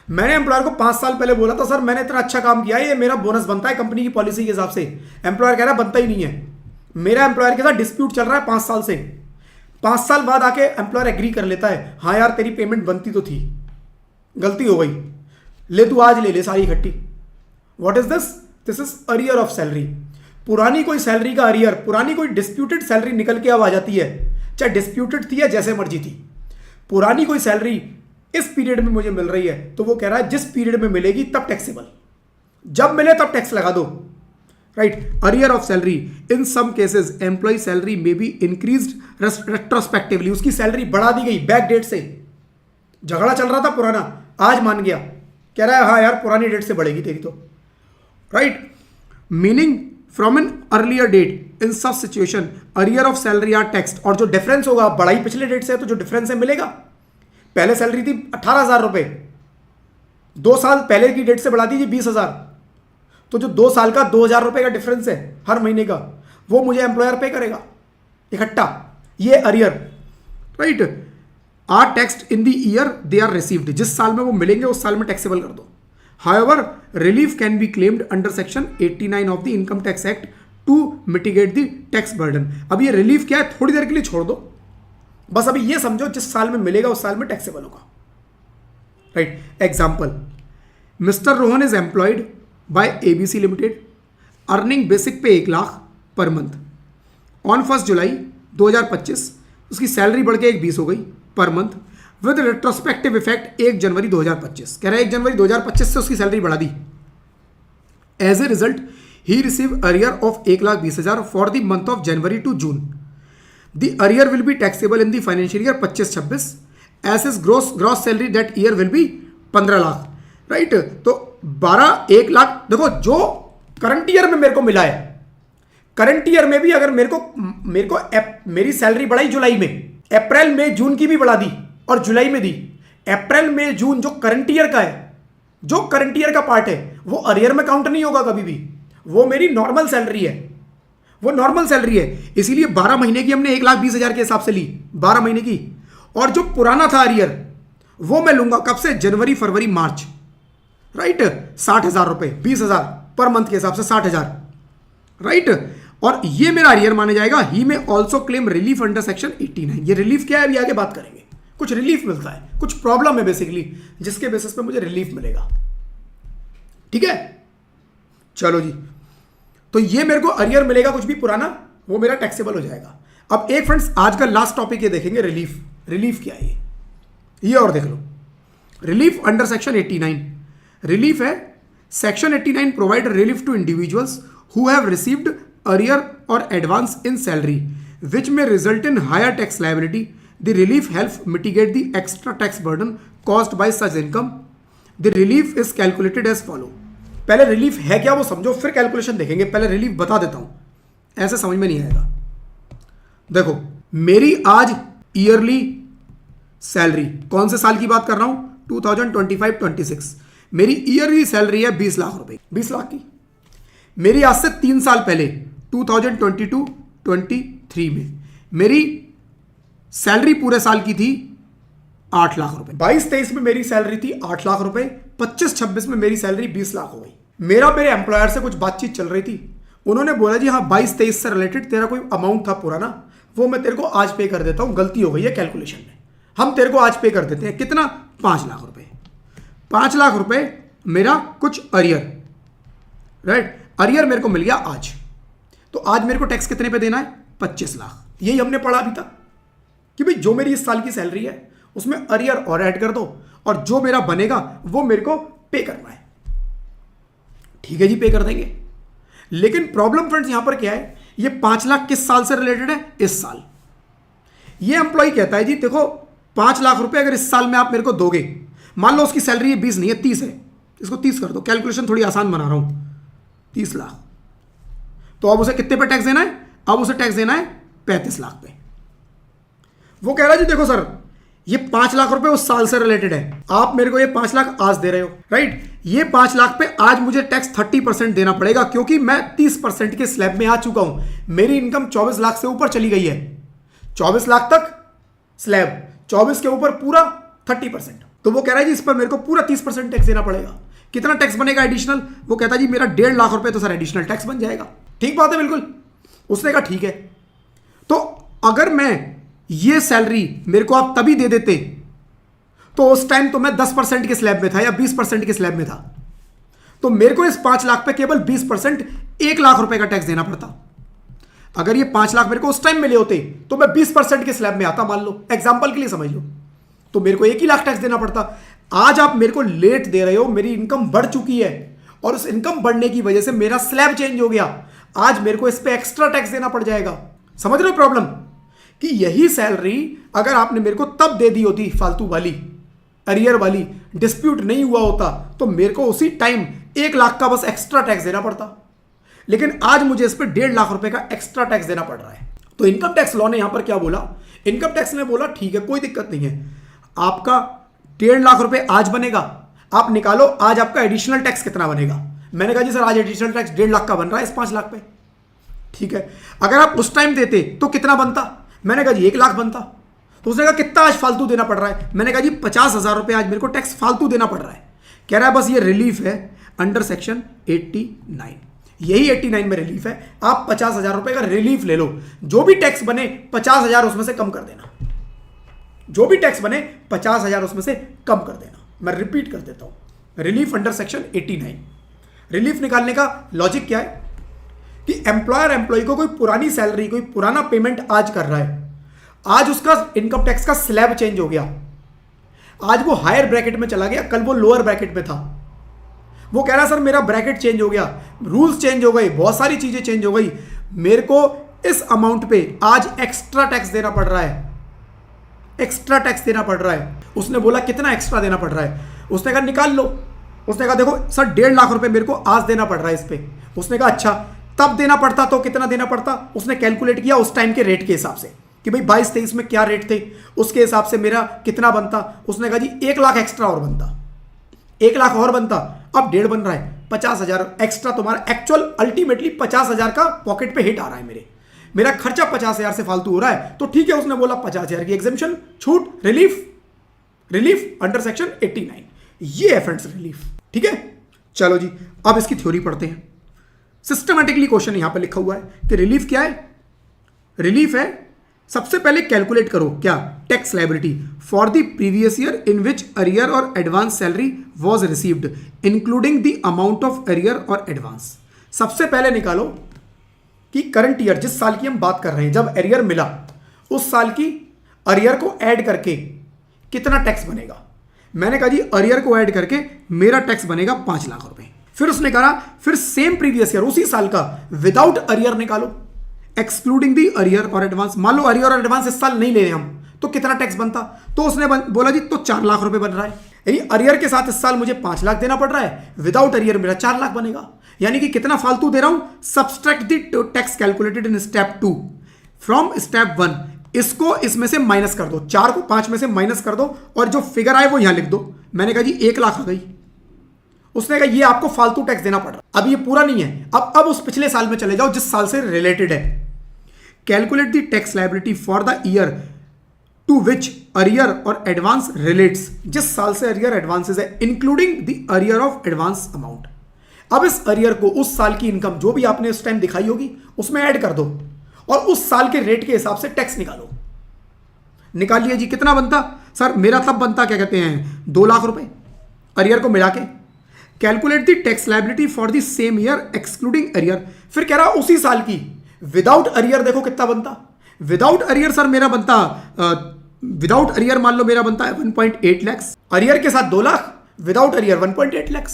A: मैंने एम्प्लॉयर को 5 साल पहले बोला था सर मैंने इतना अच्छा काम किया है, ये मेरा बोनस बनता है कंपनी की पॉलिसी के हिसाब से। एम्प्लॉयर कह रहा है बनता ही नहीं है। मेरा एम्प्लॉयर के साथ डिस्प्यूट चल रहा है 5 साल से। 5 साल बाद आके एम्प्लॉयर एग्री कर लेता है, हाँ यार तेरी पेमेंट बनती तो थी, गलती हो गई, ले तू आज ले ले सारी इकट्ठी। What is this? This is arrear of salary. पुरानी कोई सैलरी का अरियर, पुरानी कोई डिस्प्यूटेड सैलरी निकल के अब आ जाती है, चाहे डिस्प्यूटेड थी या जैसे मर्जी थी, पुरानी कोई सैलरी इस पीरियड में मुझे मिल रही है, तो वो कह रहा है जिस पीरियड में मिलेगी तब टैक्सेबल, जब मिले तब टैक्स लगा दो। Right, arrear of salary in some cases employee salary में बी इंक्रीज्ड रेट्रोस्पेक्टिवली, उसकी सैलरी बढ़ा दी गई बैक डेट से। झगड़ा चल रहा था पुराना, आज मान गया, कह रहा है हाँ यार पुरानी डेट से बढ़ेगी तेरी तो। Right, meaning from an earlier date, in such situation arrear of salary are taxed. और जो डिफरेंस होगा, बढ़ाई पिछले डेट से है तो जो डिफरेंस है मिलेगा। पहले सैलरी थी 18,000 रुपए, 2 साल पहले की डेट से बढ़ा दीजिए 20,000, तो जो 2 साल का 2,000 रुपए का डिफरेंस है हर महीने का, वो मुझे एम्प्लॉयर पे करेगा इकट्ठा, ये arrear. Right, are taxed in the year they are received, जिस साल में वो मिलेंगे उस साल में टैक्सेबल कर दो। However relief can be claimed under section 89 of the income tax act to mitigate the tax burden. अब ये रिलीफ क्या है थोड़ी देर के लिए छोड़ दो, बस अभी ये समझो जिस साल में मिलेगा उस साल में टैक्सेबल होगा। Right, example, mister Rohan is employed bye ABC limited, earning basic पे 1 लाख पर मंथ। ऑन 1 जुलाई 2025 उसकी सैलरी बढ़ के 1,20 हो गई per month with retrospective effect 1 जनवरी 2025। कह रहा है 1 जनवरी 2025 से उसकी सैलरी बढ़ा दी। As a result he receive arrear of 1,20,000 for the month of January to June. The arrear will be taxable in the financial year 25-26 as is gross salary that year will be 15 lakh. Right, तो 1 लाख देखो जो current year में मेरे को मिला है, current year में भी अगर मेरे को मेरी सैलरी बढ़ाई जुलाई में अप्रैल मई जून की भी बढ़ा दी और जुलाई में दी। अप्रैल मई जून जो करंट ईयर का है, जो करंट ईयर का पार्ट है, वो अरियर में काउंट नहीं होगा कभी भी, वो मेरी नॉर्मल सैलरी है, वो नॉर्मल सैलरी है। इसीलिए 12 महीने की हमने 1,20,000 के हिसाब से ली, 12 महीने की। और जो पुराना था अरियर, वो मैं लूंगा कब से? जनवरी फरवरी मार्च, राइट। 60,000 रुपए, 20,000 पर मंथ के हिसाब से 60,000, राइट। और ये मेरा अरियर माना जाएगा। ही में also claim relief under section 89। ये रिलीफ क्या है अभी आगे बात करेंगे। कुछ रिलीफ मिलता है, कुछ प्रॉब्लम है बेसिकली, जिसके बेसिस पे मुझे रिलीफ मिलेगा, ठीक है। चलो जी, तो ये मेरे को अरियर मिलेगा, कुछ भी पुराना, वो मेरा टैक्सेबल हो जाएगा। अब एक फ्रेंड्स आज का लास्ट टॉपिक ये देखेंगे, रिलीफ। रिलीफ क्या है ये और देख लो। Relief under section 89। रिलीफ है section 89 provide relief to individuals who have received arrear और एडवांस इन सैलरी विच में result in higher tax liability. The relief help mitigate the extra tax burden caused by such income. The relief is calculated as follow. पहले relief है क्या वो समझो, फिर calculation देखेंगे। पहले रिलीफ बता देता हूं, ऐसे समझ में नहीं आएगा। देखो, मेरी आज ईयरली सैलरी, कौन से साल की बात कर रहा हूं? 2025-26। मेरी ईयरली सैलरी है 20 लाख रुपए, 20 लाख की। मेरी आज से 3 साल पहले 2022-23 में मेरी सैलरी पूरे साल की थी 8 लाख रुपए। 22-23 में मेरी सैलरी थी 8 लाख रुपए। 25-26 में मेरी सैलरी 20 लाख हो गई। मेरे एम्प्लॉयर से कुछ बातचीत चल रही थी। उन्होंने बोला जी हाँ 22-23 से रिलेटेड तेरा कोई अमाउंट था पुराना, वो मैं तेरे को आज पे कर देता हूं, गलती हो गई है कैलकुलेशन में, हम तेरे को आज पे कर देते हैं। कितना? 5 लाख रुपए। 5 लाख रुपए मेरा कुछ अरियर, राइट, अरियर मेरे को मिल गया आज। तो आज मेरे को टैक्स कितने पे देना है? 25 लाख। यही हमने पढ़ा अभी तक कि भाई जो मेरी इस साल की सैलरी है उसमें अरियर और ऐड कर दो, और जो मेरा बनेगा वो मेरे को पे करना है। ठीक है जी, पे कर देंगे। लेकिन प्रॉब्लम फ्रेंड्स यहां पर क्या है, ये 5 लाख किस साल से रिलेटेड है? इस साल। ये एम्प्लॉय कहता है जी देखो 5 लाख रुपए अगर इस साल में आप मेरे को दोगे, मान लो उसकी सैलरी 20 नहीं है 30 है, इसको 30 कर दो, कैलकुलेशन थोड़ी आसान बना रहा हूं, 30 लाख। तो अब उसे कितने पे टैक्स देना है? अब उसे टैक्स देना है 35 लाख पे। वो कह रहा है जी देखो सर ये 5 लाख रुपए उस साल से रिलेटेड है, आप मेरे को ये 5 लाख आज दे रहे हो, राइट। ये 5 लाख पे आज मुझे टैक्स 30% देना पड़ेगा, क्योंकि मैं 30% के स्लैब में आ चुका हूं। मेरी इनकम 24 लाख से ऊपर चली गई है, 24 लाख तक स्लैब, 24 के ऊपर पूरा 30%। तो वो कह रहा है जी इस पर मेरे को पूरा 30% टैक्स देना पड़ेगा। कितना टैक्स बनेगा एडिशनल? वो कहता है जी मेरा 1.5 लाख रुपए तो सर एडिशनल टैक्स बन जाएगा। ठीक बात है, बिल्कुल। उसने कहा ठीक है, तो अगर मैं ये सैलरी मेरे को आप तभी दे देते तो उस टाइम तो मैं 10% के स्लैब में था या 20% के स्लैब में था, तो मेरे को इस 5 लाख पे केवल 20% 1 लाख रुपए का टैक्स देना पड़ता। अगर ये 5 लाख मेरे को उस टाइम मिले होते तो मैं 20% के स्लैब में आता, मान लो एग्जांपल के लिए समझ लो, तो मेरे को 1 ही लाख टैक्स देना पड़ता। आज आप मेरे को लेट दे रहे हो, मेरी इनकम बढ़ चुकी है और उस इनकम बढ़ने की वजह से मेरा स्लैब चेंज हो गया, आज मेरे को इस पे एक्स्ट्रा टैक्स देना पड़ जाएगा। समझ रहे हो प्रॉब्लम? कि यही सैलरी अगर आपने मेरे को तब दे दी होती, फालतू वाली, अरियर वाली, डिस्प्यूट नहीं हुआ होता, तो मेरे को उसी टाइम 1 लाख का बस एक्स्ट्रा टैक्स देना पड़ता। लेकिन आज मुझे इस पर 1.5 लाख रुपए का एक्स्ट्रा टैक्स देना पड़ रहा है। तो इनकम टैक्स लॉ ने यहां पर क्या बोला? इनकम टैक्स ने बोला ठीक है कोई दिक्कत नहीं है, आपका 1.5 लाख रुपए आज बनेगा, आप निकालो आज आपका एडिशनल टैक्स कितना बनेगा। मैंने कहा जी सर आज एडिशनल टैक्स 1.5 लाख का बन रहा है इस 5 लाख पे। ठीक है, अगर आप उस टाइम देते तो कितना बनता? मैंने कहा जी 1 लाख बनता। तो उसने कहा कितना आज फालतू देना पड़ रहा है? मैंने कहा जी 50,000 रुपए आज मेरे को टैक्स फालतू देना पड़ रहा है। कह रहा है बस ये रिलीफ है अंडर सेक्शन 89, यही 89 में रिलीफ है, आप 50,000 रुपए का रिलीफ ले लो, जो भी टैक्स बने 50,000 उसमें से कम कर देना, जो भी टैक्स बने 50,000 उसमें से कम कर देना। मैं रिपीट कर देता हूं, रिलीफ अंडर सेक्शन 89। रिलीफ निकालने का लॉजिक क्या है कि एम्प्लॉयर एम्प्लॉय को कोई पुरानी सैलरी, कोई पुराना पेमेंट आज कर रहा है, आज उसका इनकम टैक्स का स्लैब चेंज हो गया, आज वो हायर ब्रैकेट में चला गया, कल वो लोअर ब्रैकेट में था। वो कह रहा सर मेरा ब्रैकेट चेंज हो गया, रूल्स चेंज हो गए, बहुत सारी चीजें चेंज हो गई, मेरे को इस अमाउंट पे आज एक्स्ट्रा टैक्स देना पड़ रहा है, एक्स्ट्रा टैक्स देना पड़ रहा है। उसने बोला कितना एक्स्ट्रा देना पड़ रहा है? उसने कहा निकाल लो। उसने कहा देखो सर 1.5 लाख रुपए मेरे को आज देना पड़ रहा है इस पे। उसने कहा अच्छा तब देना पड़ता तो कितना देना पड़ता? उसने कैलकुलेट किया उस टाइम के रेट के हिसाब से, कि भाई 22-23 में क्या रेट थे, उसके हिसाब से मेरा कितना बनता। उसने कहा जी 1 लाख एक्स्ट्रा और बनता, 1 लाख और बनता, अब 1.5 बन रहा है, 50,000 एक्स्ट्रा तुम्हारा एक्चुअल अल्टीमेटली 50,000 का पॉकेट पे हिट आ रहा है। मेरा खर्चा 50,000 से फालतू हो रहा है, तो ठीक है, उसने बोला 50,000 की एग्जेम्पशन, छूट, रिलीफ अंडर सेक्शन 89। ये है फ्रेंड्स रिलीफ। ठीक है, चलो जी अब इसकी थ्योरी पढ़ते हैं। सिस्टमैटिकली क्वेश्चन यहां पर लिखा हुआ है कि रिलीफ क्या है। रिलीफ है, सबसे पहले कैलकुलेट करो क्या, tax liability for the previous year in which arrear और advance salary was received including the amount of arrear और एडवांस। सबसे पहले निकालो कि करंट ईयर, जिस साल की हम बात कर रहे हैं, जब अरियर मिला उस साल की अरियर को ऐड करके कितना टैक्स बनेगा। मैंने कहा जी अरियर को ऐड करके मेरा टैक्स बनेगा 5 लाख रुपए। फिर उसने कहा फिर सेम प्रीवियस ईयर उसी साल का विदाउट अरियर निकालो, एक्सक्लूडिंग दी अरियर और एडवांस। मान लो अरियर और एडवांस इस साल नहीं ले रहे हम, तो कितना टैक्स बनता। तो उसने बोला जी तो 4 लाख रुपए बन रहा है, यानी अरियर के साथ इस साल मुझे 5 लाख देना पड़ रहा है, विदाउट अरियर मेरा 4 लाख बनेगा। यानी कि कितना फालतू दे रहा हूं, subtract the tax calculated in step 2 from step 1। इसको इसमें से माइनस कर दो, 4 को 5 में से माइनस कर दो और जो फिगर आए वो यहां लिख दो। मैंने कहा जी 1 लाख आ गई। उसने कहा ये आपको फालतू टैक्स देना पड़ रहा है। अब ये पूरा नहीं है, अब उस पिछले साल में चले जाओ जिस साल से रिलेटेड है। Calculate the tax liability for the year to which arrear और एडवांस रिलेट्स। जिस साल से अरियर एडवांसेस है including the arrear of advance amount. अब इस अरियर को उस साल की इनकम जो भी आपने उस टाइम दिखाई होगी उसमें ऐड कर दो और उस साल के रेट के हिसाब से टैक्स निकालो। निकालिए जी कितना बनता। सर मेरा तब बनता क्या कहते हैं 2 लाख रुपए अरियर को मिला के। Calculate the tax liability for the same year excluding arrear. फिर कह रहा उसी साल की विदाउट अरियर देखो कितना बनता। विदाउट अरियर सर मेरा बनता, विदाउट अरियर मान लो मेरा बनता है 1.8 लाख, अरियर के साथ 2 लाख, विदाउट अरियर 1.8 लाख।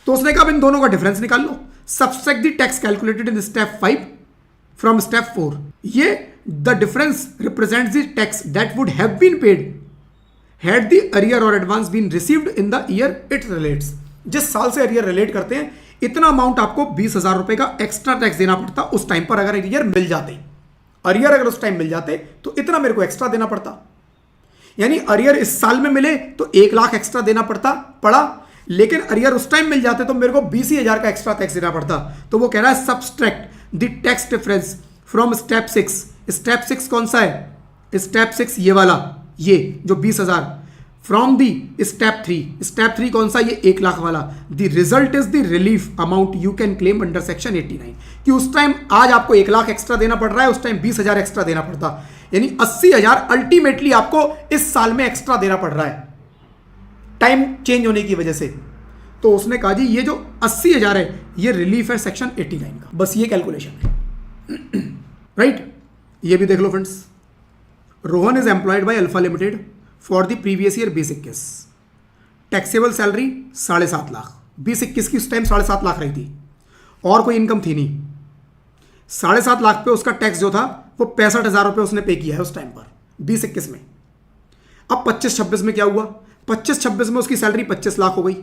A: तो उसने कहा इन दोनों का डिफरेंस निकाल लो, subtract the tax calculated in step 5 from step 4। ये the difference represents the tax that would have been paid had the arrear और advance been received in the year it relates. जिस साल से अरियर रिलेट करते हैं इतना amount आपको 20,000 रुपए का एक्स्ट्रा टैक्स देना पड़ता उस टाइम पर। अगर अरियर मिल जाते, अरियर अगर उस टाइम मिल जाते तो इतना मेरे को एक्स्ट्रा देना पड़ता। यानी अरियर इस साल में मिले तो 1 लाख एक्स्ट्रा देना पड़ा, लेकिन अरियर उस टाइम मिल जाते तो मेरे को 20,000 का एक्स्ट्रा टैक्स देना पड़ता। तो वो कह रहा है subtract the tax difference from step 6। Step 6 कौन सा है, स्टेप 6 ये वाला, ये जो 20,000 फ्रॉम दी स्टेप 3। स्टेप 3 कौन सा, ये 1 लाख वाला। The result is the relief amount you can claim under section 89। कि उस टाइम आज आपको 1 लाख एक्स्ट्रा देना पड़ रहा है, उस टाइम 20,000 एक्स्ट्रा देना पड़ता, यानी 80,000 अल्टीमेटली आपको इस साल में एक्स्ट्रा देना पड़ रहा है टाइम चेंज होने की वजह से। तो उसने कहा जी ये जो 80,000 है ये रिलीफ है सेक्शन 89 का। बस ये कैलकुलेशन है राइट। ये भी देख लो friends. Rohan is employed by alpha Limited for the previous year 2021। Taxable salary 7.5 lakh. 2021 की उस टाइम 7.5 लाख रही थी और कोई इनकम थी नहीं। 7.5 लाख पे उसका टैक्स जो था वो 65,000 रुपये उसने पे किया है उस टाइम पर 2021 में। अब 25-26 में क्या हुआ, 25-26 में उसकी सैलरी 25 लाख हो गई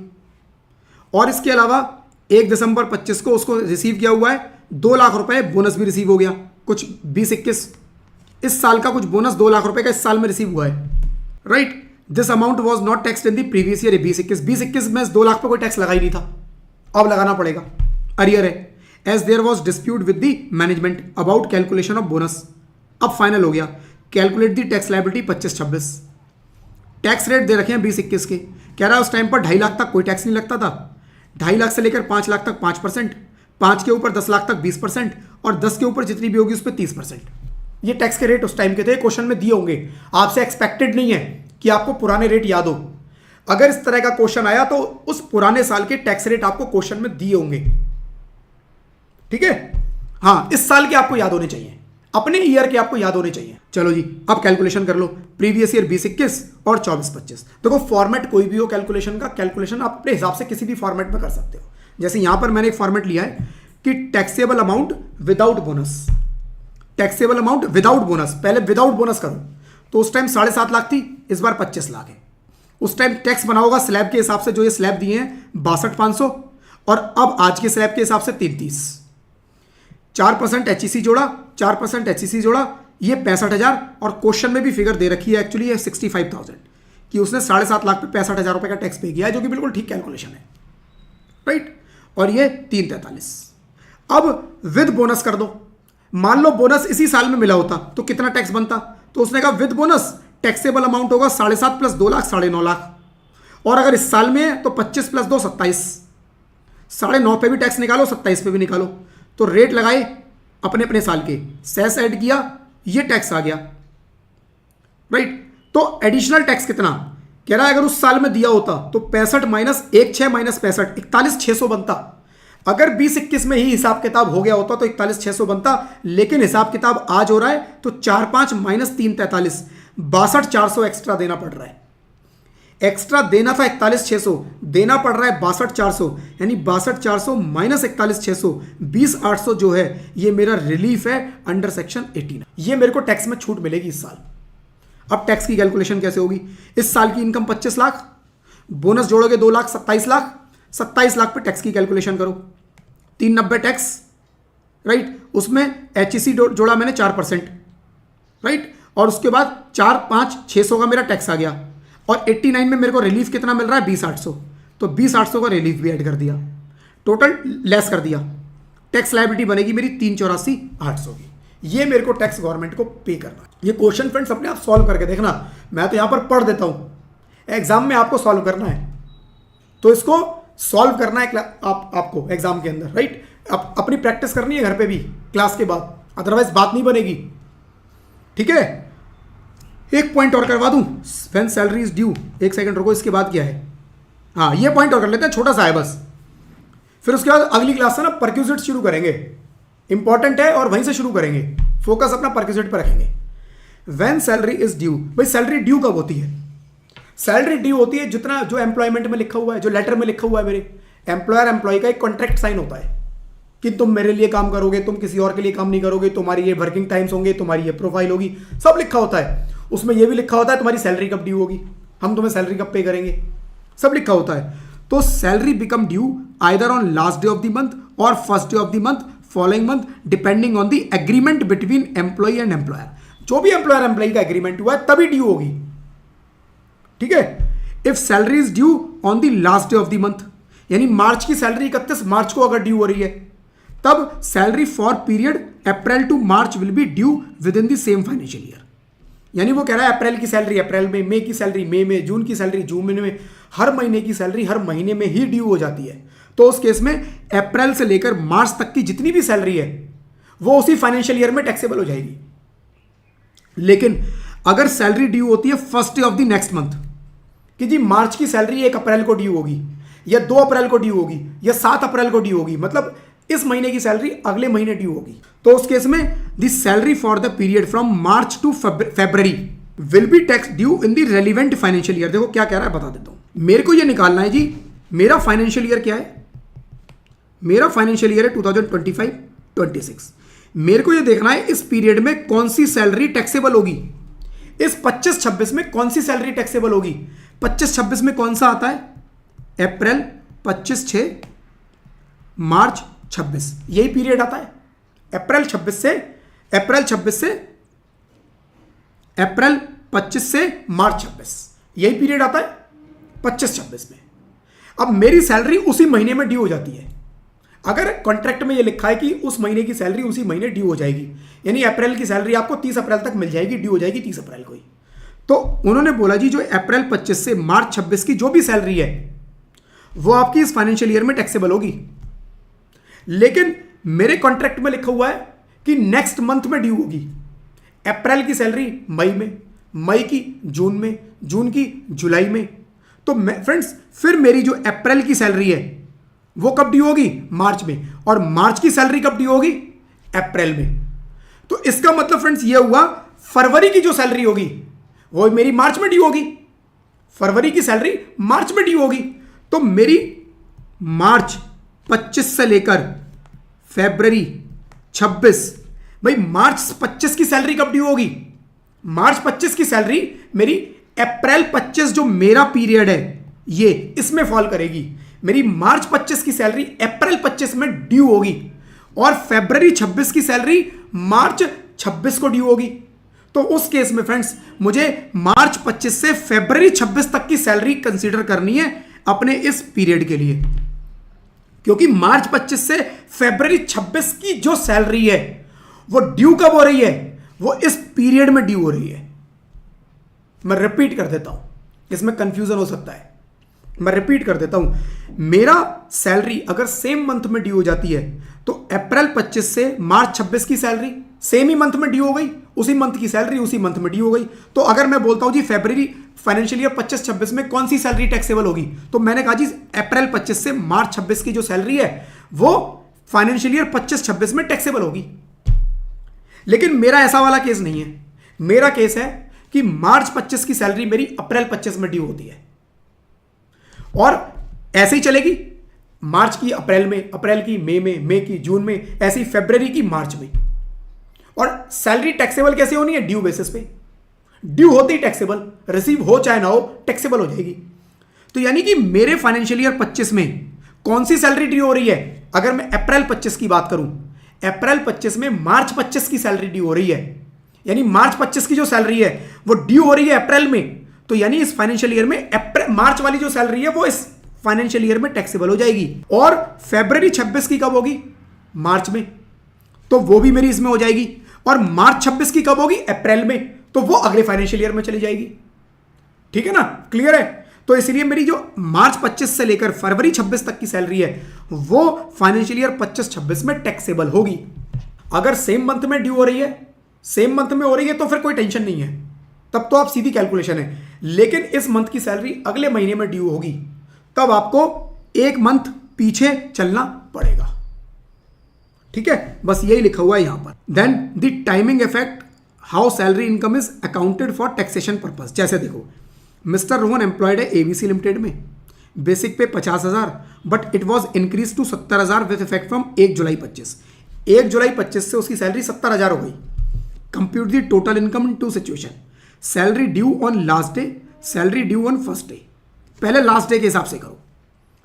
A: और इसके अलावा 1 दिसंबर 25 को उसको रिसीव किया हुआ है 2 लाख रुपए बोनस भी रिसीव हो गया। कुछ 20-21 इस साल का कुछ बोनस 2 लाख रुपए का इस साल में रिसीव हुआ है right. This amount was not tax in the previous year 2021 में इस 2 लाख पे कोई टैक्स लगा ही नहीं था, अब लगाना पड़ेगा, अरियर है। As there was dispute with the management about calculation of bonus. अब फाइनल हो गया। Calculate the tax liability 25-26। Tax rate दे रखे हैं 20-21 के। कह रहा है उस टाइम पर 2.5 लाख तक कोई टैक्स नहीं लगता था, 2.5 लाख से लेकर 5 लाख तक 5%, 5 के ऊपर 10 लाख तक 20% और 10 के ऊपर जितनी भी होगी उस पर 30%। ये टैक्स के रेट उस टाइम के थे, क्वेश्चन में दिए होंगे। आपसे एक्सपेक्टेड नहीं है कि आपको पुराने रेट याद हो। अगर इस तरह का क्वेश्चन आया तो उस पुराने साल के टैक्स रेट आपको क्वेश्चन में दिए होंगे, ठीक है। हाँ, इस साल के आपको याद होने चाहिए, अपने ईयर के आपको याद होने चाहिए। चलो जी अब कैलकुलेशन कर लो प्रीवियस ईयर 2021 और 24-25। देखो फॉर्मेट कोई भी हो कैलकुलेशन का, कैलकुलेशन आप अपने हिसाब से किसी भी फॉर्मेट में कर सकते हो। जैसे यहां पर मैंने एक फॉर्मेट लिया है कि taxable amount without bonus. Taxable amount without bonus, पहले विदाउट बोनस करो तो उस टाइम 7.5 लाख थी, इस बार 25 लाख है। उस टाइम टैक्स बना होगा स्लैब के हिसाब से, जो ये स्लैब दिए हैं 62,500 और अब आज के स्लैब के हिसाब से 33। 4% HEC जोड़ा, 4% HEC जोड़ा, ये 65,000 और क्वेश्चन में भी फिगर दे रखी है एक्चुअली ये 65,000 कि उसने 7.5 लाख पे 65,000 रुपए का टैक्स पे किया है, जो कि बिल्कुल ठीक कैलकुलेशन है, राइट। और ये 343। अब विद बोनस कर दो। मान लो बोनस इसी साल में मिला होता तो कितना टैक्स बनता, तो उसने कहा विद बोनस टैक्सेबल अमाउंट होगा 7.5 प्लस 2 लाख 9.5 लाख, और अगर इस साल में है तो 25 प्लस 2 27, 9.5 पे भी टैक्स निकालो 27 पे भी निकालो, तो रेट लगाए अपने अपने साल के, सेस ऐड किया, ये टैक्स आ गया, राइट। तो एडिशनल टैक्स कितना कह रहा है, अगर उस साल में दिया होता तो 65 माइनस 16 माइनस 65 41,600 बनता। अगर 20-21 में ही हिसाब किताब हो गया होता तो 41,600 बनता, लेकिन हिसाब किताब आज हो रहा है तो 45 माइनस 3 43, 62,400 एक्स्ट्रा देना पड़ रहा है। एक्स्ट्रा देना था 41,600, देना पड़ रहा है 62,400, यानी 62,400 माइनस 41,600, 20,800 जो है ये मेरा रिलीफ है अंडर सेक्शन 18। ये मेरे को टैक्स में छूट मिलेगी इस साल। अब टैक्स की कैलकुलेशन कैसे होगी, इस साल की इनकम 25 लाख, बोनस जोड़ोगे 2 लाख 27 लाख, 27 लाख पे टैक्स की कैलकुलेशन करो, 390 टैक्स, राइट। उसमें HEC जोड़ा मैंने 4%, राइट, और उसके बाद 4,5,600 का मेरा टैक्स आ गया, और 89 में मेरे को रिलीफ कितना मिल रहा है 20,800, तो 20,800 का रिलीफ भी ऐड कर दिया, टोटल लेस कर दिया, टैक्स लायबिलिटी बनेगी मेरी 384,800 की। ये मेरे को टैक्स गवर्नमेंट को पे करना है। ये क्वेश्चन फ्रेंड्स अपने आप सॉल्व करके देखना, मैं तो यहां पर पढ़ देता हूं, एग्जाम में आपको सॉल्व करना है, तो इसको सॉल्व करना है आपको एग्जाम के अंदर, राइट। अपनी प्रैक्टिस करनी है घर पे भी क्लास के बाद, अदरवाइज बात नहीं बनेगी, ठीक है। एक पॉइंट और करवा दूं, व्हेन सैलरी इज ड्यू, एक सेकंड रुको, इसके बाद क्या है, हाँ ये पॉइंट और कर लेते हैं, छोटा सा है बस, फिर उसके बाद अगली क्लास से ना परक्यूजिट शुरू करेंगे, इंपॉर्टेंट है और वहीं से शुरू करेंगे, फोकस अपना परक्यूजिट पर रखेंगे। व्हेन सैलरी इज ड्यू, भाई सैलरी ड्यू कब होती है, सैलरी ड्यू होती है जितना जो एम्प्लॉयमेंट में लिखा हुआ है, जो लेटर में लिखा हुआ है, मेरे एम्प्लॉयर एम्प्लॉय का एक कॉन्ट्रैक्ट साइन होता है कि तुम मेरे लिए काम करोगे, तुम किसी और के लिए काम नहीं करोगे, तुम्हारी ये वर्किंग टाइम्स होंगे, तुम्हारी ये प्रोफाइल होगी, सब लिखा होता है। उसमें ये भी लिखा होता है तुम्हारी सैलरी कब ड्यू होगी, हम तुम्हें सैलरी कब पे करेंगे, सब लिखा होता है। तो salary become due either on last day of the month और first day of the month following month, depending on the agreement between employ and employer. जो भी एम्प्लॉयर एम्प्लॉय का एग्रीमेंट हुआ है तभी ड्यू होगी, ठीक है। If salary is due on the last day of the month, यानी मार्च की सैलरी 31 मार्च को अगर ड्यू हो रही है, तब salary for period April to March will be due within the same financial year. यानी वो कह रहा है अप्रैल की सैलरी अप्रैल में, मई की सैलरी मई में, जून की सैलरी जून में, हर महीने की सैलरी हर महीने में ही ड्यू हो जाती है। तो उस केस में अप्रैल से लेकर मार्च तक की जितनी भी सैलरी है वो उसी फाइनेंशियल ईयर में टैक्सेबल हो जाएगी। लेकिन अगर सैलरी ड्यू होती है first day of the next month, कि जी मार्च की सैलरी 1 अप्रैल को ड्यू होगी, या 2 अप्रैल को ड्यू होगी, या 7 अप्रैल को ड्यू होगी, मतलब इस महीने की सैलरी अगले महीने ड्यू होगी, तो उस केस में the salary for the period from March two February will be tax due in the relevant financial year. देखो क्या कह रहा है बता देता हूं, मेरे को ये निकालना है जी, मेरा फाइनेंशियल ईयर क्या है, मेरा फाइनेंशियल ईयर है 2025-26। मेरे को ये देखना है इस पीरियड में कौन सी सैलरी टैक्सेबल होगी, इस 25-26 में कौन सी सैलरी टैक्सेबल होगी। 25-26 में कौन सा आता है, अप्रैल 25-6 मार्च 26, यही पीरियड आता है। अप्रैल 25 से अप्रैल 25 से मार्च 26, यही पीरियड आता है 25-26 में। अब मेरी सैलरी उसी महीने में ड्यू हो जाती है। अगर कॉन्ट्रैक्ट में ये लिखा है कि उस महीने की सैलरी उसी महीने ड्यू हो जाएगी, यानी अप्रैल की सैलरी आपको 30 अप्रैल तक मिल जाएगी, ड्यू हो जाएगी 30 अप्रैल को ही, तो उन्होंने बोला जी जो अप्रैल 25 से मार्च 26 की जो भी सैलरी है वो आपकी इस फाइनेंशियल ईयर में टैक्सेबल होगी। लेकिन मेरे कॉन्ट्रैक्ट में लिखा हुआ है कि नेक्स्ट मंथ में ड्यू होगी। अप्रैल की सैलरी मई में, मई की जून में, जून की जुलाई में, तो फ्रेंड्स फिर मेरी जो अप्रैल की सैलरी है वो कब ड्यू होगी, मार्च में, और मार्च की सैलरी कब ड्यू होगी, अप्रैल में। तो इसका मतलब फ्रेंड्स ये हुआ फरवरी की जो सैलरी होगी वो मेरी मार्च में ड्यू होगी, फरवरी की सैलरी मार्च में ड्यू होगी। तो मेरी मार्च 25 से लेकर फरवरी 26, भाई मार्च 25 की सैलरी कब ड्यू होगी, मार्च 25 की सैलरी मेरी अप्रैल 25 जो मेरा पीरियड है ये इसमें फॉल करेगी। मेरी मार्च 25 की सैलरी अप्रैल 25 में ड्यू होगी, और फरवरी 26 की सैलरी मार्च 26 को ड्यू होगी। तो उस केस में फ्रेंड्स मुझे मार्च 25 से फरवरी 26 तक की सैलरी कंसीडर करनी है अपने इस पीरियड के लिए, क्योंकि मार्च 25 से फरवरी 26 की जो सैलरी है वो ड्यू कब हो रही है, वो इस पीरियड में ड्यू हो रही है। मैं रिपीट कर देता हूं, इसमें कंफ्यूजन हो सकता है, मैं रिपीट कर देता हूं। मेरा सैलरी अगर सेम मंथ में ड्यू हो जाती है तो अप्रैल 25 से मार्च 26 की सैलरी सेम ही मंथ में ड्यू हो गई, उसी मंथ की सैलरी उसी मंथ में ड्यू हो गई। तो अगर मैं बोलता हूं जी फरवरी फाइनेंशियल ईयर 25-26 में कौन सी सैलरी टैक्सेबल होगी, तो मैंने कहा जी अप्रैल 25 से मार्च 26 की जो सैलरी है वो फाइनेंशियल ईयर 25-26 में टैक्सेबल होगी। लेकिन मेरा ऐसा वाला केस नहीं है। मेरा केस है कि मार्च 25 की सैलरी मेरी अप्रैल 25 में ड्यू होती है और ऐसे ही चलेगी, मार्च की अप्रैल में, अप्रैल की मई की जून में, ऐसी फरवरी की मार्च में। और सैलरी टैक्सेबल कैसे होनी है, ड्यू बेसिस पे। ड्यू होती ही टैक्सेबल, रिसीव हो चाहे ना हो टैक्सेबल हो जाएगी। तो यानी कि मेरे फाइनेंशियल ईयर 25 में कौन सी सैलरी ड्यू हो रही है, अगर मैं अप्रैल 25 की बात करूं, अप्रैल 25 में मार्च 25 की सैलरी ड्यू हो रही है, यानी मार्च 25 की जो सैलरी है वो ड्यू हो रही है अप्रैल में, तो यानी इस फाइनेंशियल ईयर में मार्च वाली जो सैलरी है वो इस फाइनेंशियल ईयर में टैक्सेबल हो जाएगी। और फरवरी 26 की कब होगी, मार्च में, तो वो भी मेरी इसमें हो जाएगी। और मार्च 26 की कब होगी, अप्रैल में, तो वो अगले फाइनेंशियल ईयर में चली जाएगी। ठीक है ना, क्लियर है। तो इसलिए मेरी जो मार्च 25 से लेकर फरवरी 26 तक की सैलरी है वो फाइनेंशियल ईयर 25-26 में टैक्सेबल होगी। अगर सेम मंथ में ड्यू हो रही है, सेम मंथ में हो रही है, तो फिर कोई टेंशन नहीं है, तब तो आप सीधी कैलकुलेशन है। लेकिन इस मंथ की सैलरी अगले महीने में ड्यू होगी, तब आपको एक मंथ पीछे चलना पड़ेगा। ठीक है, बस यही लिखा हुआ है यहां पर। Then the timing effect how salary income is accounted for taxation purpose. जैसे देखो, मिस्टर रोहन एम्प्लॉयड है एबीसी लिमिटेड में, basic pay 50,000, but it was increase to 70,000 with effect from 1 जुलाई 25। 1 जुलाई 25 से उसकी सैलरी 70,000 हो गई। Compute the total income in two situation, salary due on last day, salary due on first day. पहले last day के हिसाब से करो।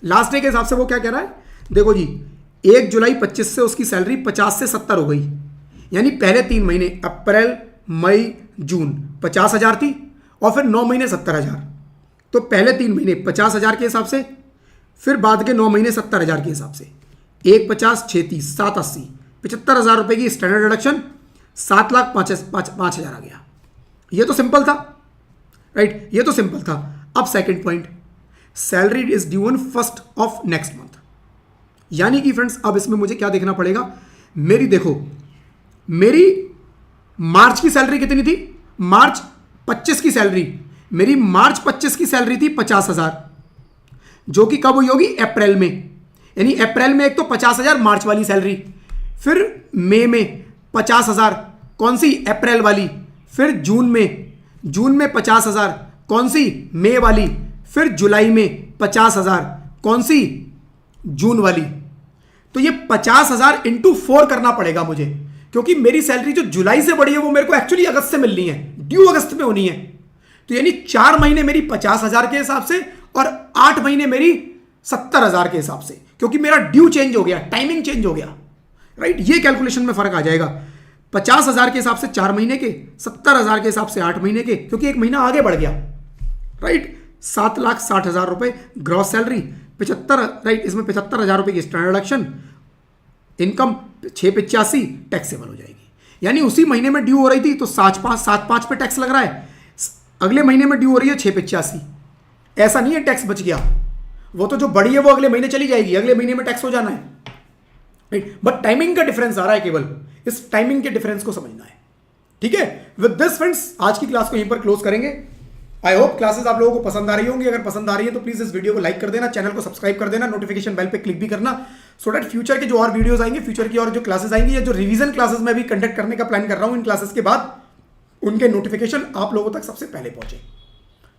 A: लास्ट डे के हिसाब से वो क्या कह रहा है, देखो जी 1 जुलाई 25 से उसकी सैलरी 50 से 70 हो गई, यानी पहले 3 महीने अप्रैल मई जून 50,000 थी और फिर 9 महीने 70,000। तो पहले 3 महीने 50,000 के हिसाब से, फिर बाद के 9 महीने 70,000 के हिसाब से। 150 6 30 780 75,000 रुपए की स्टैंडर्ड डिडक्शन, 7,05,000 आ गया। ये तो सिंपल था, राइट, ये तो सिंपल था। अब second point, salary is due on first of next month. यानी कि फ्रेंड्स अब इसमें मुझे क्या देखना पड़ेगा, मेरी देखो, मेरी मार्च की सैलरी कितनी थी, मार्च 25 की सैलरी, मेरी मार्च 25 की सैलरी थी 50,000, जो कि कब हुई होगी, अप्रैल में। यानी अप्रैल में एक तो 50,000 मार्च वाली सैलरी, फिर मई में 50,000 कौन सी, अप्रैल वाली, फिर जून में 50,000 कौन सी, मई वाली, फिर जुलाई में 50,000 कौन सी, जून वाली। तो ये 50,000 इंटू 4 करना पड़ेगा मुझे, क्योंकि मेरी सैलरी जो जुलाई से बढ़ी है वो मेरे को एक्चुअली अगस्त से मिलनी है, ड्यू अगस्त में होनी है। तो यानी 4 महीने मेरी 50,000 के हिसाब से और 8 महीने मेरी 70,000 के हिसाब से, क्योंकि मेरा ड्यू चेंज हो गया, टाइमिंग चेंज हो गया, राइट। ये कैलकुलेशन में फर्क आ जाएगा, 50,000 के हिसाब से 4 महीने के, 70,000 के हिसाब से 8 महीने के, क्योंकि एक महीना आगे बढ़ गया, राइट। 7,60,000 रुपए ग्रॉस सैलरी, 75, राइट, इसमें 75,000 रुपए की स्टैंडर्ड डिडक्शन, इनकम 685 टैक्सेबल हो जाएगी। यानी उसी महीने में ड्यू हो रही थी तो 7,5 पे टैक्स लग रहा है, अगले महीने में ड्यू हो रही है 685। ऐसा नहीं है टैक्स बच गया, वो तो जो बढ़ी है वो अगले महीने चली जाएगी, अगले महीने में टैक्स हो जाना है, राइट। बट टाइमिंग का डिफरेंस आ रहा है, केवल इस टाइमिंग के डिफरेंस को समझना है। ठीक है, विद दिस फ्रेंड्स आज की क्लास को यहीं पर क्लोज करेंगे। आई होप क्लासेस आप लोगों को पसंद आ रही होंगी। अगर पसंद आ रही है तो प्लीज इस वीडियो को लाइक कर देना, चैनल को सब्सक्राइब कर देना, नोटिफिकेशन बेल पे क्लिक भी करना, सो दैट फ्यूचर के जो और वीडियोस आएंगे, फ्यूचर की और जो क्लासेस आएंगी या जो रिवीजन क्लासेस मैं भी कंडक्ट करने का प्लान कर रहा हूं इन क्लासेस के बाद, उनके नोटिफिकेशन आप लोगों तक सबसे पहले पहुंचे।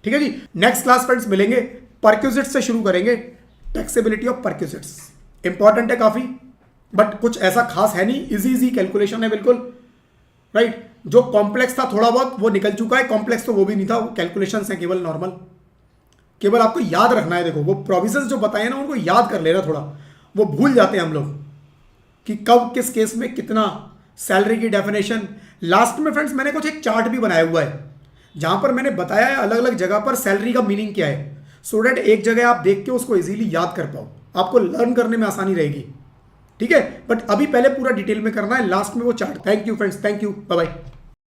A: ठीक है जी, नेक्स्ट क्लास फ्रेंड्स मिलेंगे, परक्यूजिट्स से शुरू करेंगे, टैक्सेबिलिटी ऑफ परक्यूजिट्स। इंपॉर्टेंट है काफी, बट कुछ ऐसा खास है नहीं, इजी कैलकुलेशन है बिल्कुल, राइट। जो कॉम्प्लेक्स था थोड़ा बहुत वो निकल चुका है, कॉम्प्लेक्स तो वो भी नहीं था, वो कैलकुलेशंस हैं केवल नॉर्मल, केवल आपको याद रखना है। देखो वो प्रोविजंस जो बताए ना उनको याद कर लेना, थोड़ा वो भूल जाते हैं हम लोग कि कब किस केस में कितना सैलरी की डेफिनेशन। लास्ट में फ्रेंड्स मैंने कुछ एक चार्ट भी बनाया हुआ है जहां पर मैंने बताया है अलग अलग जगह पर सैलरी का मीनिंग क्या है, सो डेट एक जगह आप देख के उसको इजीली याद कर पाओ, आपको लर्न करने में आसानी रहेगी। ठीक है, बट अभी पहले पूरा डिटेल में करना है, लास्ट में वो chart. Thank you friends, thank you, bye bye.